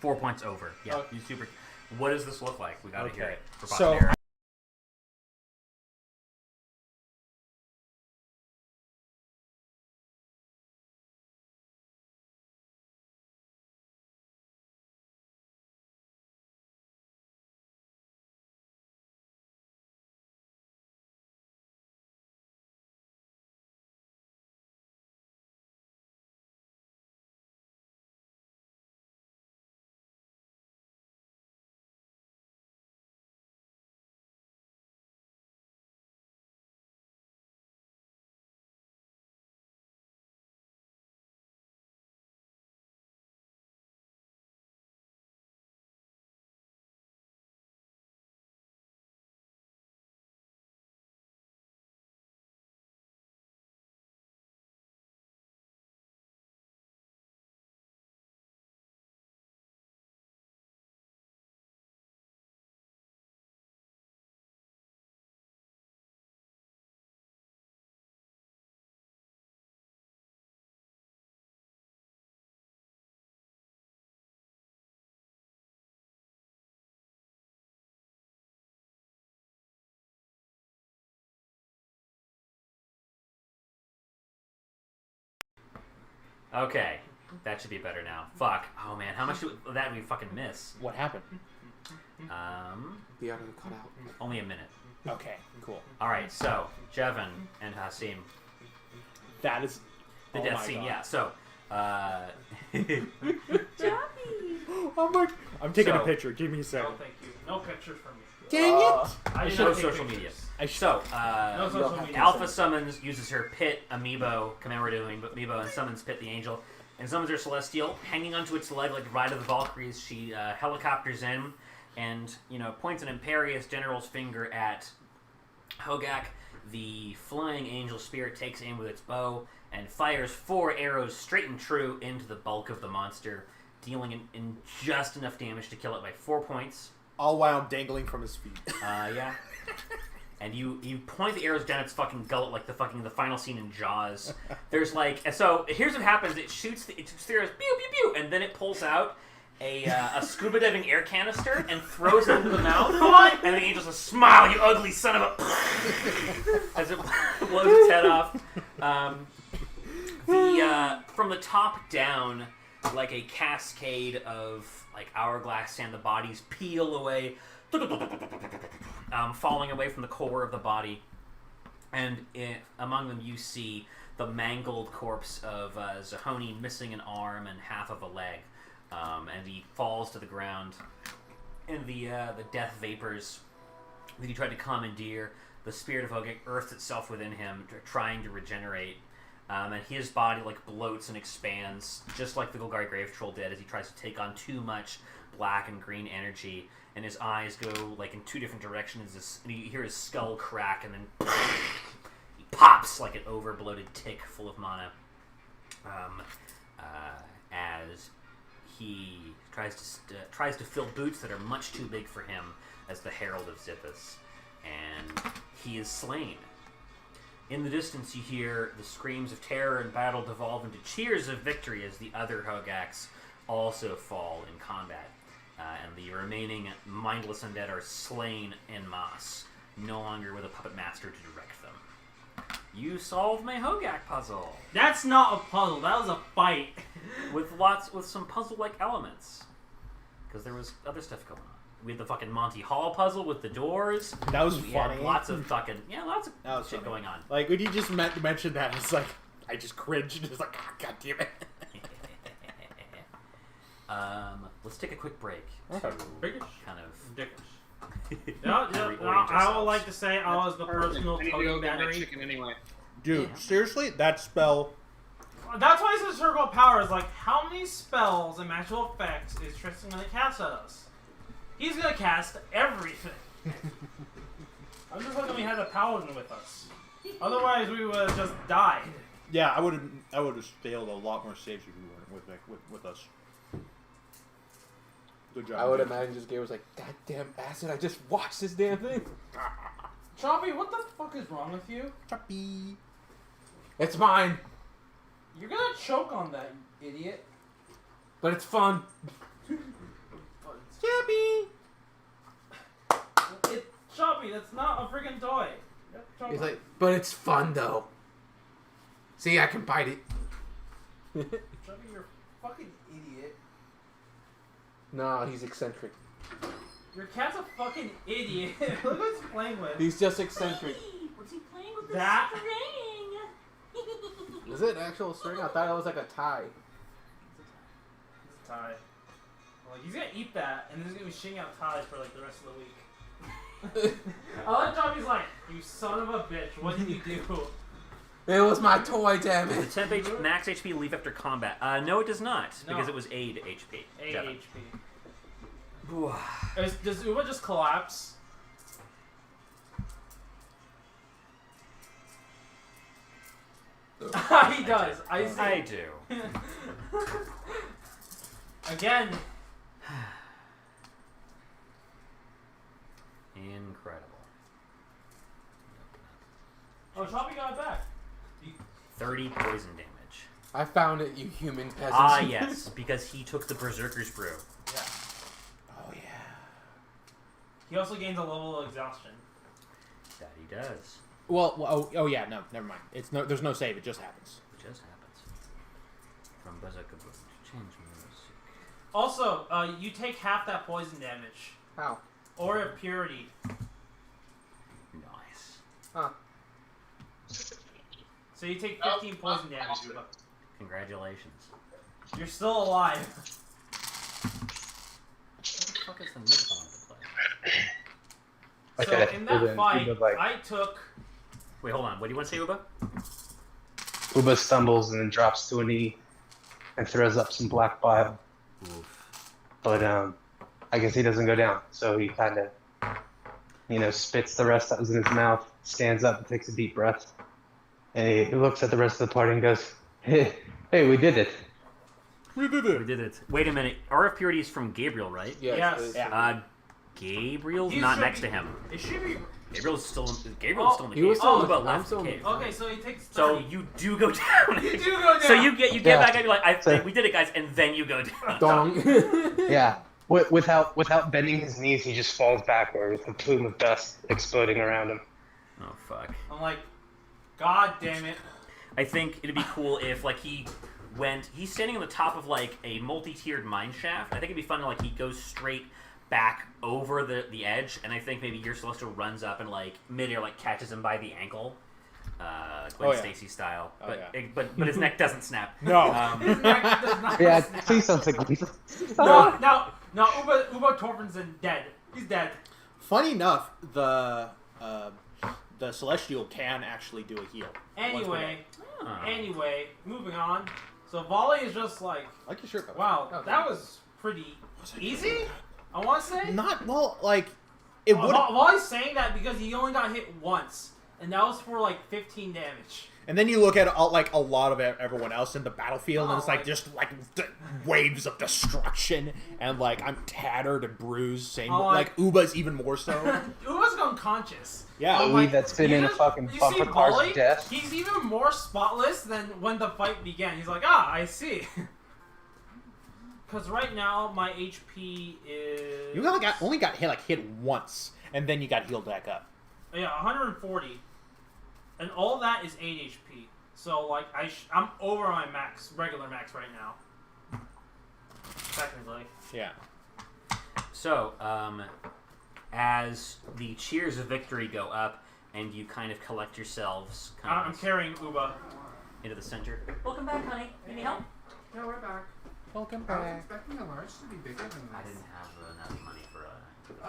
4 points over. Yeah, Okay. you super. What does this look like? We gotta hear Okay. it for So- posterity. Okay, that should be better now. Fuck. Oh man, how much of that did we fucking miss? What happened? The audio cut out. Only a minute. Okay, cool. All right, so Jevin and Hasim, That is the oh death my scene. God. Yeah. So, I'm taking a So- picture. Give me a No, second. thank you. No pictures from me. Dang it! I no should social media. I So, No social media. Alpha summons uses her pit amiibo, commemorative amiibo, and summons Pit the Angel, and summons her Celestial, hanging onto its leg like Ride of the Valkyries. She helicopters in, and points an imperious general's finger at Hogak. The flying angel spirit takes aim with its bow and fires 4 arrows straight and true into the bulk of the monster, dealing in just enough damage to kill it by 4 points. All while I'm dangling from his feet. Yeah. And you point the arrows down its fucking gullet like the final scene in Jaws. There's so here's what happens: it shoots the arrows, pew pew pew, and then it pulls out, a scuba diving air canister and throws it into the mouth. And the angel's a smile, you ugly son of a... as it blows its head off. From the top down, like a cascade of like hourglass sand, the bodies peel away, falling away from the core of the body. And among them you see the mangled corpse of Zahony, missing an arm and half of a leg. And he falls to the ground. And the death vapors that he tried to commandeer, the spirit of Hogak earths itself within him, trying to regenerate. And his body like bloats and expands, just like the Golgari Grave Troll did, as he tries to take on too much black and green energy. And his eyes go like in two different directions, and you hear his skull crack, and then he pops like an overbloated tick full of mana. As he tries to fill boots that are much too big for him as the Herald of Zippus, and he is slain. In the distance, you hear the screams of terror and battle devolve into cheers of victory as the other Hogaks also fall in combat. And the remaining mindless undead are slain en masse, no longer with a puppet master to direct them. You solved my Hogak puzzle. That's not a puzzle. That was a fight. with some puzzle-like elements. Because there was other stuff going on. We had the fucking Monty Hall puzzle with the doors. That was we funny. Had lots of fucking lots of shit funny. going on. Like when you just mentioned that, it's like I just cringed. It's like, God damn it. Let's take a quick break. Okay. Kind of ridiculous. I would like to say I was the personal totem battery. Anyway. Dude, seriously, that spell. That's why it's a circle of power. Is like how many spells and magical effects is Tristan going to cast at us? He's going to cast everything. I'm just hoping we had a paladin with us. Otherwise, we would have just died. Yeah, I would have failed a lot more saves if you weren't with us. Good job. I would imagine just Gabe was like, "God damn bastard! I just watched this damn thing." Choppy, what the fuck is wrong with you? Choppy. It's mine, You're gonna choke on that, you idiot. but it's fun. Choppy! Choppy, that's not a freaking toy. He's like, but it's fun though. See, I can bite it. Choppy, you're a fucking idiot. No, he's eccentric. Your cat's a fucking idiot. Look what he's playing with. He's just eccentric. What's he playing with That- the string? Is it an actual string? I thought it was like a tie. It's a tie. Like, he's gonna eat that, and then he's gonna be shitting out ties for like the rest of the week. I like Choppy's like, you son of a bitch, what did you do? It was my toy, damn The it. temp max HP leave after combat. No, it does not, because No. it was aid HP. 8 Devin. HP. Does Uba just collapse? He does. I see. I do. Again. Incredible. Oh, Choppy got it back. 30 poison damage. I found it, you human peasants. Ah, yes, because he took the Berserker's Brew. Yeah. Oh yeah. He also gains a level of exhaustion. That he does. Well, oh yeah, no, never mind. There's no save. It just happens. It just happens. From Berserker Brew to change music. Also, you take half that poison damage. How? Or a purity. Nice. Huh. So you take 15 poison damage. Uba. Congratulations. You're still alive. What the fuck is the mid on to play? Okay, So in that Uba- fight, Uba, like- I took... Wait, hold on. What do you want to say, Uba? Uba stumbles and then drops to a knee and throws up some black bile. Oof. But I guess he doesn't go down, so he kind of, spits the rest that was in his mouth, stands up and takes a deep breath, and he looks at the rest of the party and goes, "Hey, we did it." We did it. Wait a minute. RF Purity is from Gabriel, right? Yes. Yes. it is. Yeah. Gabriel's He not should next be- to him. It should be. Gabriel's still in the He cave. was still in the Uba cave. left I'm still the in cave. Okay, so he takes 30. So you do go down. You do go down. So you get Yeah. back and you're like, So- we did it, guys, and then you go down. Dong. Yeah. Without bending his knees, he just falls backward with a plume of dust exploding around him. Oh fuck. I'm like, God damn it. I think it'd be cool if like he's standing on the top of like a multi-tiered mine shaft. I think it'd be fun to like he goes straight back over the edge, and I think maybe your Celestial runs up and like midair like catches him by the ankle, Gwen Oh, yeah. Stacy style. Oh, But yeah. but his neck doesn't snap. No. His neck does not Yeah, snap. please don't think Lethal. No, Uba Torbenson dead. He's dead. Funny enough, the Celestial can actually do a heal. Anyway, moving on. So Volley is just like, I like your shirt. by the way. wow, that was pretty easy. I want to say. Not well, like it would. Volley's saying that because he only got hit once, and that was for like 15 damage. And then you look at like a lot of everyone else in the battlefield, and it's like like- just like waves of destruction, and like I'm tattered and bruised. Same, Oh, like Uba's even more so. Uba's unconscious. Yeah. I'm Louis like, that's been you in a just- fucking you bumper see cars Volley? of death. He's even more spotless than when the fight began. He's like, I see. Because right now my HP is You only got hit once, and then you got healed back up. yeah 140, and all that is 8 HP. So like I'm over my regular max right now. Technically. Yeah. So, as the cheers of victory go up, and you kind of collect yourselves I'm carrying Uba. into the center. Welcome back, honey. Any help? No, we're back. Welcome I was expecting a large to be bigger than this. I didn't have enough money for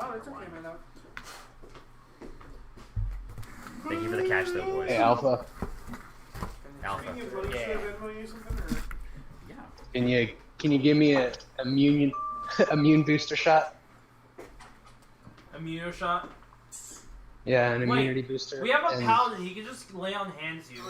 Oh, it's okay, my love. Thank you for the catch, though, boys. Hey, Alpha, Alpha. Yeah. can you give me a immune immune booster shot? Immuno shot. Yeah, an Wait, immunity booster. We have a and paladin. He can just lay on hands you.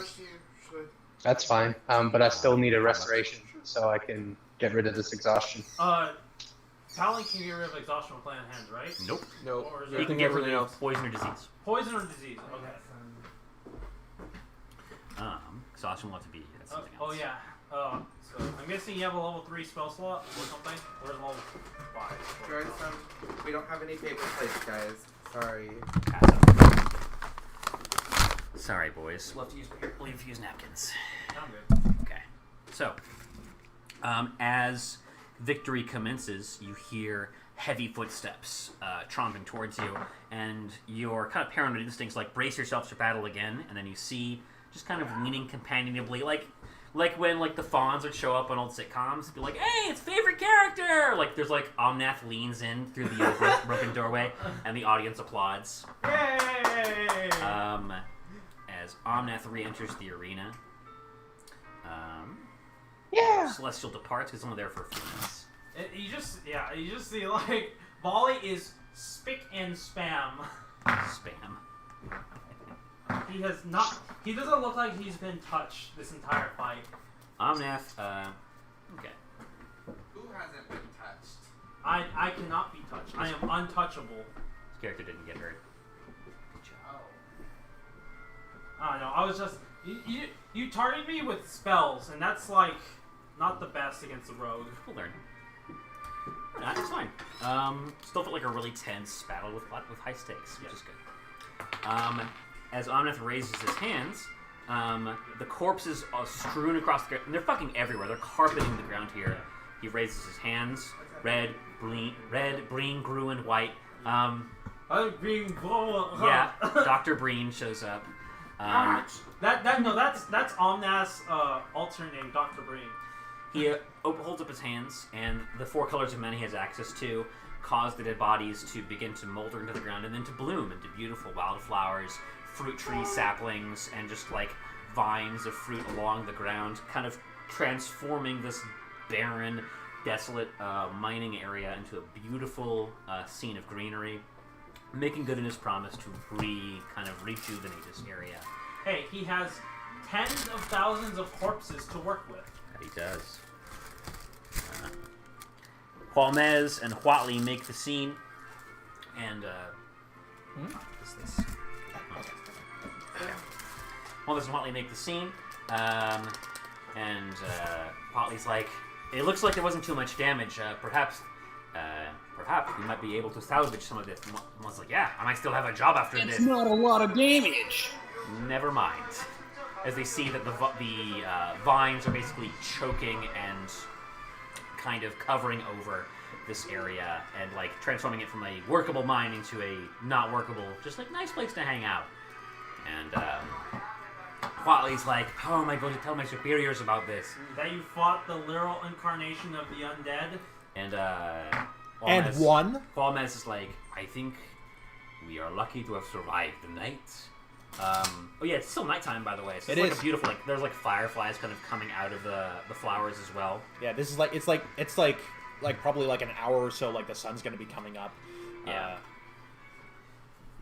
That's fine. But I still need a restoration so I can get rid of this exhaustion. Paladin can get rid of exhaustion with lay on hands, right? Nope. Nope. Or is You it can get rid of poison or disease. poison or disease? Okay. Exhaustion will have to be something else. Oh yeah. So I'm guessing you have a level 3 spell slot or something. Or is it level 5? Guys, we don't have any paper plates, guys. Sorry. Sorry, boys. We'll have to use napkins. I'm good. Okay. So, as victory commences, you hear heavy footsteps tromping towards you, and your kind of paranoid instincts like brace yourselves for battle again, and then you see just kind of leaning companionably, like when like the fawns would show up on old sitcoms, be like, "Hey, it's favorite character!" Like there's like Omnath leans in through the broken doorway, and the audience applauds. Yay! As Omnath re-enters the arena, Celestial departs because he's only there for a few minutes. You just see like Volley is spick and spam. Spam. He doesn't look like he's been touched this entire fight. Omnath, okay. Who hasn't been touched? I cannot be touched. I am untouchable. His character didn't get hurt. Good job. Oh. I don't know. I was just you targeted me with spells, and that's like not the best against the rogue. We'll learn. It's fine. Still felt like a really tense battle with high stakes, which is good. As Omnath raises his hands, the corpses are strewn across the ground, and they're fucking everywhere. They're carpeting the ground here. He raises his hands, red, green, green, white. Green. Yeah, Dr. Breen shows up. That's Omnath's alternate name, Dr. Breen. He holds up his hands, and the 4 colors of mana he has access to cause the dead bodies to begin to molder into the ground and then to bloom into beautiful wildflowers, fruit tree saplings, and just like vines of fruit along the ground, kind of transforming this barren, desolate mining area into a beautiful scene of greenery, making good in his promise to kind of rejuvenate this area. Hey, he has tens of thousands of corpses to work with. He does. Juarmez and Huatli make the scene. And what's this? Well, does Motley make the scene? And Motley's like, it looks like there wasn't too much damage. Perhaps we might be able to salvage some of this. Motley's like, yeah, I might still have a job after this. It's not a lot of damage. Never mind. As they see that the vines are basically choking and kind of covering over this area and like transforming it from a workable mine into a not workable, just like nice place to hang out. And Watley's like, how am I going to tell my superiors about this? That you fought the literal incarnation of the undead. And won? Falmez is like, I think we are lucky to have survived the night. Oh yeah, it's still nighttime, by the way. So it's like a beautiful, like there's like fireflies kind of coming out of the flowers as well. Yeah, this is like it's like probably like an hour or so. Like the sun's gonna be coming up. Yeah.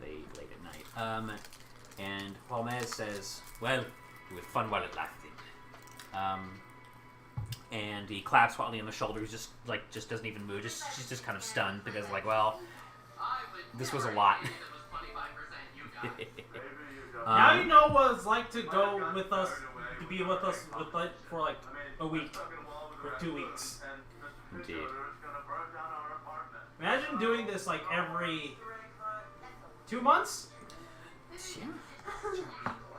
Late at night. And Palmez says, "Well, it was fun while it lasted." And he claps Watley on the shoulder. He's just doesn't even move. She's just kind of stunned because like, well, this was a lot. Now you know what it's like to go with us, to be with us for like a week or 2 weeks. Indeed. Imagine doing this like every 2 months.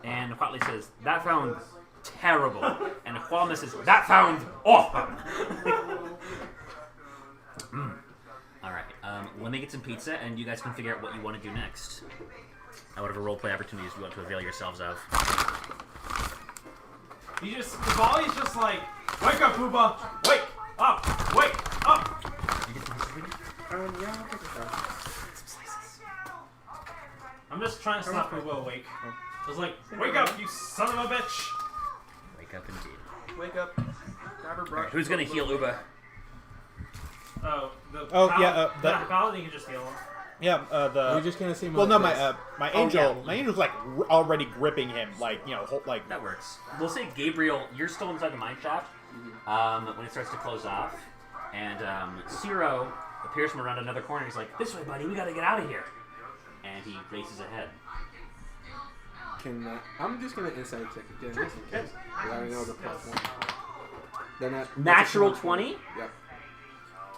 And Watley says, "That sounds terrible." And Juan says, "That sounds awesome." All right. Let me get some pizza, and you guys can figure out what you want to do next. Whatever roleplay opportunities you want to avail yourselves of. Kavali's just like, wake up, Booba! Wake up! Wake up! I'm just trying to slap Booba awake. I was like, wake up, you son of a bitch! Wake up indeed. Wake up. Grab her brush. Right, who's gonna heal Uba? The paladin can just heal him. Yeah, We're just gonna see. Well, no, my angel's like already gripping him, like like that works. We'll say Gabriel, you're still inside the mine shaft when it starts to close off, and Ciro appears from around another corner. He's like, "This way, buddy. We gotta get out of here." And he races ahead. I'm just gonna insight check again, just in case. I already know the +1. They're not Natural 20. Yep.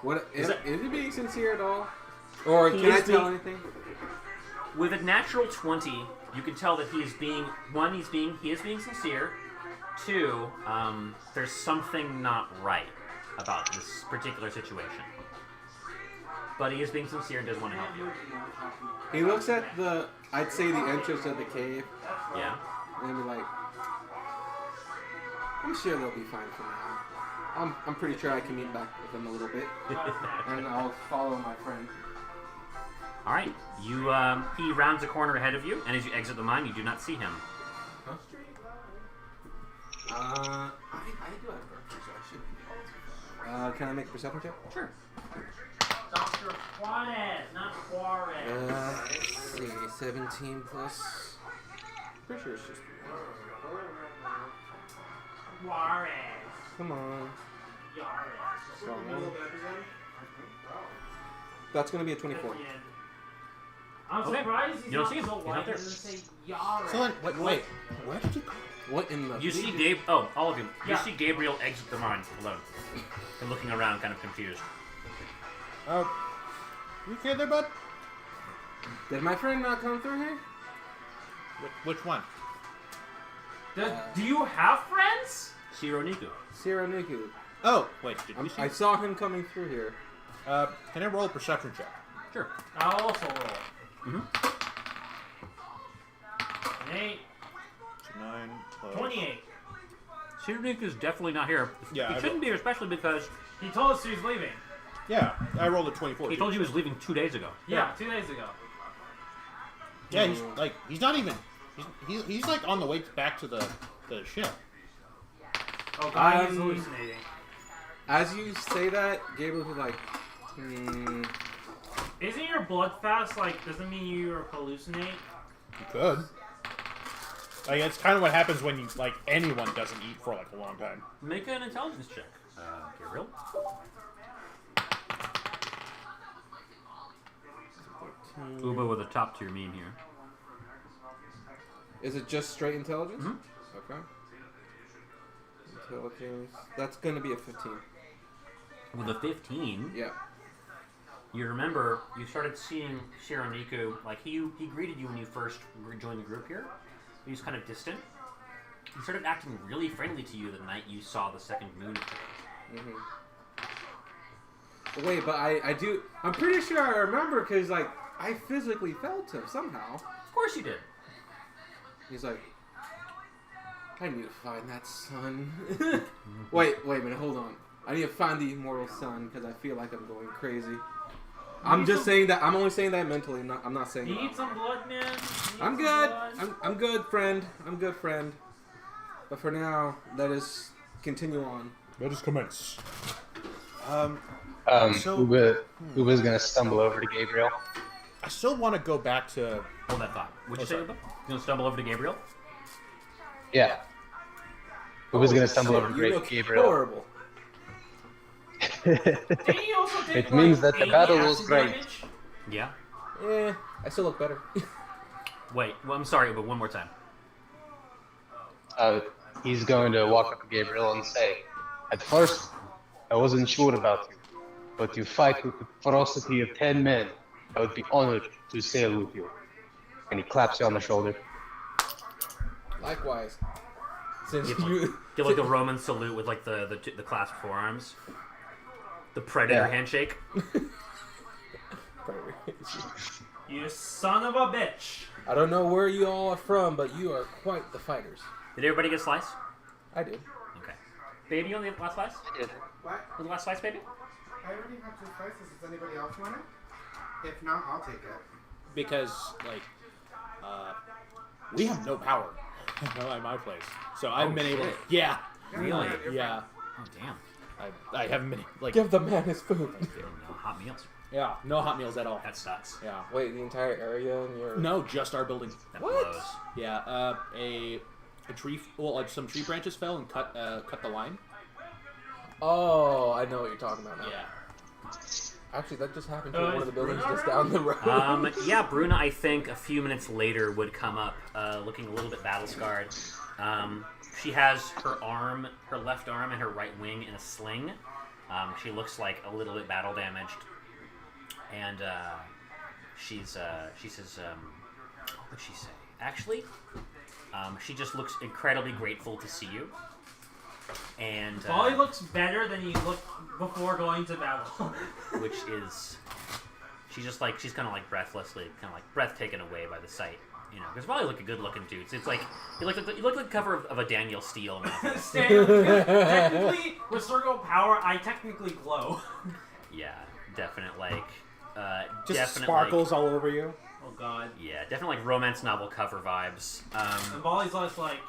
What is it being sincere at all? Or can I tell anything? With a natural 20, you can tell that he is being sincere. 2, there's something not right about this particular situation. But he is being sincere and does want to help you. He looks at I'd say the entrance of the cave. Yeah. And be like, I'm sure they'll be fine for now. I'm pretty sure I can meet back with them a little bit. And I'll follow my friend. All right, he rounds a corner ahead of you, and as you exit the mine, you do not see him. Huh? I do have purpose, so I should be able to. Can I make a perception check? Sure. Dr. Juarez, not Juarez. Let's see, 17 plus. Pretty sure it's just Juarez. Come on. Juarez. That's gonna be a 24. I'm surprised he's You don't not see him. so He's white not there. and say Yarez. So wait, where did you? What in the? You see all of you. You Yeah. see Gabriel exit the mine alone, and looking around, kind of confused. You okay there, bud? Did my friend not come through here? Which one? Do you have friends? Shironiku. Sironiku. Oh, wait, did you see? I saw him coming through here. Can I roll a perception check? Sure. I'll also roll. Mm-hmm. 8, 9 plus 28. Shironiku is definitely not here. Yeah, he shouldn't be here, especially because He told us he was leaving. Yeah, I rolled a 24. he told you he was leaving 2 days ago. Yeah, 2 days ago. Yeah, he's not even. He's like on the way back to the ship. Oh God, he's hallucinating. As you say that, Gabriel was like, Isn't your blood fast like doesn't mean you hallucinate? You could. Like it's kind of what happens when you anyone doesn't eat for like a long time. Make an intelligence check, Gabriel. Uba with a top tier meme here. Is it just straight intelligence? Mm-hmm. Okay. Intelligence. That's gonna be a 15. With a 15, Yeah. you remember you started seeing Shironiku, like he greeted you when you first joined the group here. He was kind of distant. He started acting really friendly to you the night you saw the second moon. Mm-hmm. Wait, but I'm pretty sure I remember because, like, I physically felt him somehow. Of course you did. He's like, I need to find that sun. wait a minute, hold on. I need to find the immortal sun because I feel like I'm going crazy. I'm just saying that. I'm only saying that mentally. I'm not saying. You need some blood, man. I'm good. I'm good, friend. I'm good, friend. But for now, let us continue on. Let us commence. Uba's gonna stumble over to Gabriel. I still want to go back to... Hold that thought. What'd you say, Uba? You gonna stumble over to Gabriel? Yeah. Uba's gonna stumble over You to look Gabriel. horrible. Didn't he also take, It means that the 80 battle was acid great. damage? Yeah. I still look better. Wait, well, I'm sorry, but one more time. He's going to walk up to Gabriel and say, "At first, I wasn't sure about you, but you fight with the ferocity of 10 men. I would be honored to sail with you." And he claps you on the shoulder. Likewise. Since Give like the Roman salute with like the clasped forearms. The predator handshake. You son of a bitch. I don't know where you all are from, but you are quite the fighters. Did everybody get a slice? I did. Okay. Baby, you on the last slice? I did. What? The last slice, baby? I already have 2 slices. Does anybody else want it? If not, I'll take it. Because, like, we have no power at my place. So I've been able to... Yeah. Really? Yeah. Oh, damn. I haven't been... Like, Give the man his food. No hot meals. yeah, no hot meals at all. That sucks. Yeah. Wait, the entire area in your... No, just our building. That What? blows. Yeah, a tree... Well, like, some tree branches fell and cut the line. Oh, I know what you're talking about now. Yeah. Actually, that just happened to one of the buildings Bruna just down the road. Yeah, Bruna, I think, a few minutes later would come up, looking a little bit battle-scarred. She has her left arm and her right wing in a sling. She looks like a little bit battle-damaged. And she says, what would she say? Actually, she just looks incredibly grateful to see you. And Molly looks better than he looked before going to battle. which is, she's kind of like breathlessly, kind of like breath taken away by the sight, you know. Because Molly look a good-looking dude. So it's like you look like the cover of a Daniel Steele novel. Technically, with circle power, I technically glow. Yeah, definite like, Just definite, sparkles like, all over you. Oh god. yeah, definitely like romance novel cover vibes. And Molly's just like,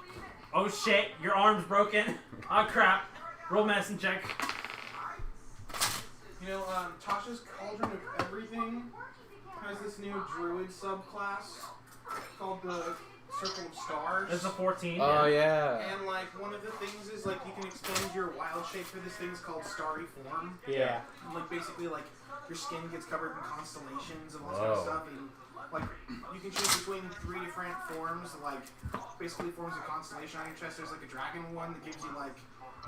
oh shit, your arm's broken. Oh crap. Roll medicine check. You know, Tasha's Cauldron of Everything has this new druid subclass called the Circle of Stars. It's a 14. Oh, yeah. And, like, one of the things is, like, you can expend your wild shape for this thing's called Starry Form. Yeah. And, like, basically, like, your skin gets covered in constellations and all this kind of stuff. And, like, you can choose between 3 different forms, like, basically forms of constellation on your chest. There's, like, a dragon one that gives you, like,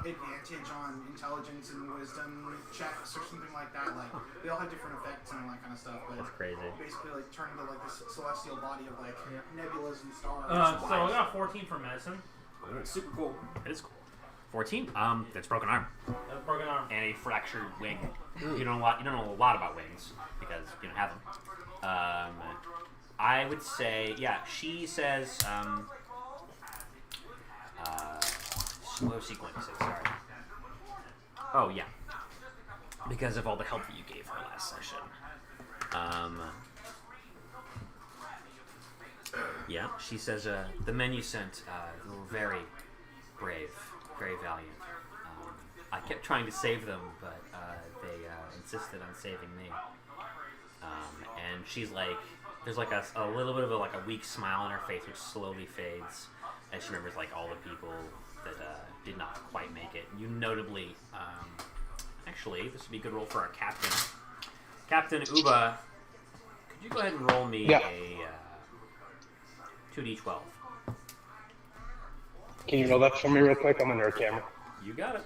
advantage on intelligence and wisdom checks or something like that. Like, they all have different effects and all that kind of stuff. But That's crazy. basically, like, turn into, like, this celestial body of, like, nebulas and stars. So I got 14 for medicine. It's super cool. It is cool. 14. That's broken arm That's broken arm. and a fractured wing. You don't know a lot about wings because you don't have them. I would say, yeah. She says, what was she going to say? Sorry. Oh yeah. Because of all the help that you gave her last session. Yeah. She says, the men you sent were very brave, very valiant. I kept trying to save them, but they insisted on saving me. And she's like, there's like a little bit of a weak smile on her face, which slowly fades as she remembers like all the people that did not quite make it. You notably, actually, this would be a good role for our captain. Captain Uba, could you go ahead and roll me Yeah. a 2d12. Can you roll that for me real quick? I'm under a camera. You got it.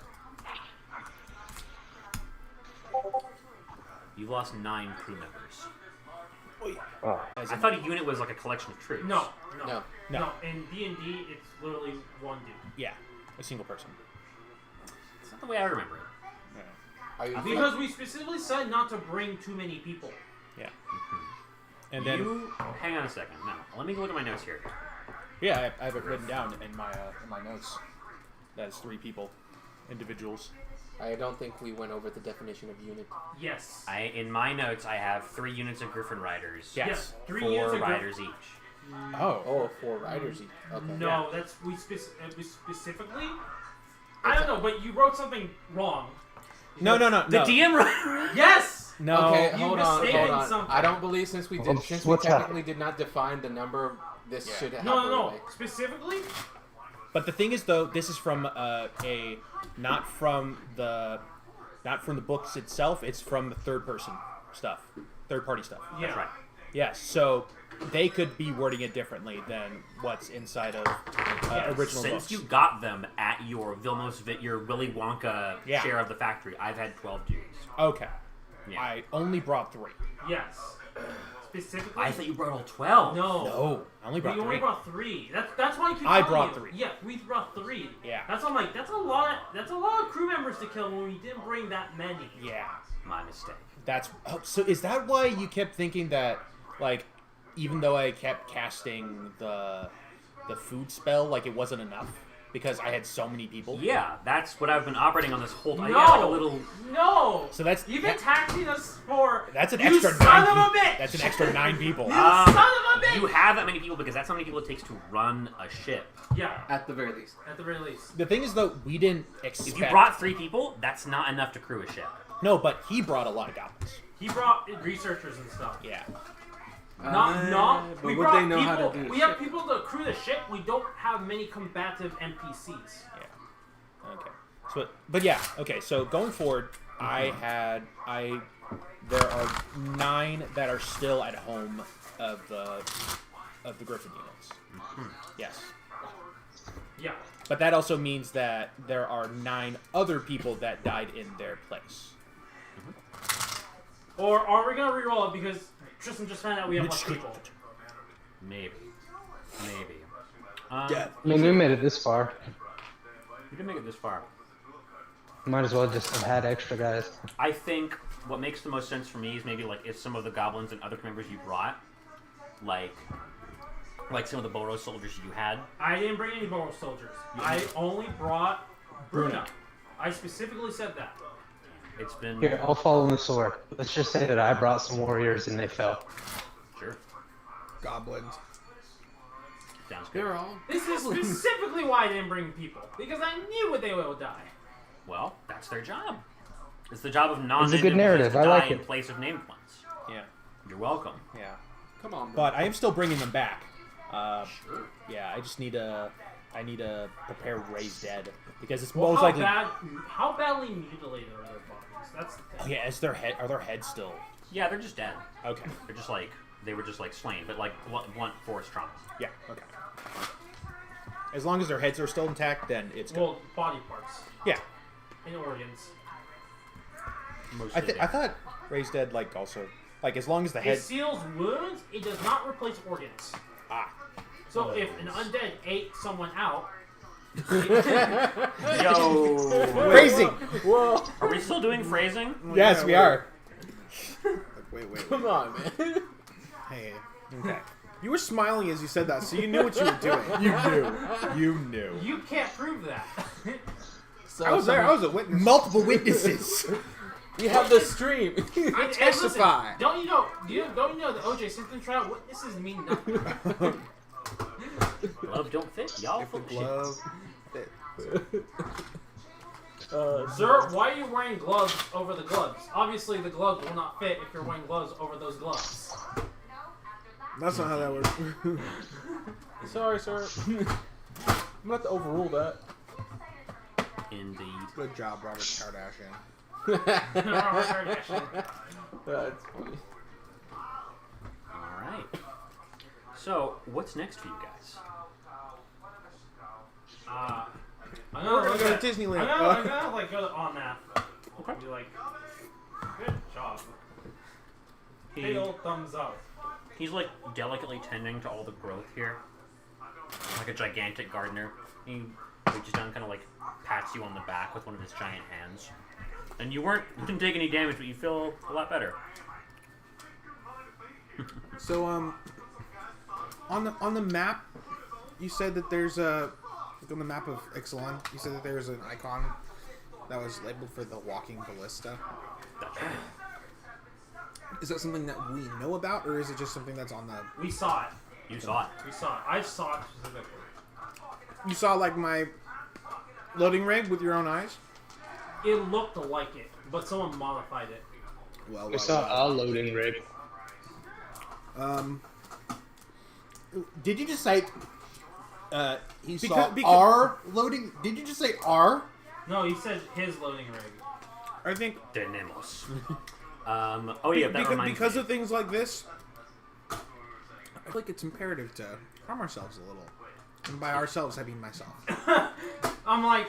You've lost 9 crew members. Oh. I thought a unit was like a collection of troops. No. No. In D&D, it's literally one dude. Yeah, a single person. It's not the way I remember it. Are you Because we specifically said not to bring too many people. Yeah. And then Hang on a second. No. Let me look at my notes here. yeah, I have it written down in my notes. That's 3 people, individuals. I don't think we went over the definition of unit. Yes. In my notes, I have 3 units of Griffin Riders. Yes. 3 4 units of riders each. Oh. 4 riders each. Okay. No, that's we specifically. I don't know, but you wrote something wrong. No. The DM Yes. No. Okay, You hold on. misstated something. I don't believe since we What's that? technically did not define the number, this should happen. No. Specifically. But the thing is, though, this is from not from the books itself. It's from third-person stuff, third-party stuff. Yeah. That's right. Yes, so they could be wording it differently than what's inside of original Since books. you got them at your your Willy Wonka Yeah. share of the factory, I've had 12 dudes. Okay. Yeah. I only brought 3. Yes. Specifically. I thought you brought all 12. No, I only brought You 3. only brought 3. That's why I keep I telling brought you. 3. Yeah, we brought 3. Yeah. That's why I'm like, that's a lot of crew members to kill when we didn't bring that many. Yeah. My mistake. So is that why you kept thinking that, like, even though I kept casting the food spell, like it wasn't enough because I had so many people? Yeah, that's what I've been operating on this whole time. Yeah, like a little. No. So that's You've been taxing us for. That's an you extra son 9 of a people. bitch. That's an extra 9 people. You son of a bitch. You have that many people because that's how many people it takes to run a ship. Yeah. At the very least. At the very least. The thing is, though, we didn't expect. If you brought 3 people, that's not enough to crew a ship. No, but he brought a lot of goblins. He brought researchers and stuff. Yeah. But We would brought they know people. how to do We have people to crew the ship. We don't have many combative NPCs. Yeah. Okay. So, but yeah. Okay. So going forward, there are 9 that are still at home of the Griffin units. Yes. Yeah. But that also means that there are 9 other people that died in their place. Or are we gonna reroll it because Tristan just found out we have less people? Maybe. I mean, we made it this far. We didn't make it this far. Might as well just have had extra guys. I think what makes the most sense for me is maybe like if some of the goblins and other members you brought, like some of the Boros soldiers you had. I didn't bring any Boros soldiers. I only brought Bruna. I specifically said that. It's been Here, I'll fall on the sword. Let's just say that I brought some warriors and they fell. Sure. Goblins. Sounds good. They're all. This is specifically why I didn't bring people. Because I knew they would die. Well, that's their job. It's the job of non-named It's a good narrative. to I die like in it. place of named ones. Yeah. You're welcome. Yeah. Come on, bro. But I am still bringing them back. Yeah. I just need to prepare Ray's dead because it's most likely. How badly mutilated are their bodies? That's the thing. Oh yeah, are their heads still? Yeah, they're just dead. Okay. They're just like they were just like slain, but like blunt force trauma. Yeah. Okay. As long as their heads are still intact, then it's good. Well, body parts Yeah. and organs. Mostly I thought Ray's dead. Like also, like as long as the It head. seals wounds. It does not replace organs. Ah. So if an undead ate someone out, Yo. Phrasing. Whoa. Are we still doing phrasing? Yes, we are. Wait. Come on, man. Hey. Okay. You were smiling as you said that, so you knew what you were doing. You knew. you can't prove that. So I was there. I was a witness. Multiple witnesses. We have the stream. I And testify. listen, don't you know the O.J. Simpson trial witnesses mean nothing? Gloves don't fit. Y'all If the full of shit. glove fit. Sir, why are you wearing gloves over the gloves? Obviously, the gloves will not fit if you're wearing gloves over those gloves. That's not how that works. Sorry, sir. I'm gonna have to overrule that. Indeed. Good job, Robert Kardashian. That's funny. So, what's next for you guys? I'm We're gonna look go to at- Disneyland. I'm gonna like go on that. Okay. Be like, good job. He- Big old thumbs up. He's like delicately tending to all the growth here, like a gigantic gardener. He reaches down, kind of like pats you on the back with one of his giant hands. And you didn't take any damage, but you feel a lot better. So on the map, you said that there's on the map of Ixalan, you said that there's an icon that was labeled for the walking ballista. That's right. Is that something that we know about, or is it just something that's on the? We saw it. You saw it. We saw it. I saw it specifically. You saw like my loading rig with your own eyes. It looked like it, but someone modified it. Well, We saw a loading rig. Did you just say he Because- saw because- our loading? Did you just say our? No, he said his loading rig. I think Tenemos. Oh yeah, that reminds because me. of things like this, I feel like it's imperative to harm ourselves a little. And by ourselves, I mean myself. I'm like,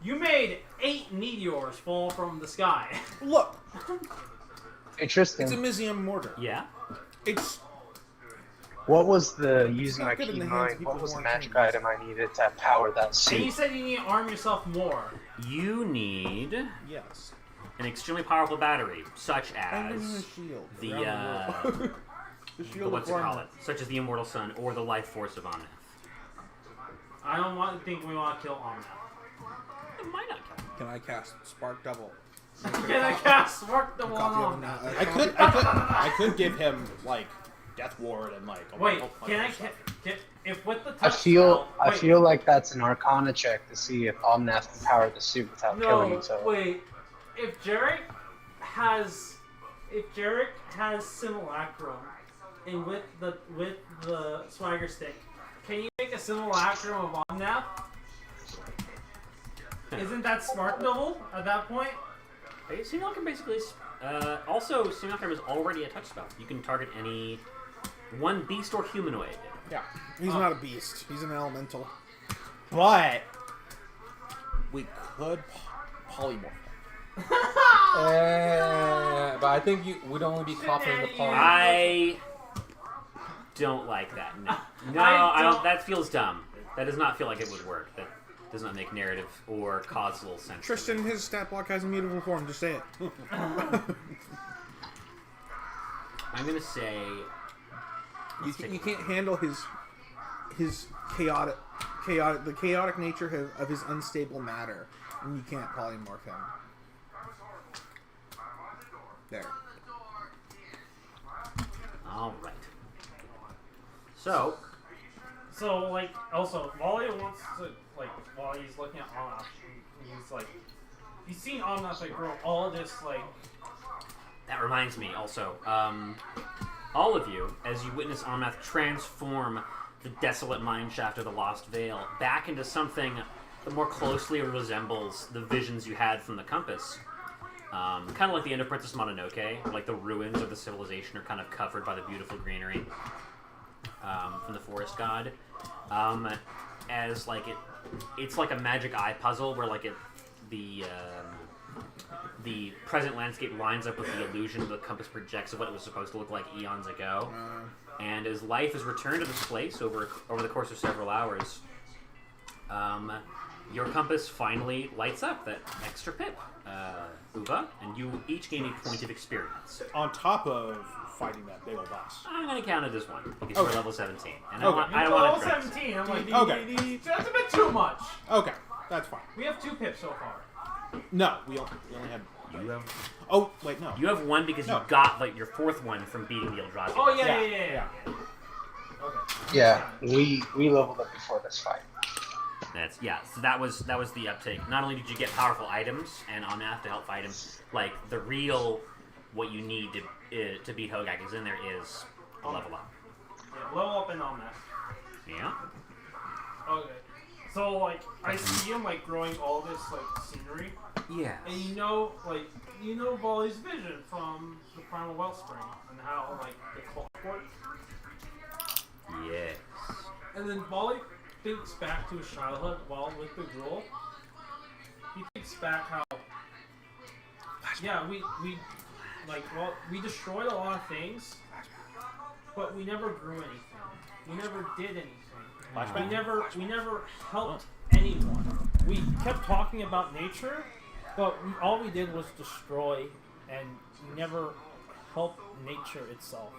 you made 8 meteors fall from the sky. Look, Hey, Tristan, it's a Mizium mortar. Yeah. It's what was the using not my good in key the hands of mind? people What was who the aren't magic trained. item I needed to power that And you suit? said you need to arm yourself more. You need yes. an extremely powerful battery, such And as a shield. the The shield what's of it call armor. it? Such as the Immortal Sun or the Life Force of Omnath. I don't think we want to kill Omnath. It might not kill him. Can I cast Spark Double? Can I cast Spark the one Copy of on that? I could give him like Death Ward and like. Wait, like, can I other stuff. if with the I touch feel spell, wait, I feel like that's an Arcana check to see if Omnath can power the suit without killing no, himself. wait. If Jarek has simulacrum, and with the swagger stick, can you make a simulacrum of Omnath? Isn't that Spark Double at that point? Hey, Simulacrum basically. Also, Simulacrum is already a touch spell. You can target any one beast or humanoid. Yeah. He's not a beast. He's an elemental. But we could polymorph. But I think we'd only be confident in the poly. I don't like that. No, I don't. That feels dumb. That does not feel like it would work. That does not make narrative or causal sense. to Tristan, me. his stat block has a mutable form. Just say it. I'm gonna say You can't handle his chaotic the chaotic nature of his unstable matter, and you can't polymorph him. There. all right. So like, also, Wally wants to, like, while he's looking at Omnath, he's like, he's seen Omnath, like, grow all this, like, that reminds me. Also, all of you, as you witness Omnath transform the desolate mine shaft of the Lost Vale back into something that more closely resembles the visions you had from the compass. Kind of like the end of Princess Mononoke, like the ruins of the civilization are kind of covered by the beautiful greenery from the forest god. As like it's like a magic eye puzzle where like the present landscape lines up with the illusion the compass projects of what it was supposed to look like eons ago. And as life is returned to this place over the course of several hours, your compass finally lights up that extra pip, Uva, and you each gain a point of experience. On top of fighting that big old boss. I'm going to count it as one, because Okay. you're level 17. And Okay. I don't want level to 17, I'm like, Okay. that's a bit too much. Okay, that's fine. We have 2 pips so far. No, we only have. You have Oh wait, no. you have one because No. you got like your 4th one from beating the Eldrazi. Oh, Yeah. yeah. Okay. Yeah, we leveled up before this fight. So that was the uptake. Not only did you get powerful items and Omnath to help fight him, like the real what you need to beat Hogak is in there is a level up. Yeah, level up and Omnath. Yeah. Okay. So, like, I see him, like, growing all this, like, scenery. Yeah. And you know Volley's vision from the Primal Wellspring and how, like, the clockwork. Yes. And then Wally thinks back to his childhood while with the gruel. He thinks back how, yeah, we destroyed a lot of things, but we never grew anything. We never did anything. We never helped anyone. We kept talking about nature, but all we did was destroy, and we never helped nature itself.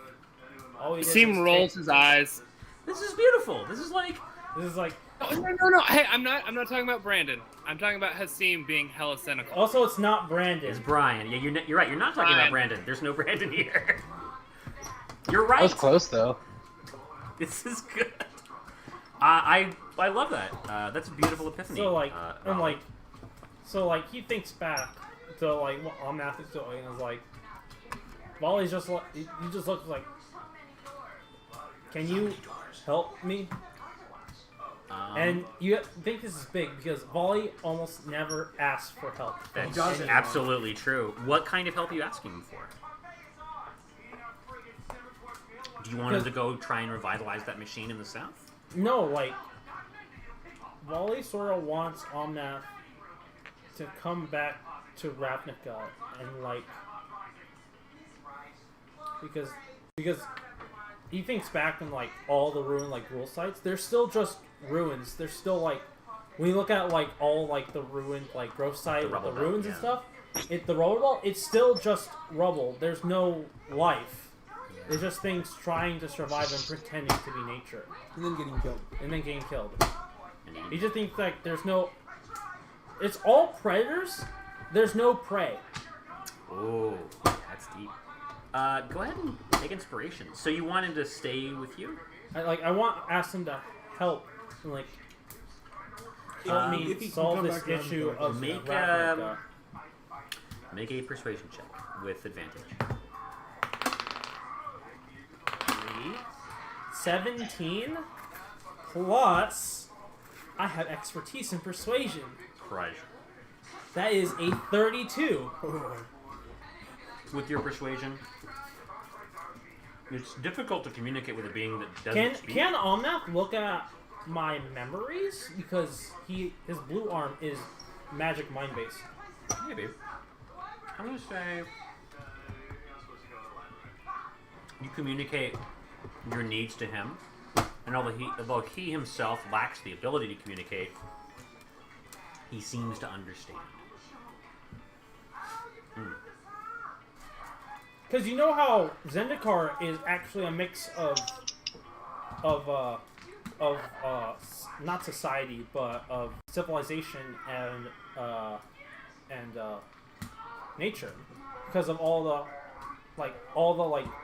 All we did Hasim was rolls take- his eyes. This is beautiful. This is like No. Hey, I'm not talking about Brandon. I'm talking about Hasim being hella cynical. Also, it's not Brandon. It's Brian. Yeah, you're right. You're not talking about Brandon. There's no Brandon here. You're right. That was close though. This is good. I love that. That's a beautiful epiphany. So he thinks back to like what Omnath is doing, and is like, Volley's just like, he just looks like, can you help me? And you think this is big because Volley almost never asks for help. That's absolutely true. What kind of help are you asking him for? Do you want him to go try and revitalize that machine in the south? No, like, Volley sort of wants Omnath to come back to Ravnica and like, because he thinks back on like all the ruined like rule sites. They're still just ruins. They're still like, when you look at like all like the ruined like growth site, the ruins and stuff, the rubble belt, it's still just rubble. There's no life. They're just things trying to survive and pretending to be nature. And then getting killed. You just think like there's no. It's all predators. There's no prey. Oh, that's deep. Go ahead and take inspiration. So you want him to stay with you? I want ask him to help, and like help me solve this issue of Ravnica. Make a persuasion check with advantage. 17 plus I have expertise in persuasion. Right. That is a 32. With your persuasion, it's difficult to communicate with a being that doesn't speak. Can Omnath look at my memories because his blue arm is magic mind based? Maybe. I'm gonna say you communicate your needs to him, and although he himself lacks the ability to communicate, he seems to understand. Because you know how Zendikar is actually a mix of not society, but of civilization and nature, because of all the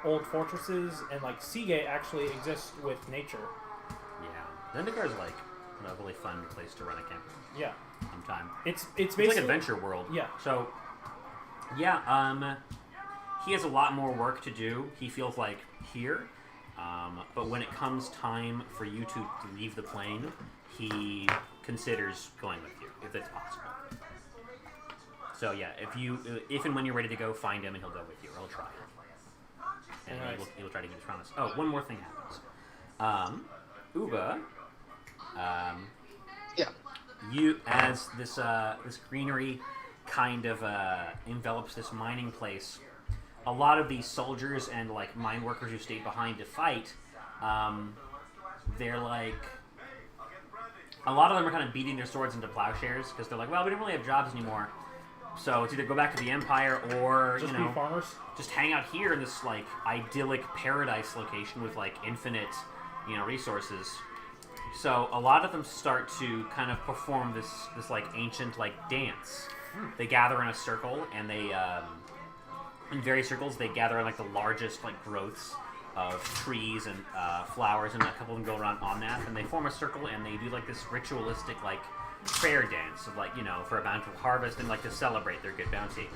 old fortresses, and like Seagate actually exists with nature. Yeah, Zendikar is like a really fun place to run a camp. Yeah, sometime. It's basically like Adventure World. Yeah. So, yeah, he has a lot more work to do. He feels like here, but when it comes time for you to leave the plane, he considers going with you if it's possible. So yeah, if and when you're ready to go, find him and he'll go with you, or he'll try. And he'll try to keep his promise. Oh, one more thing happens. Uba, yeah. You, as this greenery kind of envelops this mining place, a lot of these soldiers and like mine workers who stayed behind to fight, they're like, a lot of them are kind of beating their swords into plowshares because they're like, well, we don't really have jobs anymore. So it's either go back to the Empire or, just be farmers. Just hang out here in this like idyllic paradise location with like infinite, resources. So a lot of them start to kind of perform this like ancient like dance. They gather in a circle, and they in various circles they gather in like the largest like growths of trees and flowers, and a couple of them go around Omnath, and they form a circle, and they do like this ritualistic like fair dance of like, for a bountiful harvest and like to celebrate their good bounty.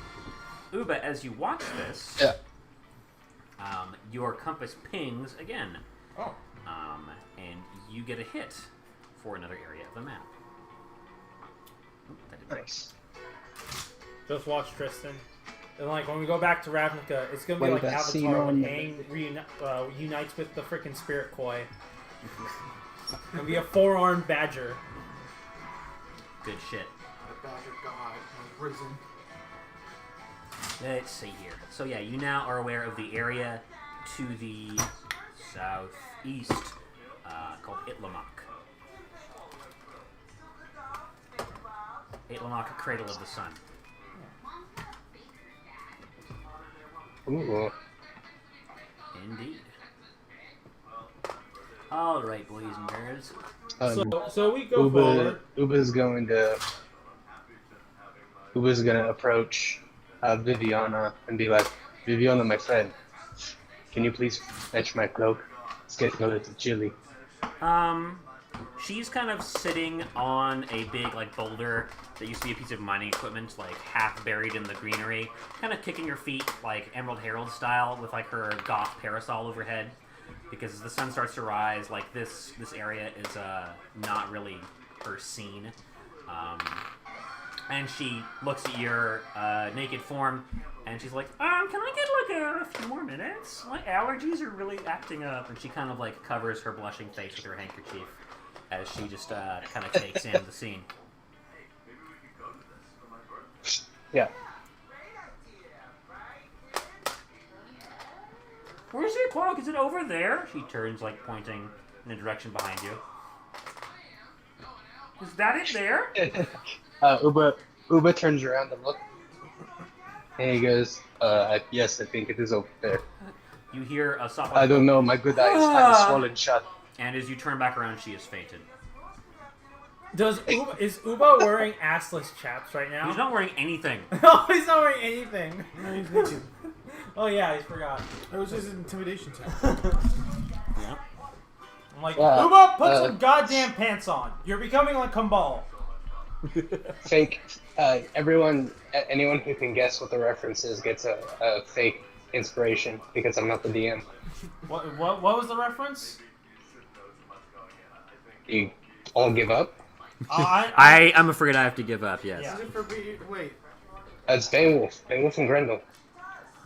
Uba, as you watch this, your compass pings again. Oh. And you get a hit for another area of the map. Nice. Just watch Tristan. And like when we go back to Ravnica, it's gonna be Wait, like that Avatar scene when on- Aang unites with the freaking Spirit Koi. It'll be a 4-armed badger. Good shit. The badger god has risen. Let's see here. So yeah, you now are aware of the area to the southeast called Itlamok. Itlamok, Cradle of the Sun. Ooh. Indeed. All right, boys and girls. So we go forward. Uba's gonna approach Viviana and be like, Viviana, my friend, can you please fetch my cloak? It's getting a little chilly. She's kind of sitting on a big, like, boulder that used to be a piece of mining equipment, like, half buried in the greenery, kind of kicking her feet, like, Emerald Herald style, with, like, her goth parasol overhead. Because as the sun starts to rise, like, this area is, not really her scene. And she looks at your, naked form, and she's like, can I get, like, a few more minutes? My allergies are really acting up. And she kind of, like, covers her blushing face with her handkerchief as she just, kind of takes in the scene. Yeah. Where's your cloak? Is it over there? She turns, like, pointing in the direction behind you. Is that it there? Uba turns around to look, and he goes, yes, I think it is over there. You hear a soft... I don't know, my good eye is kind of swollen shut. And as you turn back around, she has fainted. Is Uba wearing assless chaps right now? He's not wearing anything. No, he's not wearing anything. No, he's naked. Oh yeah, I forgot. That was his intimidation test. Yeah. I'm like, Yeah, Uba, put some goddamn pants on. You're becoming like Kumbal. Fake. Anyone who can guess what the reference is gets a fake inspiration because I'm not the DM. What was the reference? You all give up? I'm afraid I have to give up, yes. Yeah. Is it for wait? It's Beowulf. Beowulf and Grendel.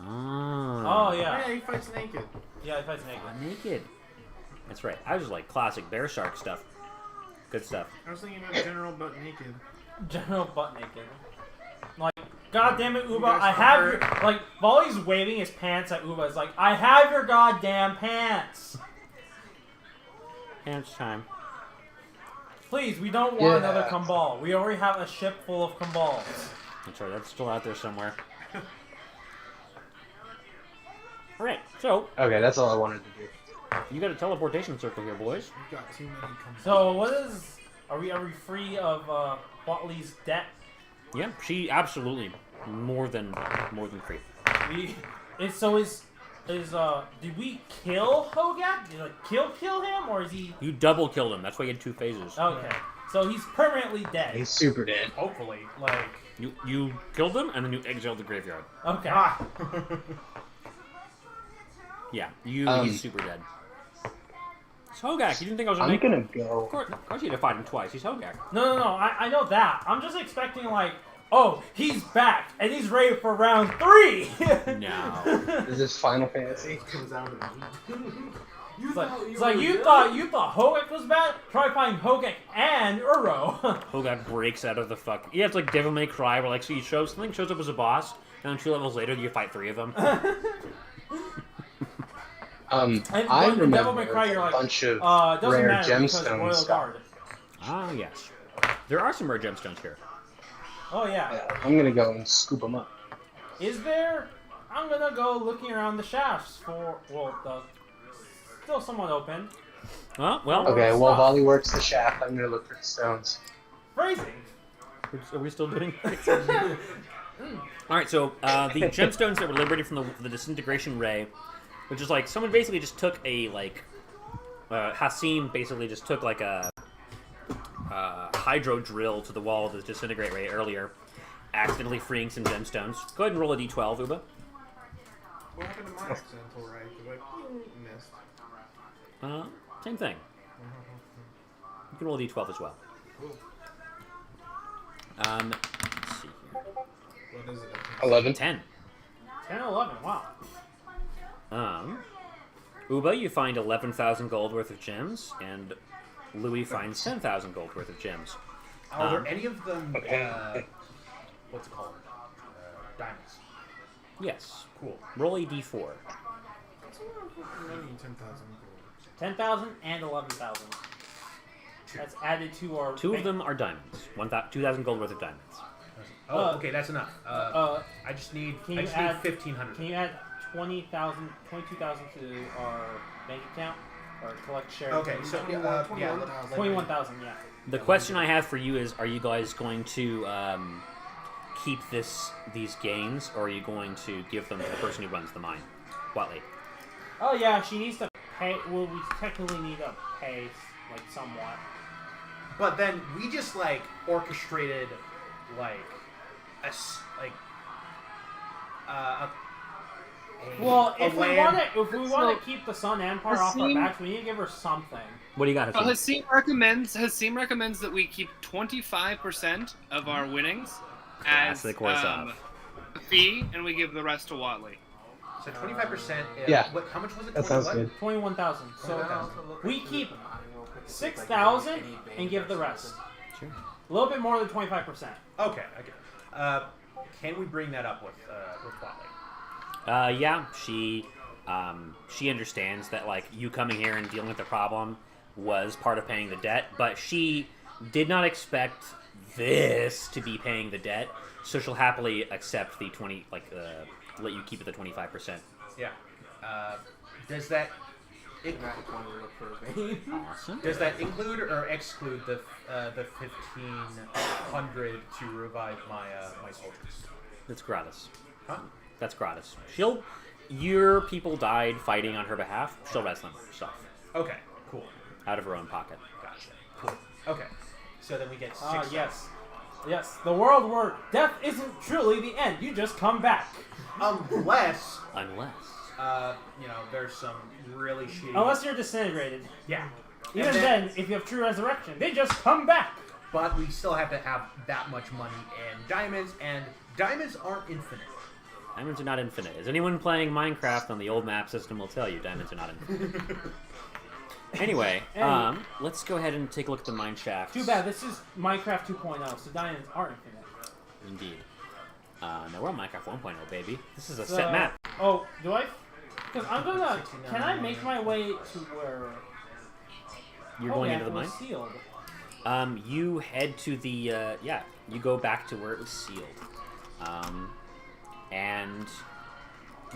Oh yeah. Yeah, he fights naked. Yeah, he fights naked. Naked. That's right. I was just like classic bear shark stuff. Good stuff. I was thinking about General Butt Naked. General butt naked. Like, God damn it, Uba, guys I have heard? your... Like, while he's waving his pants at Uba, it's like, I have your goddamn pants! Pants time. Please, we don't want Yeah. another Kumbal. We already have a ship full of Kumbals. That's right. That's still out there somewhere. Alright, so, Okay, that's all I wanted to do. you got a teleportation circle here, boys. We've got too many complaints. So, what is... Are we free of Watley's debt? Yeah, she absolutely more than free. Did we kill Hogak? Did we kill him, or is he... You double killed him. That's why you had 2 phases. Okay. So he's permanently dead. He's super dead. Hopefully. Like... You killed him, and then you exiled the graveyard. Okay. Yeah, he's super dead. It's Hogak. You didn't think I was I'm gonna Of go. course you had to fight him twice. He's Hogak. No. I know that. I'm just expecting, like, oh, he's back, and he's ready for round 3! No. Is this Final Fantasy? Comes out of You thought Hogak was bad? Try find Hogak and Uro. Hogak breaks out of the fuck. Yeah, it's like Devil May Cry, where like something shows up as a boss, and then 2 levels later you fight 3 of them. And I when Devil May remember Cry, you're a like, bunch of doesn't rare matter because gemstone Royal stuff. Guard. Ah, yes. There are some rare gemstones here. Oh yeah. Yeah, I'm gonna go and scoop them up. Is there? I'm gonna go looking around the shafts for still somewhat open. Well. Okay, Stop. while Volley works the shaft, I'm gonna look for the stones. Phrasing. Are we still doing? All right. So the gemstones that were liberated from the disintegration ray, which is like someone basically just took a like Hassim basically just took like a hydro drill to the wall of the disintegrate ray earlier, accidentally freeing some gemstones. Go ahead and roll a d12, Uba. What happened to my accidental right? Because I missed. Same thing. You can roll a d12 as well. Cool. Let's see here. What is it? 11. 10. 10 or 11. Wow. Uba, you find 11,000 gold worth of gems, and Louis finds 10,000 gold worth of gems. Are there any of them, what's it called? Diamonds. Yes. Cool. Roll a d4. 10,000 and 11,000. That's added to our. Two of them are diamonds. 2,000 gold worth of diamonds. Oh, okay, that's enough. I just need 1,500. Can you add 22,000 to our bank account or collect shares? Okay, so 21,000. Yeah. The question I have for you is: are you guys going to keep these gains, or are you going to give them to the person who runs the mine, Watley? Oh yeah, she needs to pay. Well, we technically need to pay like somewhat. But then we just like orchestrated well, if we want to keep the Sun Empire off our backs, we need to give her something. What do you got? Hasim recommends that we keep 25% of our winnings as a fee, and we give the rest to Watley. So 25%. Yeah. How much was it? That sounds good. 21,000. So we keep 6,000 and give the rest. Sure. A little bit more than 25%. Okay. Can we bring that up with Watley? Yeah, she understands that like you coming here and dealing with the problem was part of paying the debt, but she did not expect this to be paying the debt, so she'll happily accept the let you keep it the 25%. Yeah. Does that does that include or exclude the 1,500 to revive my soldiers? That's gratis. Huh? That's gratis. Your people died fighting on her behalf. She'll rest them herself. Okay, cool. Out of her own pocket. Gotcha. Cool. Okay. So then we get 6. Yes. The world where death isn't truly the end. You just come back. Unless. There's some really shitty. Unless you're disintegrated. Yeah. Even then, if you have true resurrection, they just come back. But we still have to have that much money and diamonds aren't infinite. Diamonds are not infinite. As anyone playing Minecraft on the old map system will tell you, diamonds are not infinite. Anyway, let's go ahead and take a look at the mine shafts. Too bad, this is Minecraft 2.0, so diamonds aren't infinite. Indeed. No, we're on Minecraft 1.0, baby. This is a set map. Oh, do I? Because I'm gonna... Can I make my way to where... You're going into the mine? Sealed. You head to the, you go back to where it was sealed. And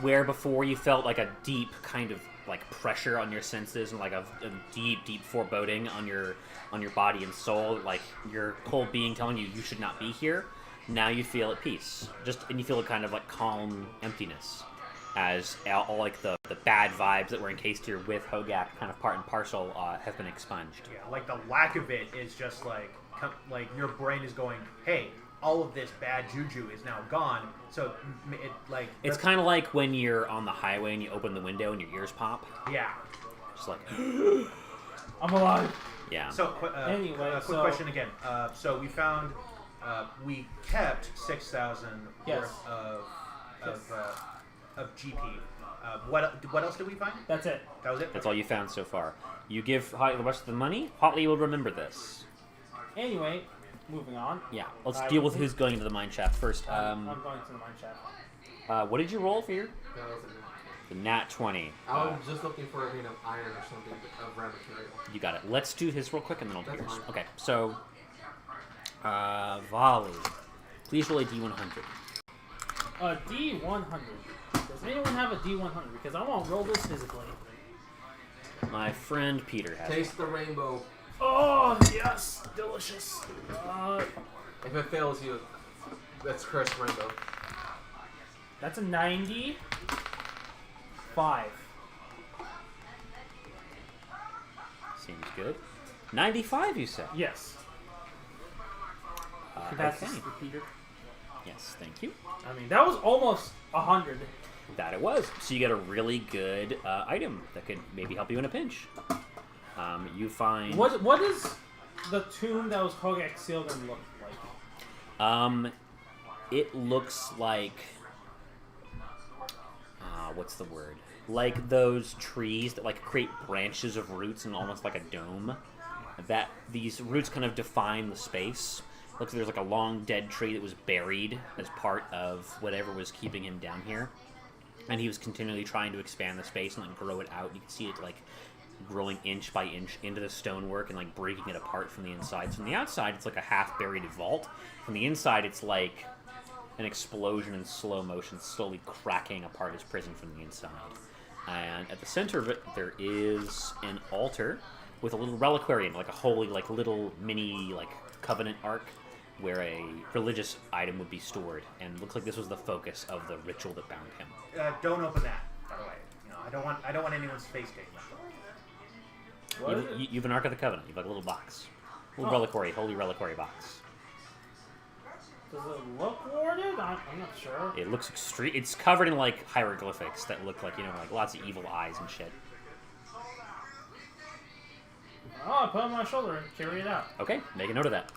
where before you felt like a deep kind of like pressure on your senses and like a deep foreboding on your body and soul, like your whole being telling you should not be here. Now you feel at peace, and you feel a kind of like calm emptiness, as all like the bad vibes that were encased here with Hogak, kind of part and parcel, have been expunged. Yeah, like the lack of it is just like your brain is going, hey, all of this bad juju is now gone. So it's kind of like when you're on the highway and you open the window and your ears pop. Yeah. Just like I'm alive. Yeah. So anyway, quick question again. So we found we kept 6,000 worth of GP. What else did we find? That's it. That was it. That's all you found so far. You give Hotley the rest of the money. Hotley will remember this. Anyway, moving on. Yeah, let's deal with who's going into the mine shaft first. I'm going to the mine shaft. What did you roll for your? That was the nat 20. I was just looking for a vein of iron or something of rare material. You got it. Let's do his real quick and then I'll do yours. Fine. Okay, so Volley, please roll a D100. A D100. Does anyone have a D100? Because I want to roll this physically. My friend Peter has Taste the rainbow. Oh, yes! Delicious. If it fails you, that's cursed rainbow. That's a 95. Seems good. 95, you said? Yes. Okay. Peter. Yes, thank you. I mean, that was almost 100. That it was. So you get a really good item that could maybe help you in a pinch. You find... What does the tomb that was Hogak sealed in look like? It looks like... what's the word? Like those trees that like create branches of roots and almost like a dome. That these roots kind of define the space. Looks like there's like a long dead tree that was buried as part of whatever was keeping him down here. And he was continually trying to expand the space and like grow it out. You can see it like growing inch by inch into the stonework and like breaking it apart from the inside. So from the outside, it's like a half-buried vault. From the inside, it's like an explosion in slow motion, slowly cracking apart his prison from the inside. And at the center of it, there is an altar with a little reliquary in, like a holy, like little mini, like covenant ark, where a religious item would be stored. And it looks like this was the focus of the ritual that bound him. Don't open that, by the way. You know, I don't want anyone's face getting left on. You have an Ark of the Covenant. You have like a little box, little reliquary, holy reliquary box. Does it look warded? I'm not sure. It looks extreme. It's covered in like hieroglyphics that look like, you know, like lots of evil eyes and shit. Oh, I put it on my shoulder and carry it out. Okay, make a note of that.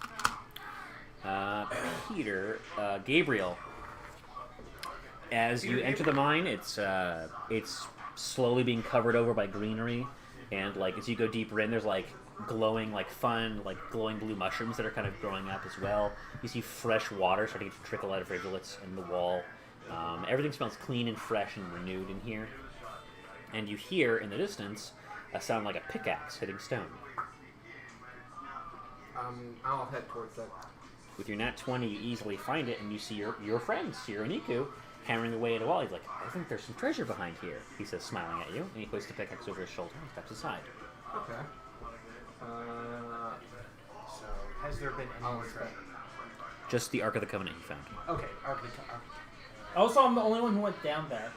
Peter, Gabriel. As you enter the mine, it's slowly being covered over by greenery, and like as you go deeper in, there's like glowing, like fun, like glowing blue mushrooms that are kind of growing up as well. You see fresh water starting to trickle out of rivulets in the wall. Everything smells clean and fresh and renewed in here. And you hear in the distance a sound like a pickaxe hitting stone. I'll head towards that. With your nat 20, you easily find it, and you see your friend, Sironiku, hammering away at a wall. He's like, I think there's some treasure behind here, he says, smiling at you, and he puts the pickaxe over his shoulder and steps aside. Okay. So, has there been any more treasure? Just the Ark of the Covenant you found. Okay, Ark of the Covenant. Also, I'm the only one who went down there.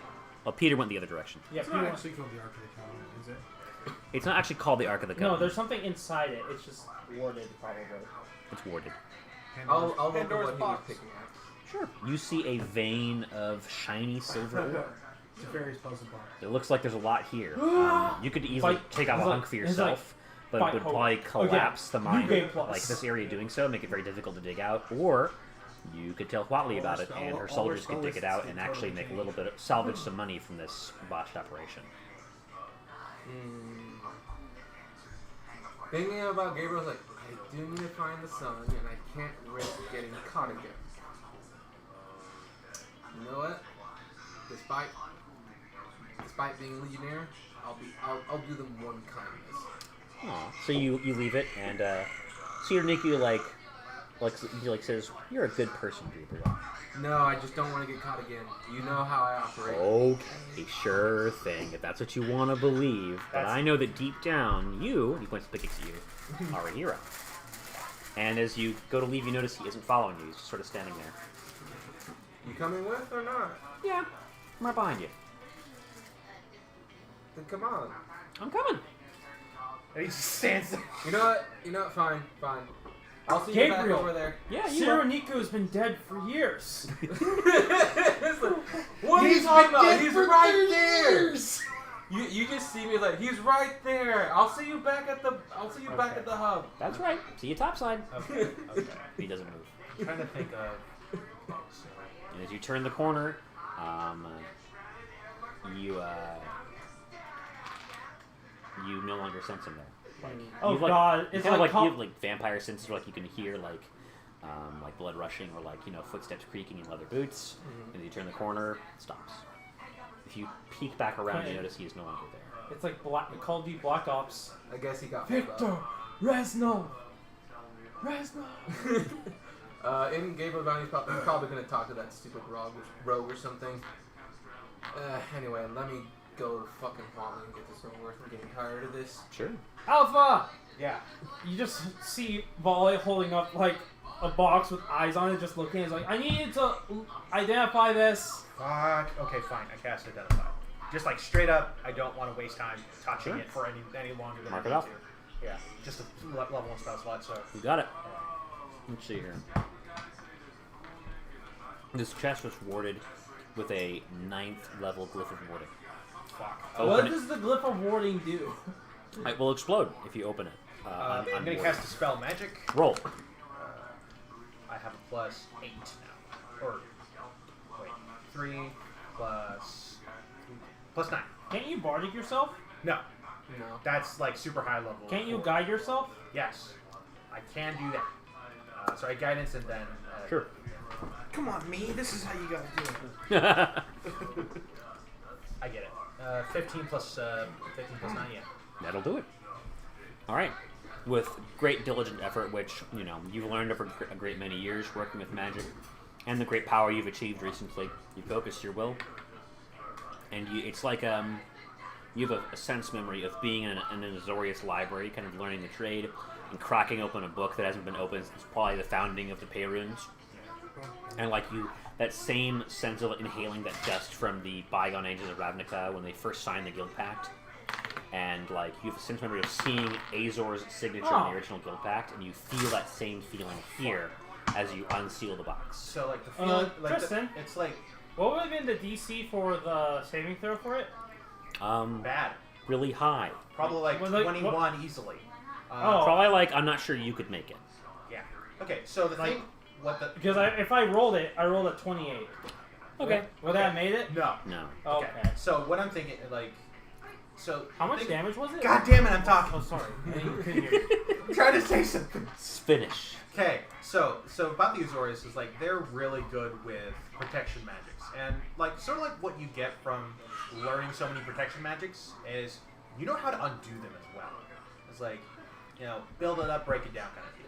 Well, Peter went the other direction. Yeah, It's Peter not went. actually called the Ark of the Covenant, is it? It's not actually called the Ark of the No, Covenant. there's something inside it. It's just warded, probably. It's warded. I'll look at Pandora's what he was box. picking at. Sure. You see a vein of shiny silver ore. It's a various puzzle box. It looks like there's a lot here. You could easily Like- take out a it's hunk like- for it's yourself, but fight it would hope. probably collapse the mine, Game Plus. like this area doing so, make it very difficult to dig out. Or you could tell Huatli about it, and her soldiers could dig it out and actually make a little bit of, salvage some money from this botched operation. Thinking about Gabriel's like, I do need to find the sun, and I can't risk getting caught again. You know what? Despite being a legionnaire, I'll do them one kindness. Aw. So you leave it, and Sironiku like says, "You're a good person, Gabriel." No, I just don't want to get caught again. You know how I operate. Okay, sure thing, if that's what you want to believe. But I know that deep down, he points the pickaxe at you, are a hero. And as you go to leave, you notice he isn't following you. He's just sort of standing there. You coming with or not? Yeah, I'm right behind you. Then come on. I'm coming. And he just stands there. You know what? Fine. I'll see you back Gabriel. over there. Yeah, you will. Sironiku has been dead for years. What are you talking about? He's right there. You just see me like he's right there. I'll see you back at the hub. That's right. See you topside. Okay. He doesn't move. I'm trying to think of... And as you turn the corner, you no longer sense him there. Oh You've, like, God! You It's kind of like, like you have like vampire senses, where like you can hear like blood rushing or like footsteps creaking in leather boots. And as you turn the corner, it stops. If you peek back around, you notice he is no longer there. It's like Call of Duty Black Ops. I guess he got Victor Reznov. In Gabriel Bound, he's probably gonna talk to that stupid rogue or something. Anyway, let me go fucking Huatli and get this over with. I'm getting tired of this. Sure. Alpha. Yeah. You just see Volley holding up like a box with eyes on it, just looking. He's like, I need to identify this. Fuck. Okay, fine. I cast Identify. Just like straight up, I don't want to waste time touching Sure. it for any longer than Mark I it need off. to. Yeah, just a level 1 spell slot, so... You got it. Let's see here. This chest was warded with a 9th level glyph of warding. Fuck. What Open it. does the glyph of warding do? It will explode if you open it. I'm going to cast a spell magic. Roll. I have a plus 8 now. Or, wait, 3 plus +9. Can't you bardic yourself? No. No. That's like super high level. Can't you 4. guide yourself? Yes. I can do that. So I guidance and then... Sure. Come on, me. This is how you gotta do it. I get it. 15 plus 9, yeah. That'll do it. All right. With great diligent effort, which, you know, you've learned over a great many years working with magic, and the great power you've achieved recently, you focused your will, and it's like you have a sense memory of being in an Azorius library, kind of learning the trade, and cracking open a book that hasn't been opened since probably the founding of the Payrunes. And like that same sense of inhaling that dust from the bygone ages of Ravnica when they first signed the Guild Pact. And like you have a sense memory of seeing Azor's signature in the original Guild Pact, and you feel that same feeling here as you unseal the box. So like the feeling, Tristan, it's like what would have been the DC for the saving throw for it? bad. Really high. Probably like Well, 21 easily. Probably like I'm not sure you could make it. Yeah. Okay. So the thing, because if I rolled it, I rolled a 28. Okay. Would that have made it? No. No. Okay. So what I'm thinking, like, so How much damage was it? God damn it! I'm talking. Oh, sorry. I couldn't hear you. I'm trying to say something. Finish. Okay, so about the Azorius is like they're really good with protection magics, and like sort of like what you get from learning so many protection magics is you know how to undo them as well. It's like, you know, build it up, break it down, kind of deal.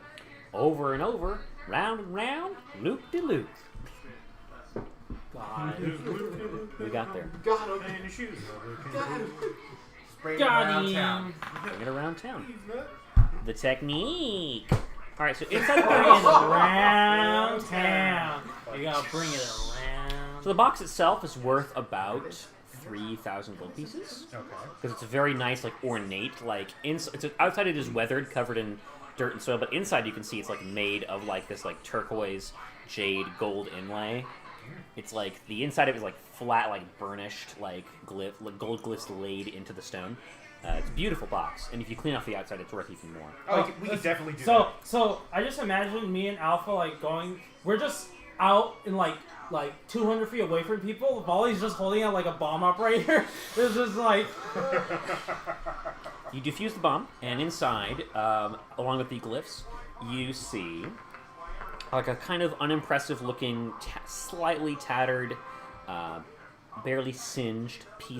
Over and over, round and round, loop de loop. We got there. Got him. And his shoes. Got him. Spray it Got around him. town. Bring it around town. He's The technique. All right, so inside the Bring it box. around town. You gotta bring it around. So the box itself is worth about 3,000 gold pieces. Okay. Because it's a very nice, like ornate, like outside it is weathered, covered in dirt and soil, but inside you can see it's like made of like this like turquoise, jade, gold inlay. It's like the inside of it is like flat, like burnished, like gold glyphs laid into the stone. It's a beautiful box, and if you clean off the outside, it's worth even more. Oh, we could definitely do that. So I just imagine me and Alpha like going. We're just out in like 200 feet away from people. Volley's just holding out like a bomb operator. It's just like. You defuse the bomb, and inside, along with the glyphs, you see like a kind of unimpressive looking, slightly tattered, barely singed piece